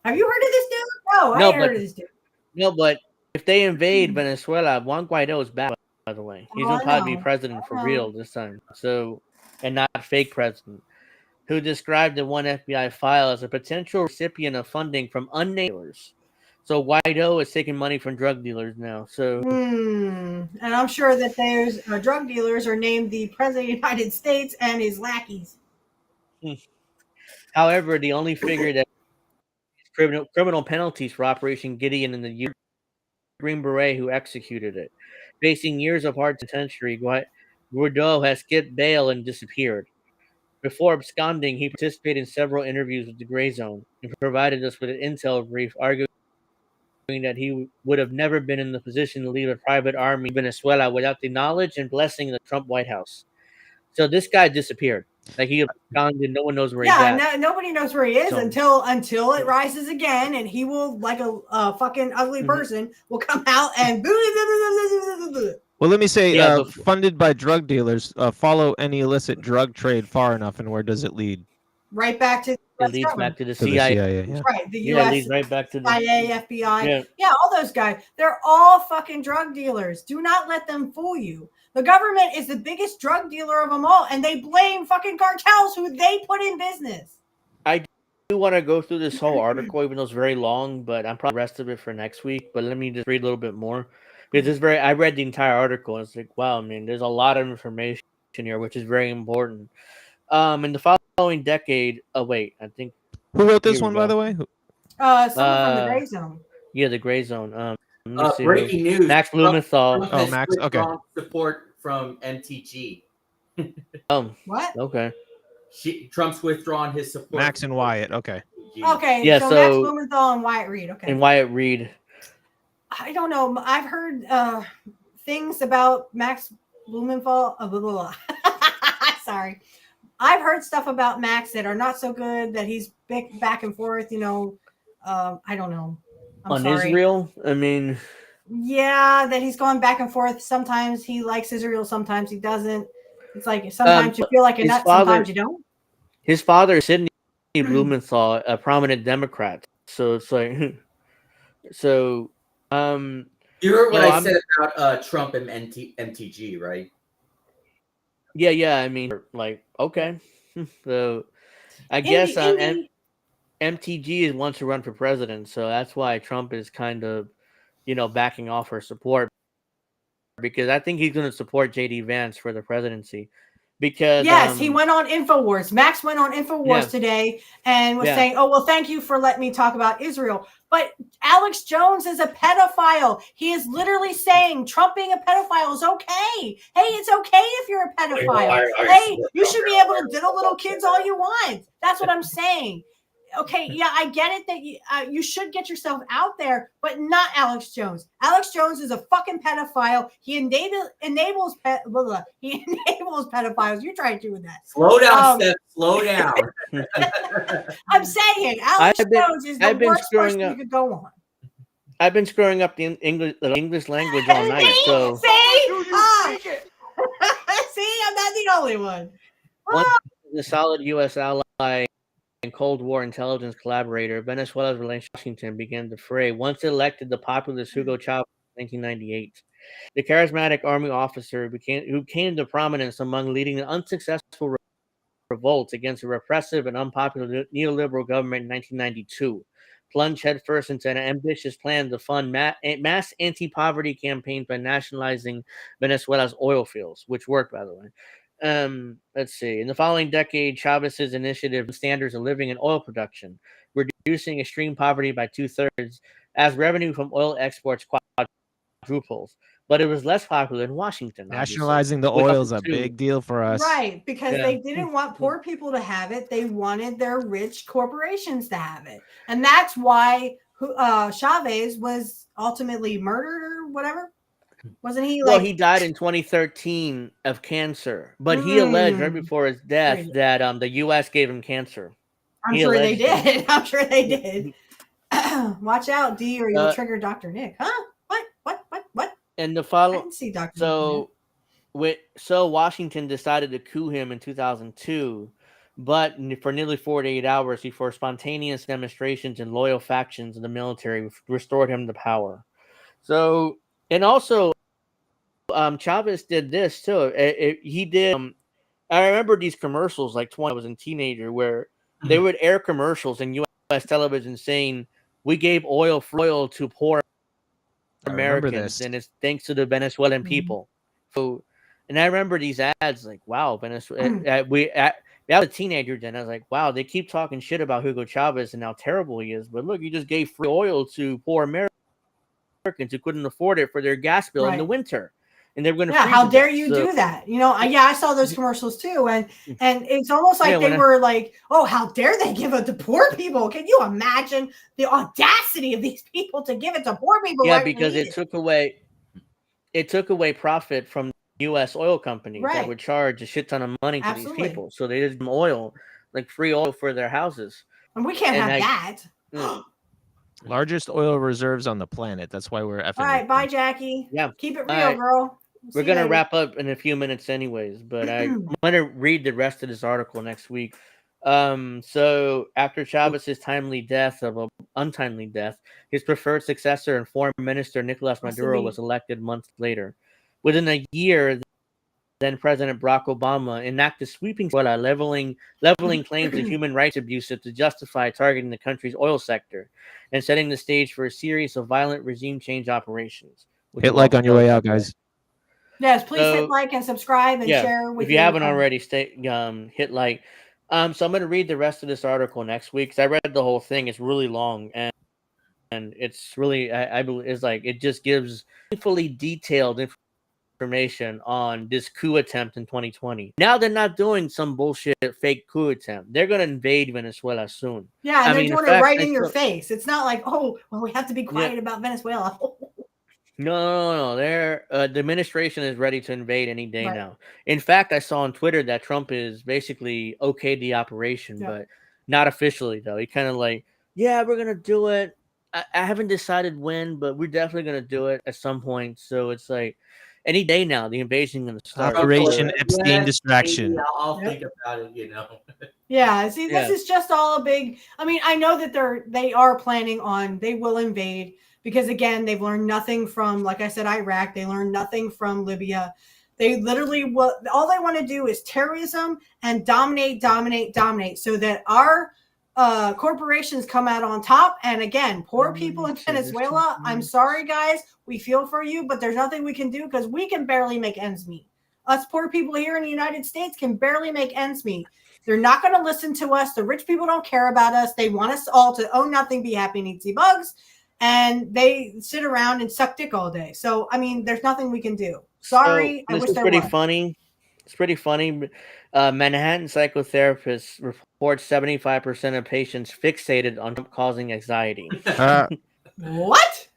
Have you heard of this dude? No, I ain't heard of this dude. No, but if they invade Venezuela, Juan Guaido is back, by the way. He's going to probably be president for real this time. So, and not a fake president. Who described the one FBI file as a potential recipient of funding from unnamed dealers. So Guaido is taking money from drug dealers now. So, and I'm sure that those drug dealers are named the President of the United States and his lackeys. However, the only figure that criminal penalties for Operation Gideon in the year Green Beret who executed it, facing years of hard detention, Guaido has skipped bail and disappeared. Before absconding, he participated in several interviews with the Gray Zone and provided us with an intel brief arguing that he would have never been in the position to lead a private army in Venezuela without the knowledge and blessing of the Trump White House. So this guy disappeared. Like he absconded, no one knows where he's at. Nobody knows where he is until it rises again, and he will, like a fucking ugly person, will come out and Well, let me say, funded by drug dealers, follow any illicit drug trade far enough, and where does it lead? Right back to it leads back to the CIA. Yeah. Right, the U.S. it leads right back to the CIA, FBI. Yeah, all those guys. They're all fucking drug dealers. Do not let them fool you. The government is the biggest drug dealer of them all, and they blame fucking cartels who they put in business. I do want to go through this whole article, even though it's very long, but I'm probably the rest of it for next week. But let me just read a little bit more. Because it's I read the entire article, and it's like, wow, I mean, there's a lot of information here, which is very important. In the following decade, I think. Who wrote this one, by the way? Someone from the Gray Zone. Yeah, the Gray Zone. Breaking news. Max Blumenthal. Max. Okay. Support from MTG. What? Okay. Trump's withdrawn his support. Max and Wyatt. Okay. Okay. Yeah. So Max Blumenthal and Wyatt Reed. Okay. And Wyatt Reed. I don't know. I've heard things about Max Blumenthal. Sorry. I've heard stuff about Max that are not so good, that he's back and forth, I don't know. I'm sorry. Israel? I mean... Yeah, that he's going back and forth. Sometimes he likes Israel, sometimes he doesn't. It's like sometimes you feel like a nut, sometimes you don't. His father, Sidney Blumenthal, a prominent Democrat. So it's like, so you heard what I said about Trump and MTG, right? Yeah. I mean, like, okay. So I guess MTG wants to run for president, so that's why Trump is kind of, backing off her support, because I think he's going to support JD Vance for the presidency. Because yes, he went on InfoWars. Max went on InfoWars today and was saying, "Oh, well, thank you for letting me talk about Israel." But Alex Jones is a pedophile. He is literally saying Trump being a pedophile is okay. Hey, it's okay if you're a pedophile. Hey, you should be able to diddle little kids all you want. That's what I'm saying. Okay, yeah, I get it that you should get yourself out there, but not Alex Jones. Alex Jones is a fucking pedophile. He enables pedophiles. You're trying to do that. Slow down, Steph. Slow down. I'm saying Alex Jones is the worst person you could go on. I've been screwing up the English language all night. So see, I'm not the only one. Once the solid U.S. ally and Cold War intelligence collaborator, Venezuela's relationship with Washington began to fray. Once elected the populist Hugo Chavez in 1998, the charismatic army officer who came to prominence among leading the unsuccessful revolts against a repressive and unpopular neoliberal government in 1992, plunged headfirst into an ambitious plan to fund mass anti-poverty campaigns by nationalizing Venezuela's oil fields, which worked, by the way. Let's see. In the following decade, Chavez's initiative standards of living and oil production, reducing extreme poverty by 2/3 as revenue from oil exports quadruples. But it was less popular in Washington. Nationalizing the oil is a big deal for us. Right, because they didn't want poor people to have it. They wanted their rich corporations to have it. And that's why Chavez was ultimately murdered or whatever. Wasn't he? Well, he died in 2013 of cancer, but he alleged right before his death that the U.S. gave him cancer. I'm sure they did. I'm sure they did. Watch out, D, or you'll trigger Dr. Nick. Huh? What? And the follow. I didn't see Dr. Nick. So Washington decided to coup him in 2002, but for nearly 48 hours before spontaneous demonstrations and loyal factions in the military restored him to power. So, and also, Chavez did this too. He did. I remember these commercials like when I was a teenager, where they would air commercials in U.S. television saying, "We gave oil to poor Americans, and it's thanks to the Venezuelan people." So, and I remember these ads like, "Wow, Venezuela." I was a teenager then. I was like, "Wow, they keep talking shit about Hugo Chavez and how terrible he is, but look, you just gave free oil to poor Americans who couldn't afford it for their gas bill in the winter." And they're going to how dare you do that? I saw those commercials too, and it's almost like they were like, "Oh, how dare they give it to poor people?" Can you imagine the audacity of these people to give it to poor people? Yeah, because it took away profit from U.S. oil companies that would charge a shit ton of money to these people, so they did oil, like free oil for their houses, and we can't have that. Largest oil reserves on the planet. That's why we're effing. All right, bye, Jackie. Yeah, keep it real, girl. We're going to wrap up in a few minutes anyways, but I'm going to read the rest of this article next week. So after Chavez's untimely death, his preferred successor and foreign minister, Nicolas Maduro, was elected months later. Within a year, then President Barack Obama enacted sweeping leveling claims of human rights abuses to justify targeting the country's oil sector and setting the stage for a series of violent regime change operations. Hit like on your way out, guys. Yes, please hit like and subscribe and share with if you haven't already. Hit like. So I'm going to read the rest of this article next week because I read the whole thing. It's really long and it's really I believe it's like it just gives fully detailed information on this coup attempt in 2020. Now they're not doing some bullshit fake coup attempt. They're going to invade Venezuela soon. Yeah, and they're doing it right in your face. It's not like, oh, well, we have to be quiet about Venezuela. No. The administration is ready to invade any day now. In fact, I saw on Twitter that Trump is basically okayed the operation, but not officially though. He kind of like, yeah, we're gonna do it. I haven't decided when, but we're definitely gonna do it at some point. So it's like, any day now. The invasion going to start. Operation Epstein distraction. Maybe I'll think about it. Yeah. See, this is just all a big. I mean, I know that they are planning on. They will invade because again, they've learned nothing from, like I said, Iraq. They learned nothing from Libya. They literally all they want to do is terrorism and dominate, so that our corporations come out on top. And again, poor people in Venezuela, I'm sorry, guys. We feel for you, but there's nothing we can do because we can barely make ends meet. Us poor people here in the United States can barely make ends meet. They're not going to listen to us. The rich people don't care about us. They want us all to own nothing, be happy, and eat sea bugs. And they sit around and suck dick all day. So, I mean, there's nothing we can do. Sorry. So, I wish there pretty was. funny. It's pretty funny. Manhattan psychotherapists report 75% of patients fixated on causing anxiety. What?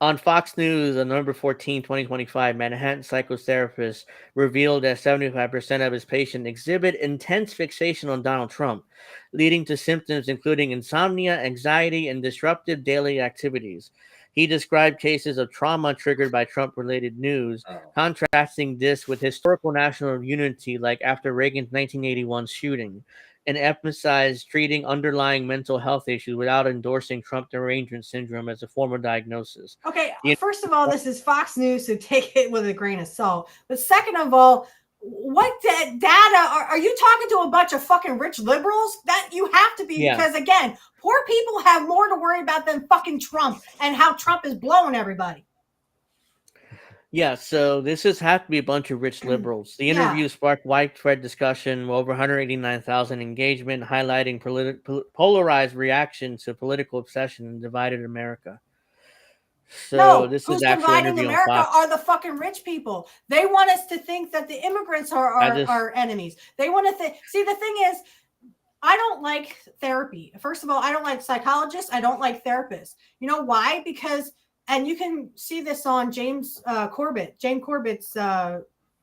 On Fox News on November 14, 2025, Manhattan psychotherapist revealed that 75% of his patients exhibit intense fixation on Donald Trump, leading to symptoms including insomnia, anxiety, and disruptive daily activities. He described cases of trauma triggered by Trump-related news, contrasting this with historical national unity like after Reagan's 1981 shooting, and emphasized treating underlying mental health issues without endorsing Trump derangement syndrome as a formal diagnosis. Okay, first of all, this is Fox News, so take it with a grain of salt. But second of all, what data are you talking to? A bunch of fucking rich liberals? That you have to be, because again, poor people have more to worry about than fucking Trump and how Trump is blowing everybody. Yeah, so this has had to be a bunch of rich liberals. The interview sparked widespread discussion, over 189,000 engagement, highlighting polarized reaction to political obsession in divided America. So this who's is actually dividing America are the fucking rich people. They want us to think that the immigrants are our enemies. They want to think. See, the thing is, I don't like therapy. First of all, I don't like psychologists. I don't like therapists. You know why? Because, and you can see this on James Corbett's,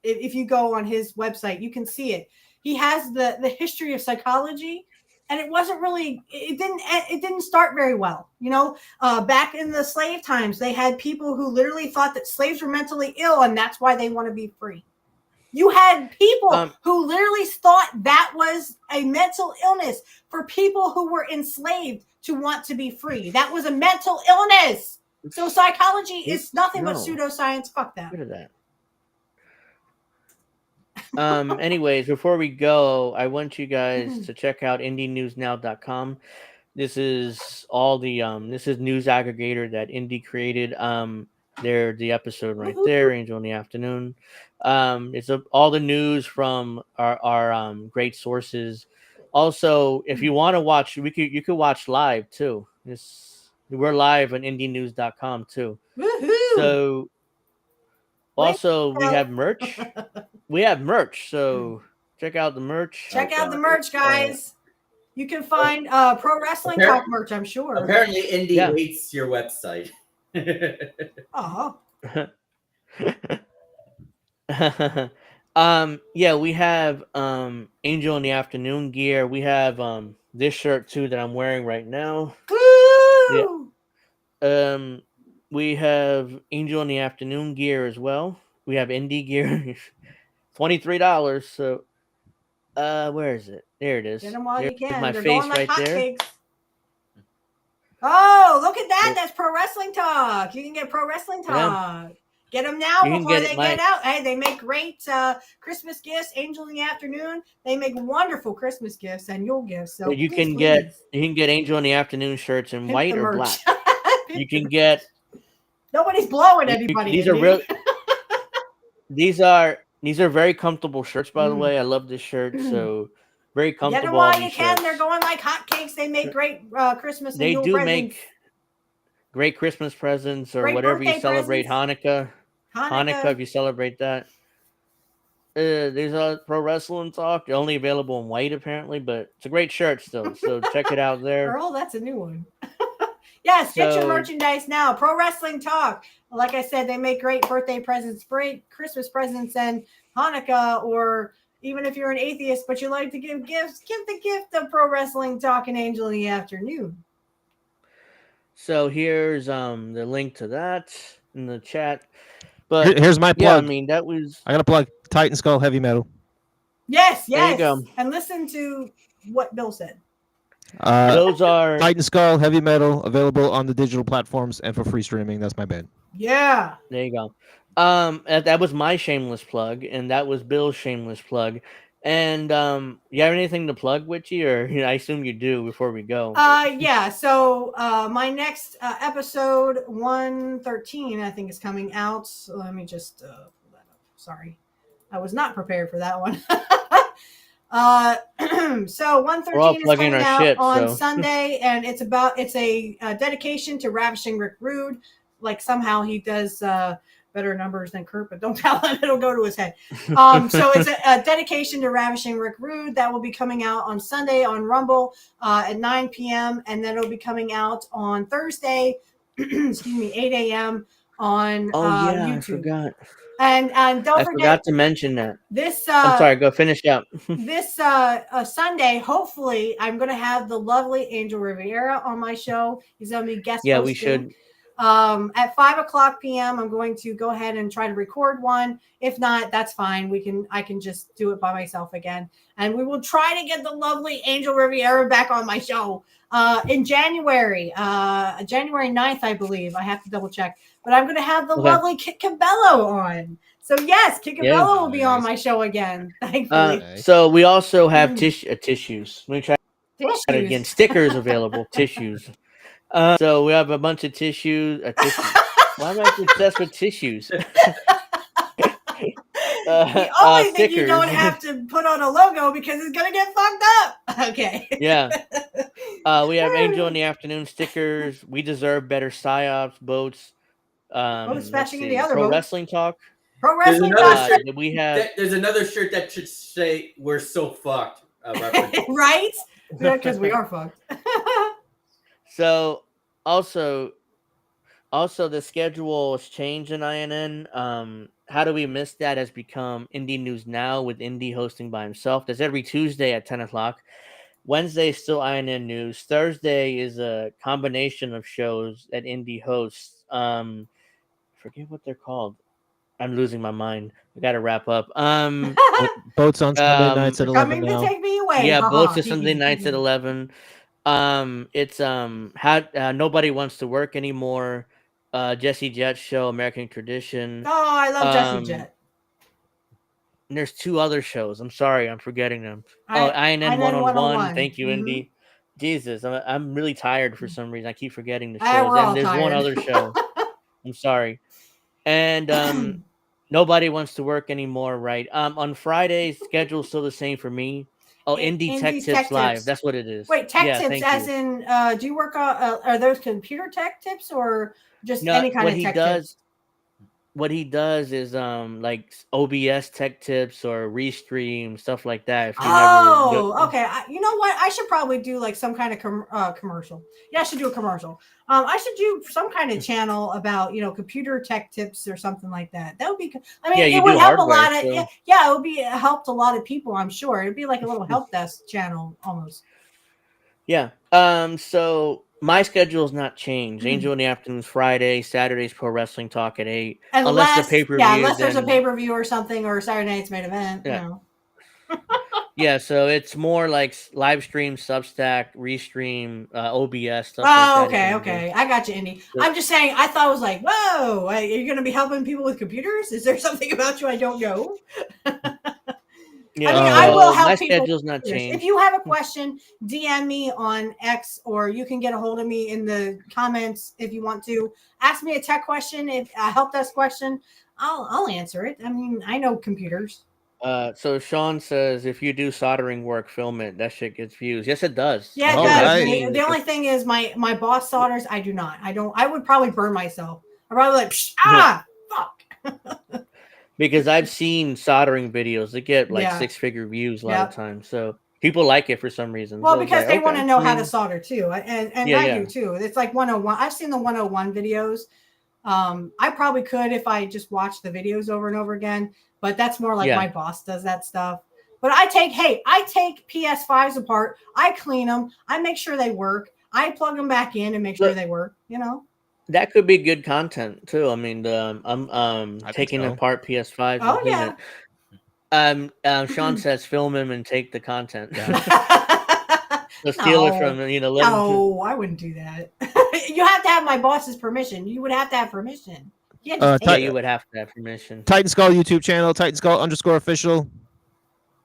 if you go on his website, you can see it. He has the history of psychology, and it wasn't really, it didn't start very well. You know, back in the slave times, they had people who literally thought that slaves were mentally ill, and that's why they want to be free. You had people who literally thought that was a mental illness for people who were enslaved to want to be free. That was a mental illness. So psychology is nothing but pseudoscience. Fuck that. Rid of that. Anyways, before we go, I want you guys to check out IndieNewsNow.com. This is all the this is news aggregator that Indie created. They're the episode right there, Angel in the Afternoon. It's all the news from our great sources. Also, if you want to watch, you could watch live too. We're live on IndieNews.com too. Woohoo! So also we have merch. We have merch, so check out the merch. Check out the merch, guys. You can find Pro Wrestling Talk merch, I'm sure. Apparently, Indie hates your website. Oh. Yeah, we have Angel in the Afternoon gear. We have this shirt too that I'm wearing right now. Woo! Yeah. We have Angel in the Afternoon gear as well. We have Indie gear. $23. So where is it? There it is. Get them while you can. My They're face going like right there. hotcakes. Oh, look at that. That's Pro Wrestling Talk. You can get Pro Wrestling Talk. Yeah. Get them now before they get out. Hey, they make great Christmas gifts. Angel in the Afternoon. They make wonderful Christmas gifts and Yule gifts. So you can get Angel in the Afternoon shirts in white or black. You can get. Nobody's blowing anybody. These are real. These are very comfortable shirts, by the way. I love this shirt. So very comfortable. Get them while you can. They're going like hotcakes. They make great Christmas and Yule presents. Make great Christmas presents or whatever you celebrate. Hanukkah, if you celebrate that. There's a Pro Wrestling Talk. They're only available in white, apparently, but it's a great shirt still. So check it out there. Earl, that's a new one. Yes, get your merchandise now. Pro Wrestling Talk. Like I said, they make great birthday presents, great Christmas presents, and Hanukkah, or even if you're an atheist but you like to give gifts, give the gift of Pro Wrestling Talk and Angel in the Afternoon. So here's the link to that in the chat. But here's my plug. I mean, that was. I got to plug Titan Skull Heavy Metal. Yes. There you go. And listen to what Bill said. Those are Titan Skull Heavy Metal, available on the digital platforms and for free streaming. That's my band. Yeah. There you go. That was my shameless plug, and that was Bill's shameless plug. And you have anything to plug, Witchy, or I assume you do before we go. Yeah. So my next episode 113, I think, is coming out. So let me just pull that up. Sorry, I was not prepared for that one. So 113 is coming out on Sunday, and it's a dedication to Ravishing Rick Rude. Like somehow he does better numbers than Kurt, but don't tell him, it'll go to his head. So it's a dedication to Ravishing Rick Rude that will be coming out on Sunday on Rumble at 9 p.m. and then it'll be coming out on Thursday, 8 a.m. on YouTube. I forgot. And don't forget, I forgot to mention that. This I'm sorry, go finish up. This Sunday, hopefully, I'm going to have the lovely Angel Rivera on my show. He's going to be guest hosting. Yeah, we should. At 5:00 p.m., I'm going to go ahead and try to record one. If not, that's fine. I can just do it by myself again. And we will try to get the lovely Angel Rivera back on my show in January 9th, I believe. I have to double check. But I'm going to have the lovely Kit Cabello on. So, yes, Kit Cabello will be on my show again, thankfully. So we also have tissues. Let me try that again. Stickers available, tissues. So we have a bunch of tissues. Why am I obsessed with tissues? The only thing you don't have to put on a logo because it's going to get fucked up. Okay. Yeah. We have Angel in the Afternoon stickers. We deserve better psyops, boats. Smashing in the other Pro boat. Wrestling Talk. Pro Wrestling Talk. We have. There's another shirt that should say "We're so fucked." Right? Because we are fucked. So, also the schedule has changed in INN. How Do We Miss That has become Indie News Now with Indie hosting by himself. That's every Tuesday at 10 o'clock. Wednesday is still INN News. Thursday is a combination of shows that Indie hosts. Forget what they're called. I'm losing my mind. We got to wrap up. Boats on Sunday nights at 11 coming now. to take me away. Yeah, Boats on Sunday nights at 11. It's Nobody Wants to Work Anymore. Jesse Jet's show, American Tradition. Oh, I love Jesse Jet. And there's two other shows. I'm sorry, I'm forgetting them. INN 101. Thank you, Indy. Jesus, I'm really tired for some reason. I keep forgetting the shows. And there's one other show. I'm sorry. And Nobody Wants to Work Anymore, right? On Fridays, schedule's still the same for me. Oh, Indie Tech Tips Live. That's what it is. Wait, tech tips as in, do you work on, are those computer tech tips or just any kind of tech tips? What he does is like OBS tech tips or Restream, stuff like that. Okay. You know what? I should probably do like some kind of commercial. Yeah, I should do a commercial. I should do some kind of channel about, computer tech tips or something like that. That would be, it would help a lot of, it would be helped a lot of people, I'm sure. It'd be like a little help desk channel almost. Yeah. So my schedule has not changed. Angel in the Afternoons Friday, Saturday's Pro Wrestling Talk at 8. Unless the pay-per-view. Yeah, unless there's a pay-per-view or something, or Saturday Night's Main Event. Yeah. Yeah, so it's more like live stream, Substack, Restream, OBS, stuff like that. Okay. I got you, Indy. So, I'm just saying, I thought it was like, whoa, are you going to be helping people with computers? Is there something about you I don't know? Yeah, I will help people. My schedule's not changed. If you have a question, DM me on X, or you can get a hold of me in the comments if you want to. Ask me a tech question, a help desk question. I'll answer it. I know computers. So Sean says, if you do soldering work, film it. That shit gets views. Yes, it does. Yeah, it does. Right. The only thing is my boss solders. I do not. I would probably burn myself. I'd probably fuck. Because I've seen soldering videos that get like 6-figure views a lot of times. So people like it for some reason. Well, because they want to know how to solder too. And I do too. It's like 101. I've seen the 101 videos. I probably could if I just watched the videos over and over again. But that's more like my boss does that stuff. But I take PS5s apart. I clean them. I make sure they work. I plug them back in and make sure they work, That could be good content too. I mean, think taking so. apart PS5. Oh yeah. Sean says film him and take the content. Yeah. So steal it from let him No, I wouldn't do that. You have to have my boss's permission. You would have to have permission. You can't just take you it. would have to have permission. Titan Skull YouTube channel, Titan Skull _official.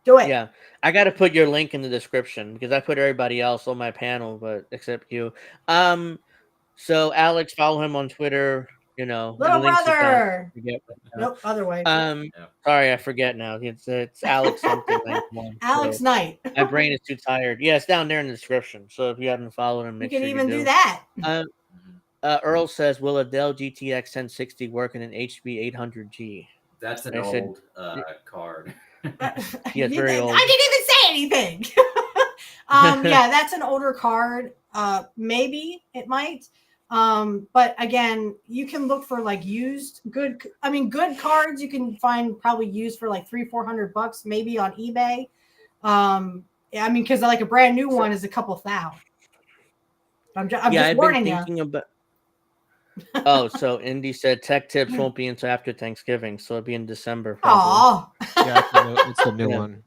Do it. Yeah, I got to put your link in the description because I put everybody else on my panel, but except you. So Alex, follow him on Twitter. You know, Little the links is down. brother. Forget. Nope, other way. Sorry, I forget now. It's Alex something. Alex Knight. My brain is too tired. Yeah, it's down there in the description. So if you haven't followed him, You make can sure even you do that. Earl says, "Will a Dell GTX 1060 work in an HB 800G?" That's an old card. Yeah, it's very old. I didn't even say anything. Yeah, that's an older card. Maybe it might. But again, you can look for like used good cards you can find probably used for like $300-400 maybe on eBay. I mean, because like a brand new one is a couple thousand. I'm just warning you. Oh, so Indy said tech tips won't be until after Thanksgiving, so it'll be in December. Oh, yeah, it's the new one.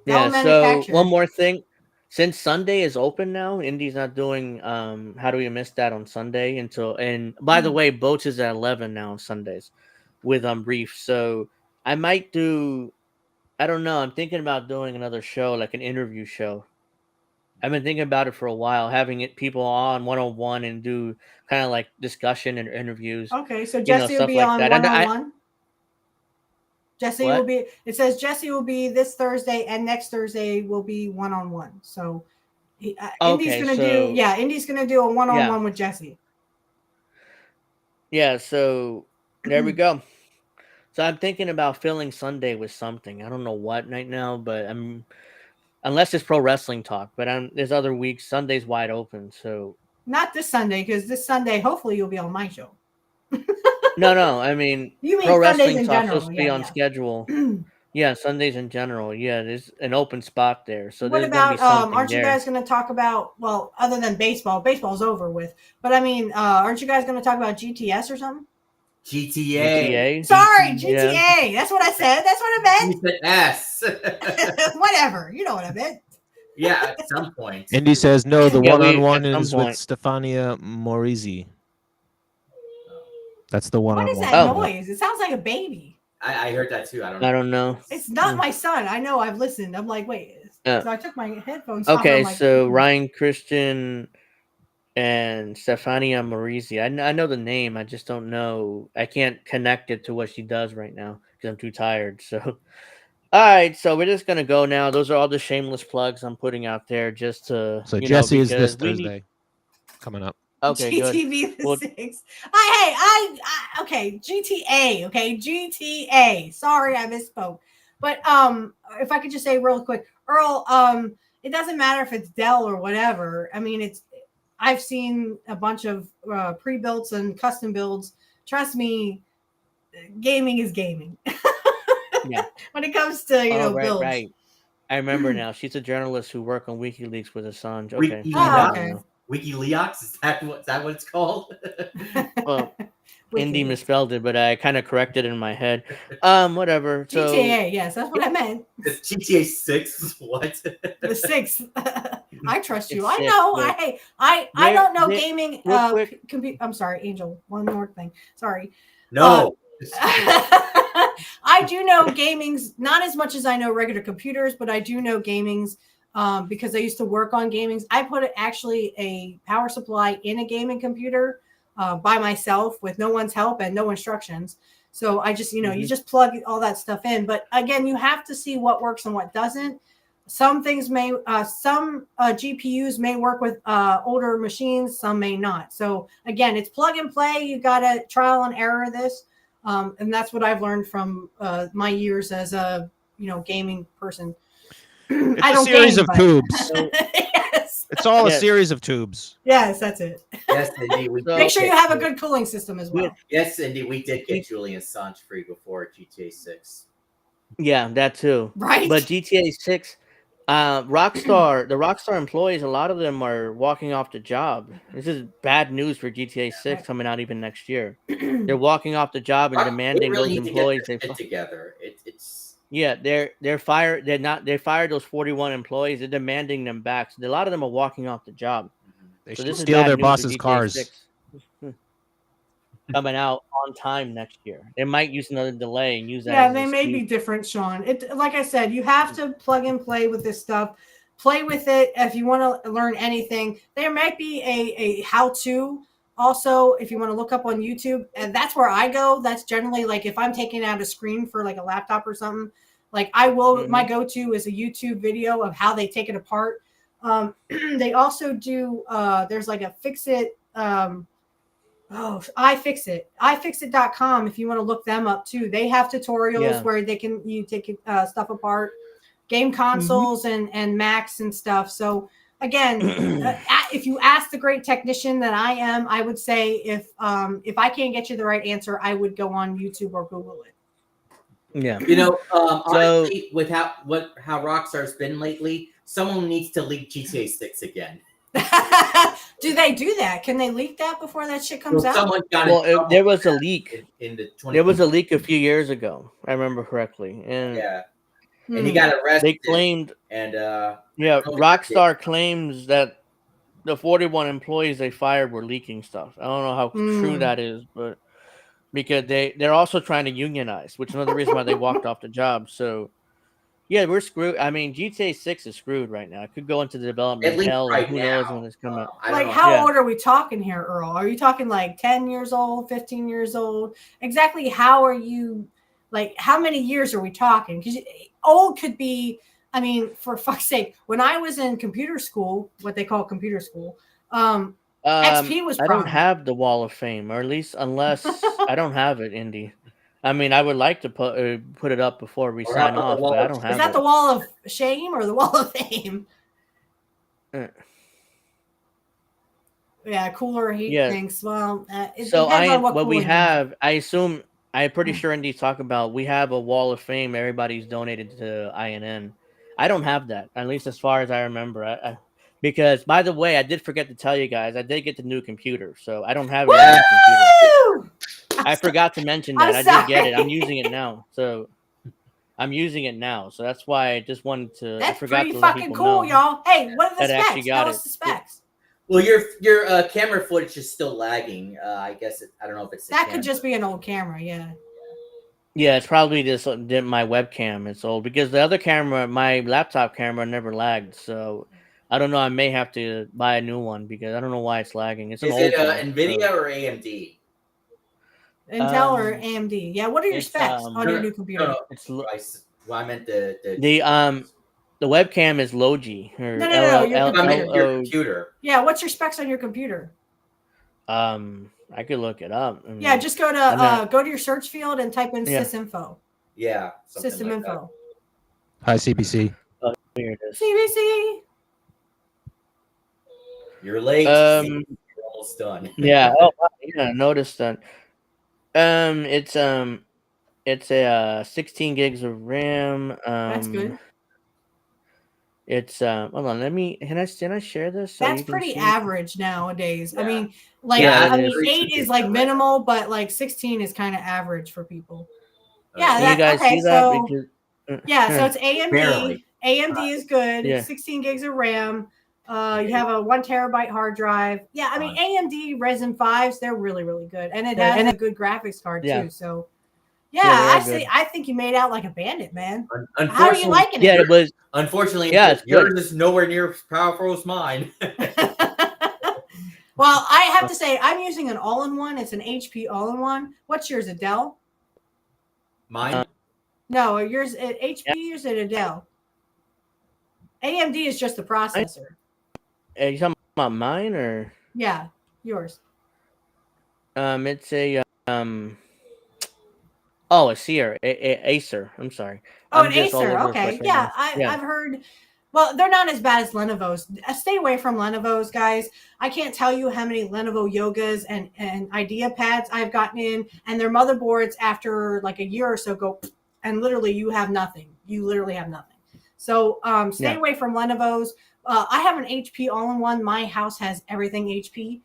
Yeah. So one more thing. Since Sunday is open now, Indy's not doing How Do We Miss That on Sunday and by the way, Boats is at 11 now on Sundays with Reef. So I might do, I don't know, I'm thinking about doing another show, like an interview show. I've been thinking about it for a while, having people on one-on-one and do kind of like discussion and interviews. Okay, so Jesse will be on one-on-one. Jesse will be. It says Jesse will be this Thursday and next Thursday will be one-on-one. So Indy's gonna do a one-on-one with Jesse. Yeah. So there we go. So I'm thinking about filling Sunday with something. I don't know what right now, but unless it's pro wrestling talk. But there's other weeks. Sunday's wide open. So not this Sunday, because this Sunday hopefully you'll be on my show. No. I mean, you mean pro Sundays wrestling in talk general? Supposed to be on schedule. Yeah, Sundays in general. Yeah, there's an open spot there. So what there's about? Aren't there. You guys going to talk about? Well, other than baseball, baseball's over with. But I mean, aren't you guys going to talk about GTS or something? GTA. Sorry, GTA. Yeah. That's what I said. That's what I meant. You said S. Whatever. You know what I meant. Yeah, at some point. Indy says no. The one-on-one is with Stefania Morizi. That's the one-on-one. What is that noise? It sounds like a baby. I heard that too. I don't know. It's not my son. I know. I've listened. I'm like, wait. So I took my headphones off. Okay, so Ryan Christian and Stefania Morizi. I know the name. I just don't know. I can't connect it to what she does right now because I'm too tired. So, all right. So we're just gonna go now. Those are all the shameless plugs I'm putting out there just to. So Jesse is this Thursday coming up. Okay, GTV good. 6. Okay, GTA. Okay, GTA. Sorry, I misspoke. But if I could just say real quick, Earl, it doesn't matter if it's Dell or whatever. I mean, I've seen a bunch of pre-builts and custom builds. Trust me, gaming is gaming. Yeah. When it comes to builds. Right. I remember now. She's a journalist who worked on WikiLeaks with Assange. Okay. Okay. WikiLeaks, is that what it's called? Well, Indy misspelled it, but I kind of corrected it in my head. Whatever. So, GTA, yes, that's what I meant. GTA 6, what? The 6. I trust you. I know. I don't know gaming. I'm sorry, Angel. One more thing. Sorry. No. I do know gaming's not as much as I know regular computers, but I do know gaming's. Because I used to work on gamings. I put actually a power supply in a gaming computer by myself with no one's help and no instructions. So I just, you just plug all that stuff in. But again, you have to see what works and what doesn't. Some things some GPUs may work with older machines, some may not. So again, it's plug and play. You got to trial and error this. And that's what I've learned from my years as a, gaming person. It's a series of tubes. Yes. It's all a series of tubes. Yes, that's it. Yes, indeed. Make sure you have a good cooling system as well. Yes, indeed. We did get Julian Assange free before GTA 6. Yeah, that too. Right. But GTA 6, Rockstar, the Rockstar employees, a lot of them are walking off the job. This is bad news for GTA 6 coming out even next year. They're walking off the job and demanding really those need employees to get their shit together. It's they're fired. They fired those 41 employees. They're demanding them back. So a lot of them are walking off the job. They So should this is steal bad their news for bosses' GTA cars. 6. Coming out on time next year. They might use another delay and use that. Yeah, as they an may be excuse. different, Sean. It like I said, you have to plug and play with this stuff. Play with it if you want to learn anything. There might be a how-to also if you want to look up on YouTube, and that's where I go. That's generally like if I'm taking out a screen for like a laptop or something. Like I will, my go-to is a YouTube video of how they take it apart. They also do. There's like a fix it. iFixit.com if you want to look them up too. They have tutorials where you take stuff apart, game consoles and Macs and stuff. So again, if you ask the great technician that I am, I would say if I can't get you the right answer, I would go on YouTube or Google it. Yeah, honestly, with how Rockstar's been lately, someone needs to leak GTA 6 again. Do they do that? Can they leak that before that shit comes out? Someone got there was a leak. There was a leak a few years ago. I remember correctly, and and he got arrested. They claimed, and Rockstar claims that the 41 employees they fired were leaking stuff. I don't know how true that is, but because they're also trying to unionize, which is another reason why they walked off the job. So. Yeah, we're screwed. I mean, GTA 6 is screwed right now. It could go into development hell, and who knows when it's coming out. Like, how old are we talking here, Earl? Are you talking like 10 years old, 15 years old? Exactly how are you, like, how many years are we talking? Because old could be, I mean, for fuck's sake, when I was in computer school, what they call computer school, XP was I don't have the Wall of Fame, or at least unless I don't have it, Indy. I mean, I would like to put it up before we sign off, but I don't have it. Is that the Wall of Shame or the Wall of Fame? Yeah, cooler heat things. Well, it depends on what we have. I assume I'm pretty sure Indy's talking about. We have a Wall of Fame. Everybody's donated to INN. I don't have that, at least as far as I remember. Because, by the way, I did forget to tell you guys, I did get the new computer, so I don't have it on my computer. I forgot to mention that. I did get it. I'm using it now. So that's why I just wanted to. That's I forgot pretty to fucking cool, y'all. Hey, what are the specs? Tell us the specs. Well, your camera footage is still lagging. I guess I don't know if it's that could just be an old camera. Yeah. Yeah, it's probably just my webcam. It's old because the other camera, my laptop camera, never lagged. So I don't know. I may have to buy a new one because I don't know why it's lagging. It's an old one, NVIDIA or AMD? Intel or AMD? Yeah. What are your specs on your new computer? I meant the webcam is Logi. No. Your computer. Yeah. What's your specs on your computer? I could look it up. Yeah, just go to your search field and type in sysinfo. Yeah. System like info. Hi, CBC. Oh, here it is. CBC. You're late. You're almost done. Yeah. Oh, yeah. Notice that. It's a 16 gigs of RAM. That's good. It's hold on. Can I share this? So that's pretty average nowadays. Yeah. I mean, 8 is like minimal, but like 16 is kind of average for people. Yeah. You guys see that? Because, so it's AMD. Barely. AMD is good. Yeah. 16 gigs of RAM. You have a 1 terabyte hard drive. Yeah, I mean AMD Ryzen 5s, they're really, really good, and it has a good graphics card too. So. Yeah, I think you made out like a bandit, man. How are you liking it? Yeah, it was. Unfortunately, yours is nowhere near as powerful as mine. Well, I have to say, I'm using an all-in-one. It's an HP all-in-one. What's yours, a Dell? Mine? No, yours at HP or is it a Dell? AMD is just the processor. Are you talking about mine or? Yeah, yours. It's a Oh, a Seer, Acer. I'm sorry. Oh, an Acer. Okay, yeah, I've heard. Well, they're not as bad as Lenovo's. Stay away from Lenovo's, guys. I can't tell you how many Lenovo Yogas and Idea pads I've gotten in, and their motherboards after like a year or so go, and literally you have nothing. You literally have nothing. So stay away from Lenovo's. I have an HP all-in-one. My house has everything HP.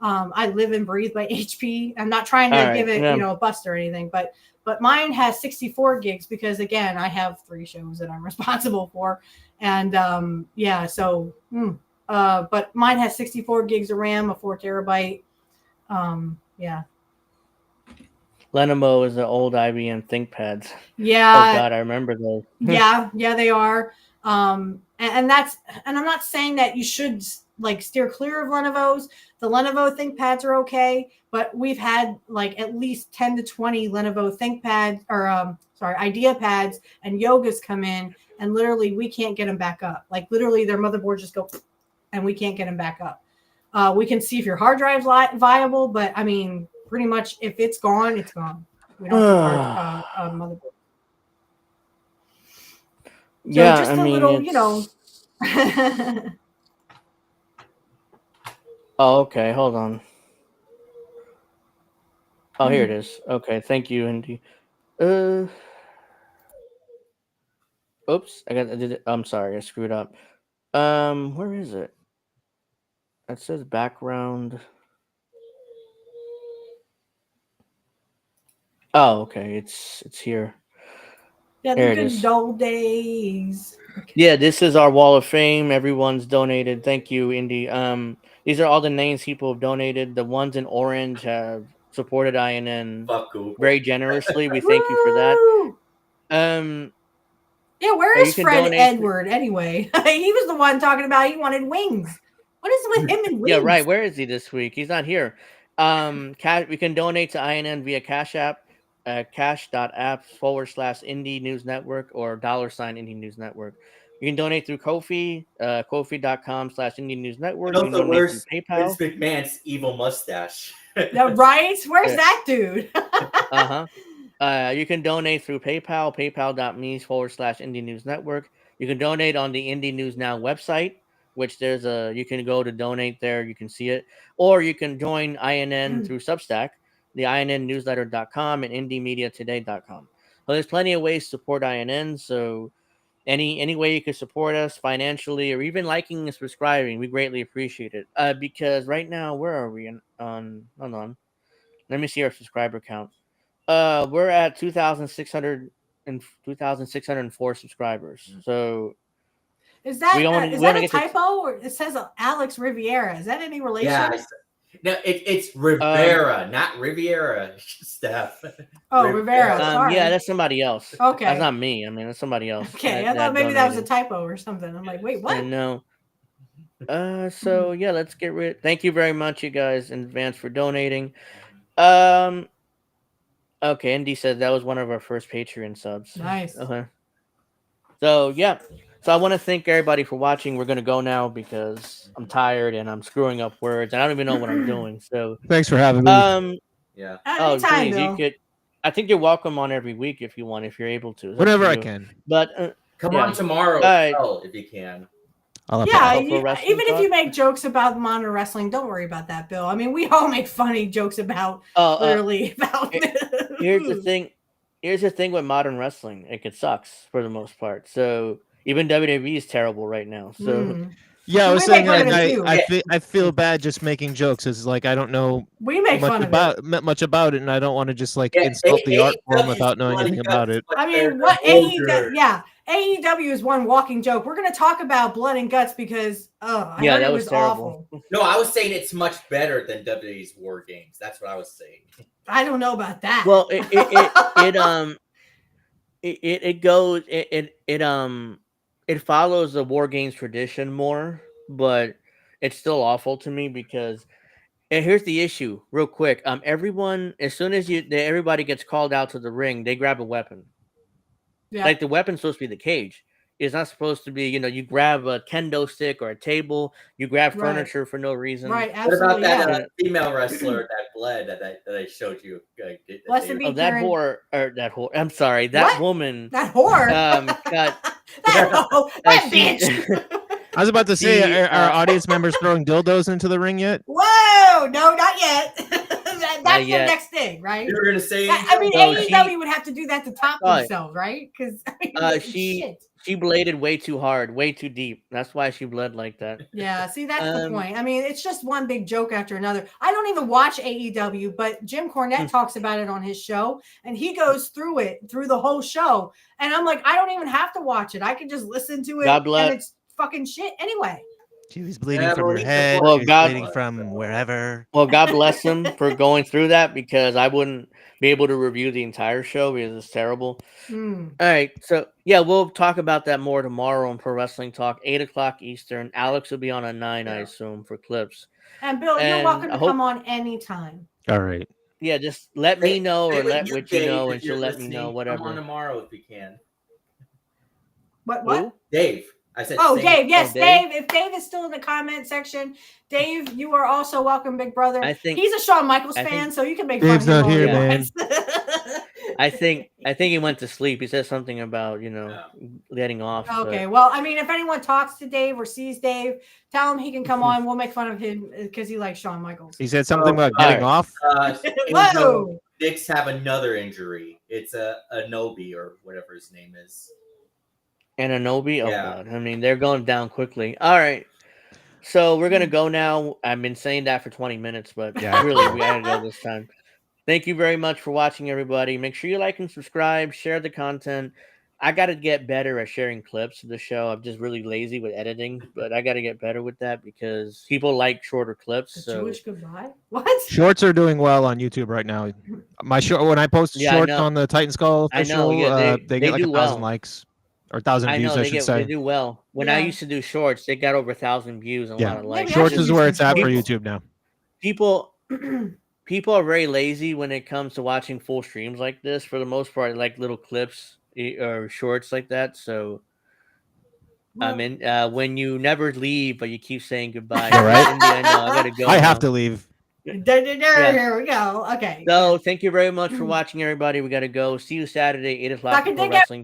I live and breathe by HP. I'm not trying to give it, a bust or anything, but mine has 64 gigs because, again, I have 3 shows that I'm responsible for. And but mine has 64 gigs of RAM, a 4 terabyte. Lenovo is the old IBM ThinkPads. Yeah. Oh God, I remember those. yeah, they are. And I'm not saying that you should steer clear of Lenovo's. The Lenovo ThinkPads are okay, but we've had at least 10 to 20 Lenovo ThinkPads or Idea pads and Yogas come in, and literally we can't get them back up. Literally their motherboards just go, and we can't get them back up. We can see if your hard drive's viable, but I mean, pretty much if it's gone, it's gone. We don't have motherboard. So just a little, Oh, okay. Hold on. Oh, here it is. Okay, thank you, Indy. Oops, I'm sorry, I screwed up. Where is it? It says background. Oh, okay, it's here. Yeah, the good old days. Okay. Yeah, this is our wall of fame. Everyone's donated. Thank you, Indy. These are all the names people have donated. The ones in orange have supported INN very generously. We thank you for that. Yeah, where is Fred Edward anyway? He was the one talking about he wanted wings. What is with him and wings? Yeah, right. Where is he this week? He's not here. We can donate to INN via Cashapp. Cash.app/Indie News Network or $Indie News Network. You can donate through Ko-fi, Ko-fi.com/Indie News Network. You can donate through PayPal. Vince McMahon's evil mustache. Right? Where's that dude? You can donate through PayPal, paypal.me/Indie News Network. You can donate on the Indie News Now website, which you can go to donate there. You can see it. Or you can join INN through Substack, the INNnewsletter.com and IndieMediaToday.com. Well, there's plenty of ways to support INN. So any way you can support us financially or even liking and subscribing, we greatly appreciate it. Because right now, where are we hold on. Let me see our subscriber count. We're at 2,604 subscribers. So is that a typo? Or it says Alex Rivera. Is that any relation? Yeah. No, it's Rivera, not Riviera, Steph. Oh, Rivera. Sorry. Yeah, that's somebody else. Okay. That's not me. I mean, that's somebody else. Okay, I thought maybe that was a typo or something. I'm like, wait, what? No. So yeah, let's get rid. Thank you very much, you guys, in advance for donating. Okay, Indy said that was one of our first Patreon subs. Nice. Okay. So yeah. So I want to thank everybody for watching. We're gonna go now because I'm tired and I'm screwing up words and I don't even know what I'm doing. So thanks for having me. Yeah. Anytime, please, you could. I think you're welcome on every week if you want, if you're able to. Whenever I can. But come on tomorrow if you can. Even if you make jokes about modern wrestling, don't worry about that, Bill. I mean, we all make funny jokes about literally about. Here's the thing. Here's the thing with modern wrestling. It sucks for the most part. So even WWE is terrible right now. So yeah, I was saying I feel bad just making jokes. It's like I don't know much about it, and I don't want to just insult the art form without knowing anything about it. I mean, what AEW is one walking joke. We're going to talk about blood and guts because I heard it was terrible. Awful. No, I was saying it's much better than WWE's War Games. That's what I was saying. I don't know about that. Well, it follows the War Games tradition more, but it's still awful to me because. And here's the issue, real quick. Everyone, as soon as everybody gets called out to the ring, they grab a weapon. Yeah. Like the weapon's supposed to be the cage. It's not supposed to be, you grab a kendo stick or a table. You grab furniture for no reason. Right. Absolutely. What about that female wrestler that bled that I showed you? That whore. I'm sorry. That woman. That whore. That bitch. I was about to say, are audience members throwing dildos into the ring yet? Whoa! No, not yet. That's the next thing, right? You're gonna say I mean, AEW would have to do that to top themselves, right? Because she bladed way too hard, way too deep. That's why she bled like that. Yeah, see, that's the point. I mean, it's just one big joke after another. I don't even watch AEW, but Jim Cornette talks about it on his show, and he goes through the whole show. And I'm like, I don't even have to watch it. I can just listen to it, and it's fucking shit anyway. She was bleeding from her head. Well, she was bleeding from wherever. Well, God bless him for going through that, because I wouldn't be able to review the entire show because it's terrible. All right. So, yeah, we'll talk about that more tomorrow on Pro Wrestling Talk, 8 o'clock Eastern. Alex will be on at 9, I assume, for clips. And Bill, you're welcome to come on anytime. All right. Yeah, just let me know or let Witchy know, and she'll let me know, whatever. Come on tomorrow if you can. What? Who? Dave. I said Dave. Yes, Dave. If Dave is still in the comment section, Dave, you are also welcome, big brother. He's a Shawn Michaels fan, so you can make Dave's fun of not him. here, man. I think he went to sleep. He said something about letting off. Okay, well, I mean, if anyone talks to Dave or sees Dave, tell him he can come on. We'll make fun of him because he likes Shawn Michaels. He said something about getting off. Whoa! Knicks have another injury. It's a Nobi or whatever his name is. Ananobi? Oh, God. I mean, they're going down quickly. All right. So we're going to go now. I've been saying that for 20 minutes, but really, we got to go this time. Thank you very much for watching, everybody. Make sure you like and subscribe. Share the content. I got to get better at sharing clips of the show. I'm just really lazy with editing, but I got to get better with that because people like shorter clips. Jewish goodbye? What? Shorts are doing well on YouTube right now. My show, when I post shorts on the Titan Skull official, they get like 1,000 likes. Or 1,000 views, I should say. They do well. When I used to do shorts, they got over 1,000 views and a lot of likes. Shorts is where it's at for YouTube now. People are very lazy when it comes to watching full streams like this. For the most part, like little clips or shorts like that. So, when you never leave, but you keep saying goodbye. Right? In the end, I gotta go. I have to leave. Here we go. Okay. So, thank you very much for watching, everybody. We gotta go. See you Saturday, 8 o'clock for Wrestling